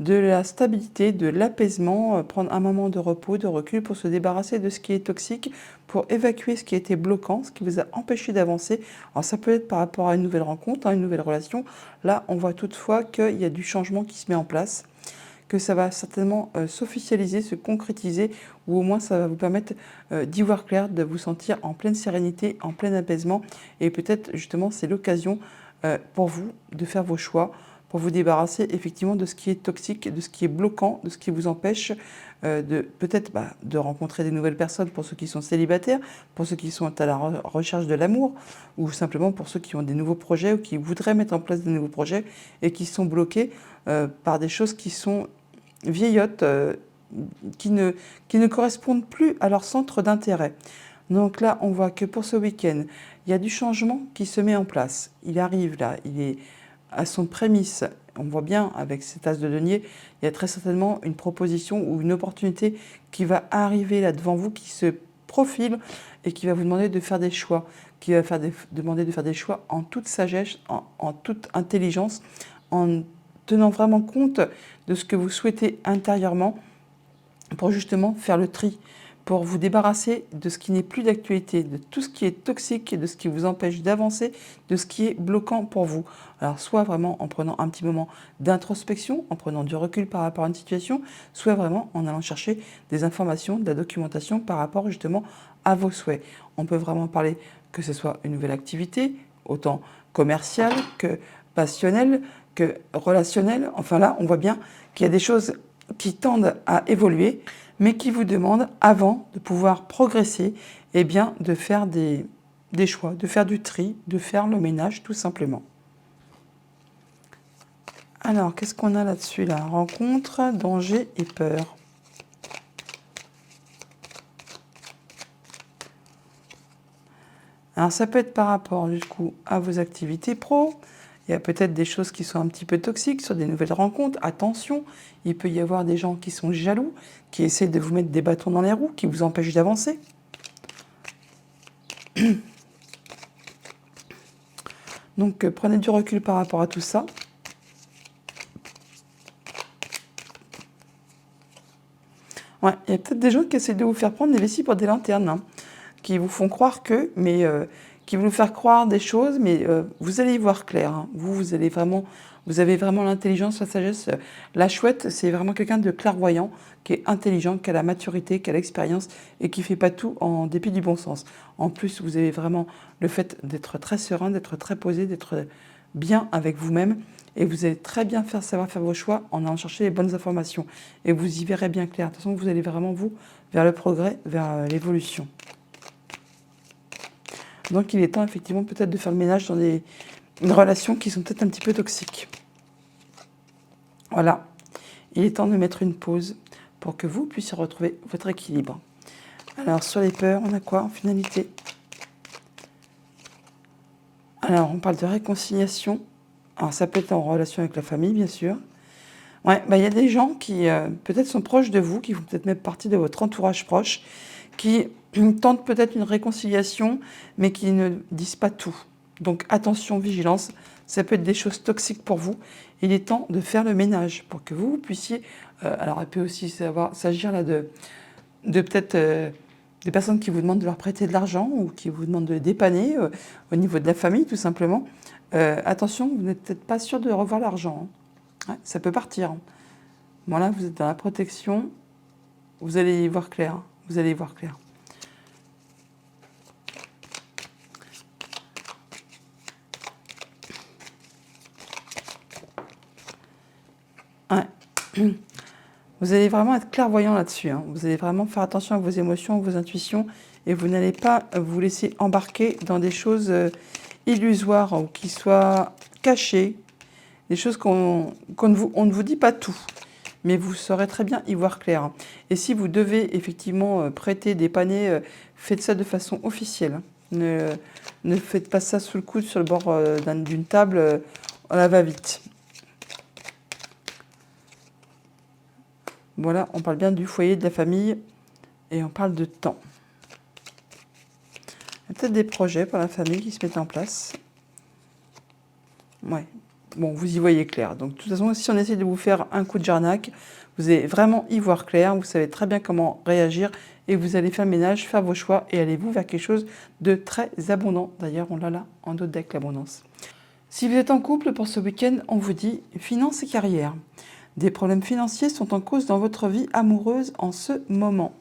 de la stabilité, de l'apaisement, prendre un moment de repos, de recul pour se débarrasser de ce qui est toxique, pour évacuer ce qui était bloquant, ce qui vous a empêché d'avancer. Alors ça peut être par rapport à une nouvelle rencontre, une nouvelle relation. Là, on voit toutefois qu'il y a du changement qui se met en place, que ça va certainement s'officialiser, se concrétiser, ou au moins ça va vous permettre d'y voir clair, de vous sentir en pleine sérénité, en plein apaisement. Et peut-être justement c'est l'occasion pour vous de faire vos choix, pour vous débarrasser effectivement de ce qui est toxique, de ce qui est bloquant, de ce qui vous empêche de peut-être de rencontrer des nouvelles personnes pour ceux qui sont célibataires, pour ceux qui sont à la recherche de l'amour, ou simplement pour ceux qui ont des nouveaux projets ou qui voudraient mettre en place des nouveaux projets et qui sont bloqués par des choses qui sont vieillottes, qui ne correspondent plus à leur centre d'intérêt. Donc là, on voit que pour ce week-end, il y a du changement qui se met en place. Il arrive là, il est à son prémisse. On voit bien avec cet as de denier, il y a très certainement une proposition ou une opportunité qui va arriver là devant vous, qui se profile et qui va vous demander de faire des choix, qui va demander de faire des choix en toute sagesse, en toute intelligence, en tenant vraiment compte de ce que vous souhaitez intérieurement pour justement faire le tri, pour vous débarrasser de ce qui n'est plus d'actualité, de tout ce qui est toxique et de ce qui vous empêche d'avancer, de ce qui est bloquant pour vous. Alors soit vraiment en prenant un petit moment d'introspection, en prenant du recul par rapport à une situation, soit vraiment en allant chercher des informations, de la documentation par rapport justement à vos souhaits. On peut vraiment parler que ce soit une nouvelle activité, autant commerciale que passionnelle, que relationnelle. Enfin là, on voit bien qu'il y a des choses qui tendent à évoluer, mais qui vous demandent, avant de pouvoir progresser, eh bien, de faire des choix, de faire du tri, de faire le ménage, tout simplement. Alors, qu'est-ce qu'on a là-dessus, là? Rencontre, danger et peur. Alors, ça peut être par rapport, du coup, à vos activités pro. Il y a peut-être des choses qui sont un petit peu toxiques sur des nouvelles rencontres. Attention, il peut y avoir des gens qui sont jaloux, qui essaient de vous mettre des bâtons dans les roues, qui vous empêchent d'avancer. Donc, prenez du recul par rapport à tout ça. Ouais, il y a peut-être des gens qui essaient de vous faire prendre des vessies pour des lanternes, qui vous font croire que, mais qui vont vous faire croire des choses, mais vous allez y voir clair. Vous avez vraiment l'intelligence, la sagesse. La chouette, c'est vraiment quelqu'un de clairvoyant, qui est intelligent, qui a la maturité, qui a l'expérience et qui ne fait pas tout en dépit du bon sens. En plus, vous avez vraiment le fait d'être très serein, d'être très posé, d'être bien avec vous-même. Et vous allez très bien savoir faire vos choix en allant chercher les bonnes informations. Et vous y verrez bien clair. De toute façon, vous allez vraiment, vers le progrès, vers l'évolution. Donc il est temps effectivement peut-être de faire le ménage dans des relations qui sont peut-être un petit peu toxiques. Voilà, il est temps de mettre une pause pour que vous puissiez retrouver votre équilibre. Alors sur les peurs, on a quoi en finalité? Alors on parle de réconciliation. Alors ça peut être en relation avec la famille bien sûr. Ouais, il y a des gens qui peut-être sont proches de vous, qui vont peut-être même partie de votre entourage proche, qui tentent peut-être une réconciliation, mais qui ne disent pas tout. Donc attention, vigilance, ça peut être des choses toxiques pour vous. Il est temps de faire le ménage pour que vous puissiez... alors il peut aussi s'agir là de peut-être des personnes qui vous demandent de leur prêter de l'argent ou qui vous demandent de dépanner au niveau de la famille tout simplement. Attention, vous n'êtes peut-être pas sûr de revoir l'argent. Ouais, ça peut partir. Voilà, vous êtes dans la protection, vous allez y voir clair. Vous allez y voir clair. Vous allez vraiment être clairvoyant là-dessus, hein. Vous allez vraiment faire attention à vos émotions, à vos intuitions, et vous n'allez pas vous laisser embarquer dans des choses illusoires ou qui soient cachées, des choses on ne vous dit pas tout, mais vous saurez très bien y voir clair. Et si vous devez effectivement prêter, dépanner, faites ça de façon officielle. Ne faites pas ça sous le coude sur le bord d'une table à la va-vite. Voilà, on parle bien du foyer, de la famille, et on parle de temps. Il y a peut-être des projets pour la famille qui se mettent en place. Ouais. Bon, vous y voyez clair. Donc, de toute façon, si on essaie de vous faire un coup de jarnac, vous allez vraiment y voir clair. Vous savez très bien comment réagir et vous allez faire le ménage, faire vos choix et allez-vous vers quelque chose de très abondant. D'ailleurs, on l'a là en dos de deck, l'abondance. Si vous êtes en couple pour ce week-end, on vous dit finances et carrière. Des problèmes financiers sont en cause dans votre vie amoureuse en ce moment.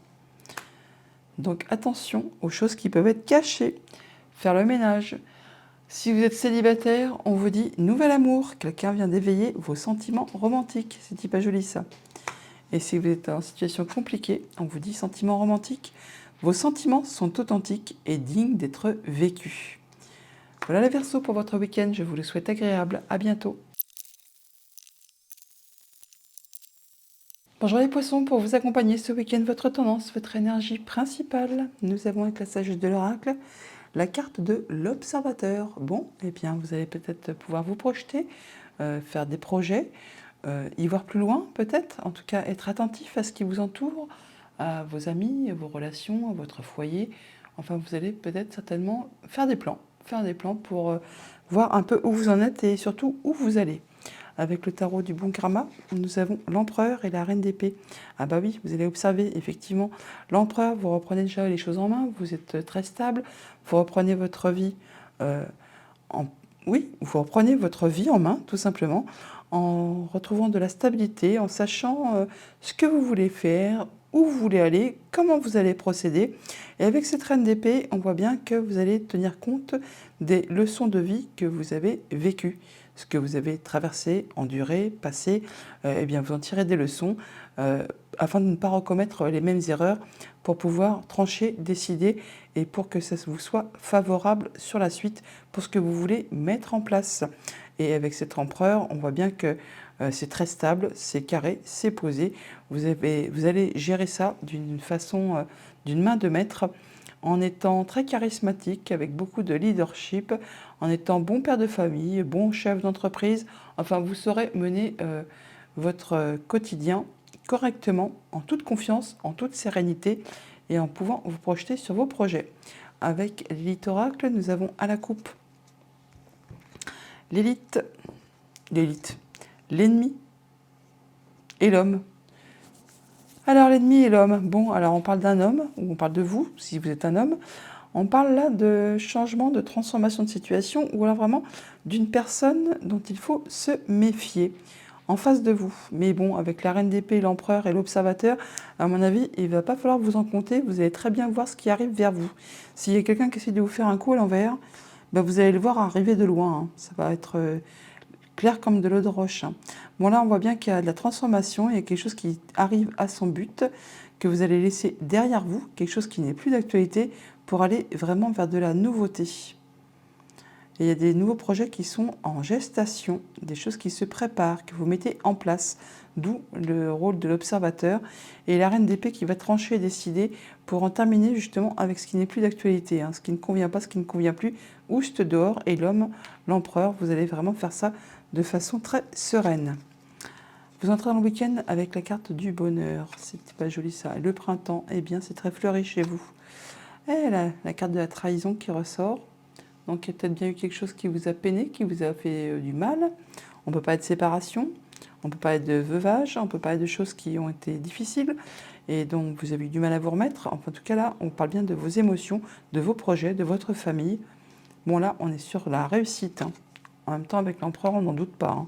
Donc attention aux choses qui peuvent être cachées. Faire le ménage. Si vous êtes célibataire, on vous dit nouvel amour. Quelqu'un vient d'éveiller vos sentiments romantiques. C'est pas joli ça. Et si vous êtes en situation compliquée, on vous dit sentiments romantiques. Vos sentiments sont authentiques et dignes d'être vécus. Voilà les Verseaux pour votre week-end. Je vous le souhaite agréable. À bientôt. Bonjour les poissons, pour vous accompagner ce week-end, votre tendance, votre énergie principale. Nous avons avec la sagesse de l'oracle la carte de l'observateur. Bon, eh bien, vous allez peut-être pouvoir vous projeter, faire des projets, y voir plus loin peut-être, en tout cas être attentif à ce qui vous entoure, à vos amis, à vos relations, à votre foyer. Enfin, vous allez peut-être certainement faire des plans pour voir un peu où vous en êtes et surtout où vous allez. Avec le tarot du bon karma, nous avons l'empereur et la reine d'épée. Ah bah oui, vous allez observer effectivement l'empereur, vous reprenez déjà les choses en main, vous êtes très stable, vous reprenez votre vie vous reprenez votre vie en main, tout simplement, en retrouvant de la stabilité, en sachant ce que vous voulez faire, où vous voulez aller, comment vous allez procéder. Et avec cette reine d'épée, on voit bien que vous allez tenir compte des leçons de vie que vous avez vécues. Ce que vous avez traversé, enduré, passé, eh bien vous en tirez des leçons afin de ne pas recommettre les mêmes erreurs pour pouvoir trancher, décider et pour que ça vous soit favorable sur la suite pour ce que vous voulez mettre en place. Et avec cet empereur, on voit bien que c'est très stable, c'est carré, c'est posé. Vous allez gérer ça d'une façon, d'une main de maître, en étant très charismatique, avec beaucoup de leadership, en étant bon père de famille, bon chef d'entreprise. Enfin, vous saurez mener votre quotidien correctement, en toute confiance, en toute sérénité et en pouvant vous projeter sur vos projets. Avec l'élite oracle, nous avons à la coupe l'ennemi et l'homme. Alors l'ennemi et l'homme, bon, alors on parle d'un homme, ou on parle de vous, si vous êtes un homme. On parle là de changement, de transformation de situation, ou alors vraiment d'une personne dont il faut se méfier en face de vous. Mais bon, avec la reine d'épée, l'empereur et l'observateur, à mon avis, il ne va pas falloir vous en compter. Vous allez très bien voir ce qui arrive vers vous. S'il y a quelqu'un qui essaie de vous faire un coup à l'envers, ben vous allez le voir arriver de loin, hein. Ça va être clair comme de l'eau de roche, hein. Bon là, on voit bien qu'il y a de la transformation, il y a quelque chose qui arrive à son but, que vous allez laisser derrière vous, quelque chose qui n'est plus d'actualité, pour aller vraiment vers de la nouveauté. Et il y a des nouveaux projets qui sont en gestation, des choses qui se préparent, que vous mettez en place, d'où le rôle de l'observateur et la reine d'épée qui va trancher et décider pour en terminer justement avec ce qui n'est plus d'actualité, hein, ce qui ne convient pas, ce qui ne convient plus, oust dehors, et l'homme, l'empereur, vous allez vraiment faire ça de façon très sereine. Vous entrez dans le week-end avec la carte du bonheur, c'est pas joli ça, le printemps, eh bien c'est très fleuri chez vous. Et la carte de la trahison qui ressort. Donc il y a peut-être bien eu quelque chose qui vous a peiné, qui vous a fait du mal. On ne peut pas être séparation, on ne peut pas être de veuvage, on ne peut pas être de choses qui ont été difficiles. Et donc vous avez eu du mal à vous remettre. Enfin, en tout cas là, on parle bien de vos émotions, de vos projets, de votre famille. Bon là, on est sur la réussite, hein. En même temps, avec l'empereur, on n'en doute pas, hein.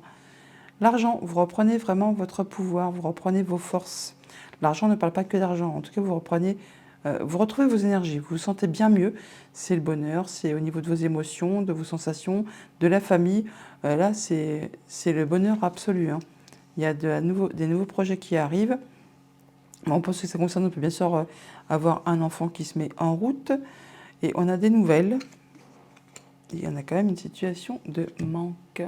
L'argent, vous reprenez vraiment votre pouvoir, vous reprenez vos forces. L'argent ne parle pas que d'argent. En tout cas, vous retrouvez vos énergies, vous vous sentez bien mieux. C'est le bonheur, c'est au niveau de vos émotions, de vos sensations, de la famille. Là, c'est le bonheur absolu, hein. Il y a des nouveaux projets qui arrivent. En ce que ça concerne, on peut bien sûr avoir un enfant qui se met en route. Et on a des nouvelles. Et on a quand même une situation de manque.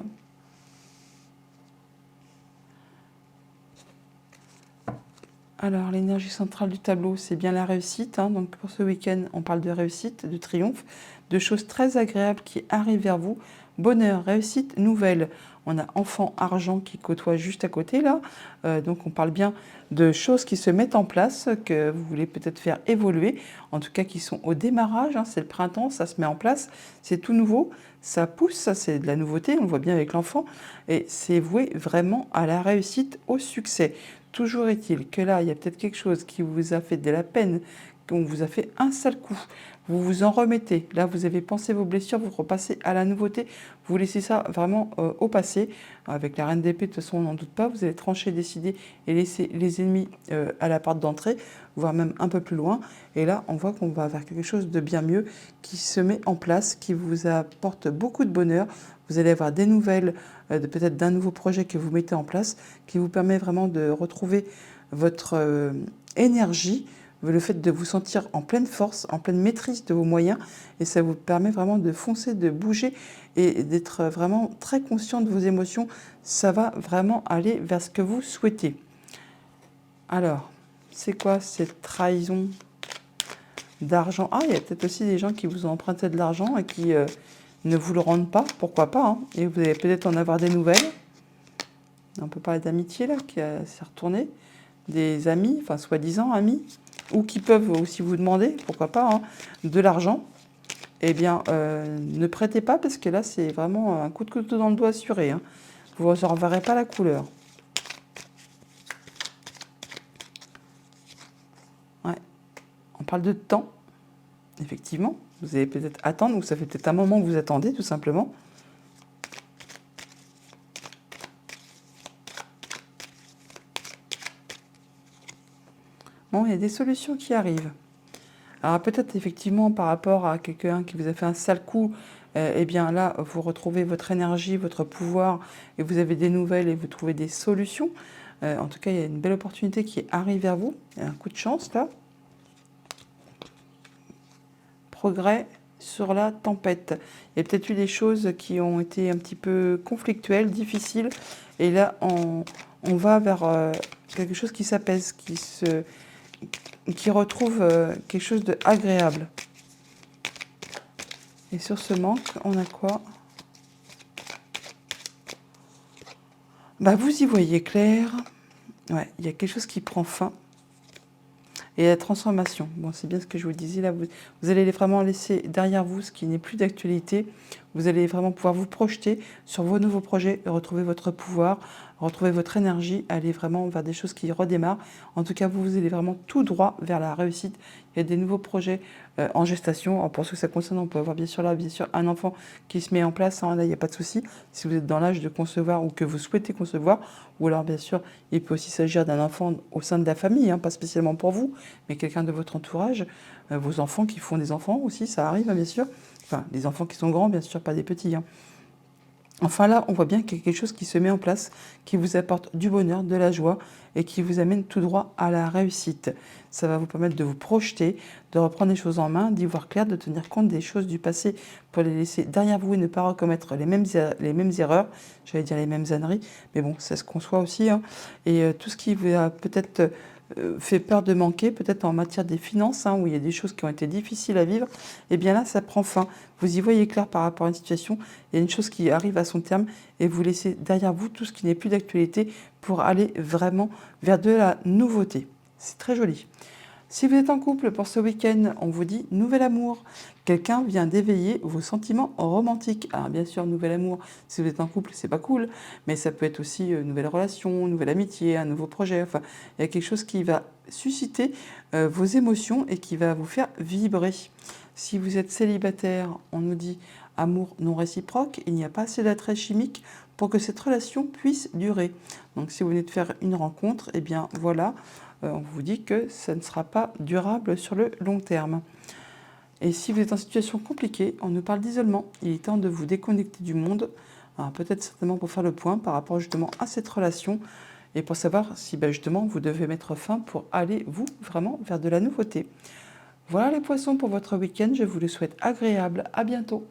Alors, l'énergie centrale du tableau, c'est bien la réussite. Hein. Donc, pour ce week-end, on parle de réussite, de triomphe, de choses très agréables qui arrivent vers vous. Bonheur, réussite, nouvelle. On a enfant, argent qui côtoie juste à côté, là. Donc, on parle bien de choses qui se mettent en place, que vous voulez peut-être faire évoluer. En tout cas, qui sont au démarrage. Hein. C'est le printemps, ça se met en place. C'est tout nouveau. Ça pousse, ça c'est de la nouveauté. On le voit bien avec l'enfant. Et c'est voué vraiment à la réussite, au succès. Toujours est-il que là, il y a peut-être quelque chose qui vous a fait de la peine, qu'on vous a fait un sale coup. Vous vous en remettez. Là, vous avez pensé vos blessures, vous repassez à la nouveauté. Vous laissez ça vraiment au passé. Avec la reine d'épée, de toute façon, on n'en doute pas. Vous allez trancher, décider et laisser les ennemis à la porte d'entrée, voire même un peu plus loin. Et là, on voit qu'on va vers quelque chose de bien mieux qui se met en place, qui vous apporte beaucoup de bonheur. Vous allez avoir des nouvelles, peut-être d'un nouveau projet que vous mettez en place, qui vous permet vraiment de retrouver votre énergie, le fait de vous sentir en pleine force, en pleine maîtrise de vos moyens, et ça vous permet vraiment de foncer, de bouger et d'être vraiment très conscient de vos émotions. Ça va vraiment aller vers ce que vous souhaitez. Alors, c'est quoi cette trahison d'argent? Ah, il y a peut-être aussi des gens qui vous ont emprunté de l'argent et qui ne vous le rendent pas, pourquoi pas, hein. Et vous allez peut-être en avoir des nouvelles. On peut parler d'amitié là, qui s'est retourné, des amis, enfin soi-disant amis, ou qui peuvent aussi vous demander, pourquoi pas, hein, de l'argent. Eh bien, ne prêtez pas parce que là, c'est vraiment un coup de couteau dans le doigt assuré. Hein. Vous n'en verrez pas la couleur. Ouais. On parle de temps, effectivement. Vous allez peut-être attendre, ou ça fait peut-être un moment que vous attendez, tout simplement. Bon, il y a des solutions qui arrivent. Alors peut-être effectivement par rapport à quelqu'un qui vous a fait un sale coup, eh bien là, vous retrouvez votre énergie, votre pouvoir, et vous avez des nouvelles et vous trouvez des solutions. En tout cas, il y a une belle opportunité qui arrive vers vous. Il y a un coup de chance là. Progrès sur la tempête. Il y a peut-être eu des choses qui ont été un petit peu conflictuelles, difficiles, et là, on va vers quelque chose qui s'apaise, qui retrouve quelque chose d'agréable. Et sur ce manque, on a quoi? Bah, vous y voyez clair. Ouais, il y a quelque chose qui prend fin. Et la transformation. Bon, c'est bien ce que je vous disais là. Vous allez vraiment laisser derrière vous ce qui n'est plus d'actualité. Vous allez vraiment pouvoir vous projeter sur vos nouveaux projets, retrouver votre pouvoir, retrouver votre énergie, aller vraiment vers des choses qui redémarrent. En tout cas, vous allez vraiment tout droit vers la réussite. Il y a des nouveaux projets en gestation. Alors, pour ce que ça concerne, on peut avoir bien sûr là, bien sûr, un enfant qui se met en place. Hein, là, il n'y a pas de souci. Si vous êtes dans l'âge de concevoir ou que vous souhaitez concevoir, ou alors bien sûr, il peut aussi s'agir d'un enfant au sein de la famille, hein, pas spécialement pour vous, mais quelqu'un de votre entourage, vos enfants qui font des enfants aussi, ça arrive, hein, bien sûr. Enfin, des enfants qui sont grands, bien sûr, pas des petits. Hein. Enfin là, on voit bien qu'il y a quelque chose qui se met en place, qui vous apporte du bonheur, de la joie et qui vous amène tout droit à la réussite. Ça va vous permettre de vous projeter, de reprendre les choses en main, d'y voir clair, de tenir compte des choses du passé pour les laisser derrière vous et ne pas recommettre les mêmes erreurs, j'allais dire les mêmes âneries, mais bon, ça se conçoit aussi. Hein. Et tout ce qui vous a peut-être fait peur de manquer, peut-être en matière des finances, hein, où il y a des choses qui ont été difficiles à vivre, et bien là, ça prend fin. Vous y voyez clair par rapport à une situation, il y a une chose qui arrive à son terme, et vous laissez derrière vous tout ce qui n'est plus d'actualité pour aller vraiment vers de la nouveauté. C'est très joli. Si vous êtes en couple pour ce week-end, on vous dit nouvel amour. Quelqu'un vient d'éveiller vos sentiments romantiques. Alors bien sûr, nouvel amour, si vous êtes en couple, c'est pas cool, mais ça peut être aussi une nouvelle relation, une nouvelle amitié, un nouveau projet. Enfin, il y a quelque chose qui va susciter vos émotions et qui va vous faire vibrer. Si vous êtes célibataire, on nous dit amour non réciproque, il n'y a pas assez d'attrait chimique pour que cette relation puisse durer. Donc si vous venez de faire une rencontre, eh bien voilà, on vous dit que ça ne sera pas durable sur le long terme. Et si vous êtes en situation compliquée, on nous parle d'isolement. Il est temps de vous déconnecter du monde, peut-être certainement pour faire le point par rapport justement à cette relation et pour savoir si justement vous devez mettre fin pour aller, vous, vraiment vers de la nouveauté. Voilà les poissons pour votre week-end, je vous le souhaite agréable, à bientôt.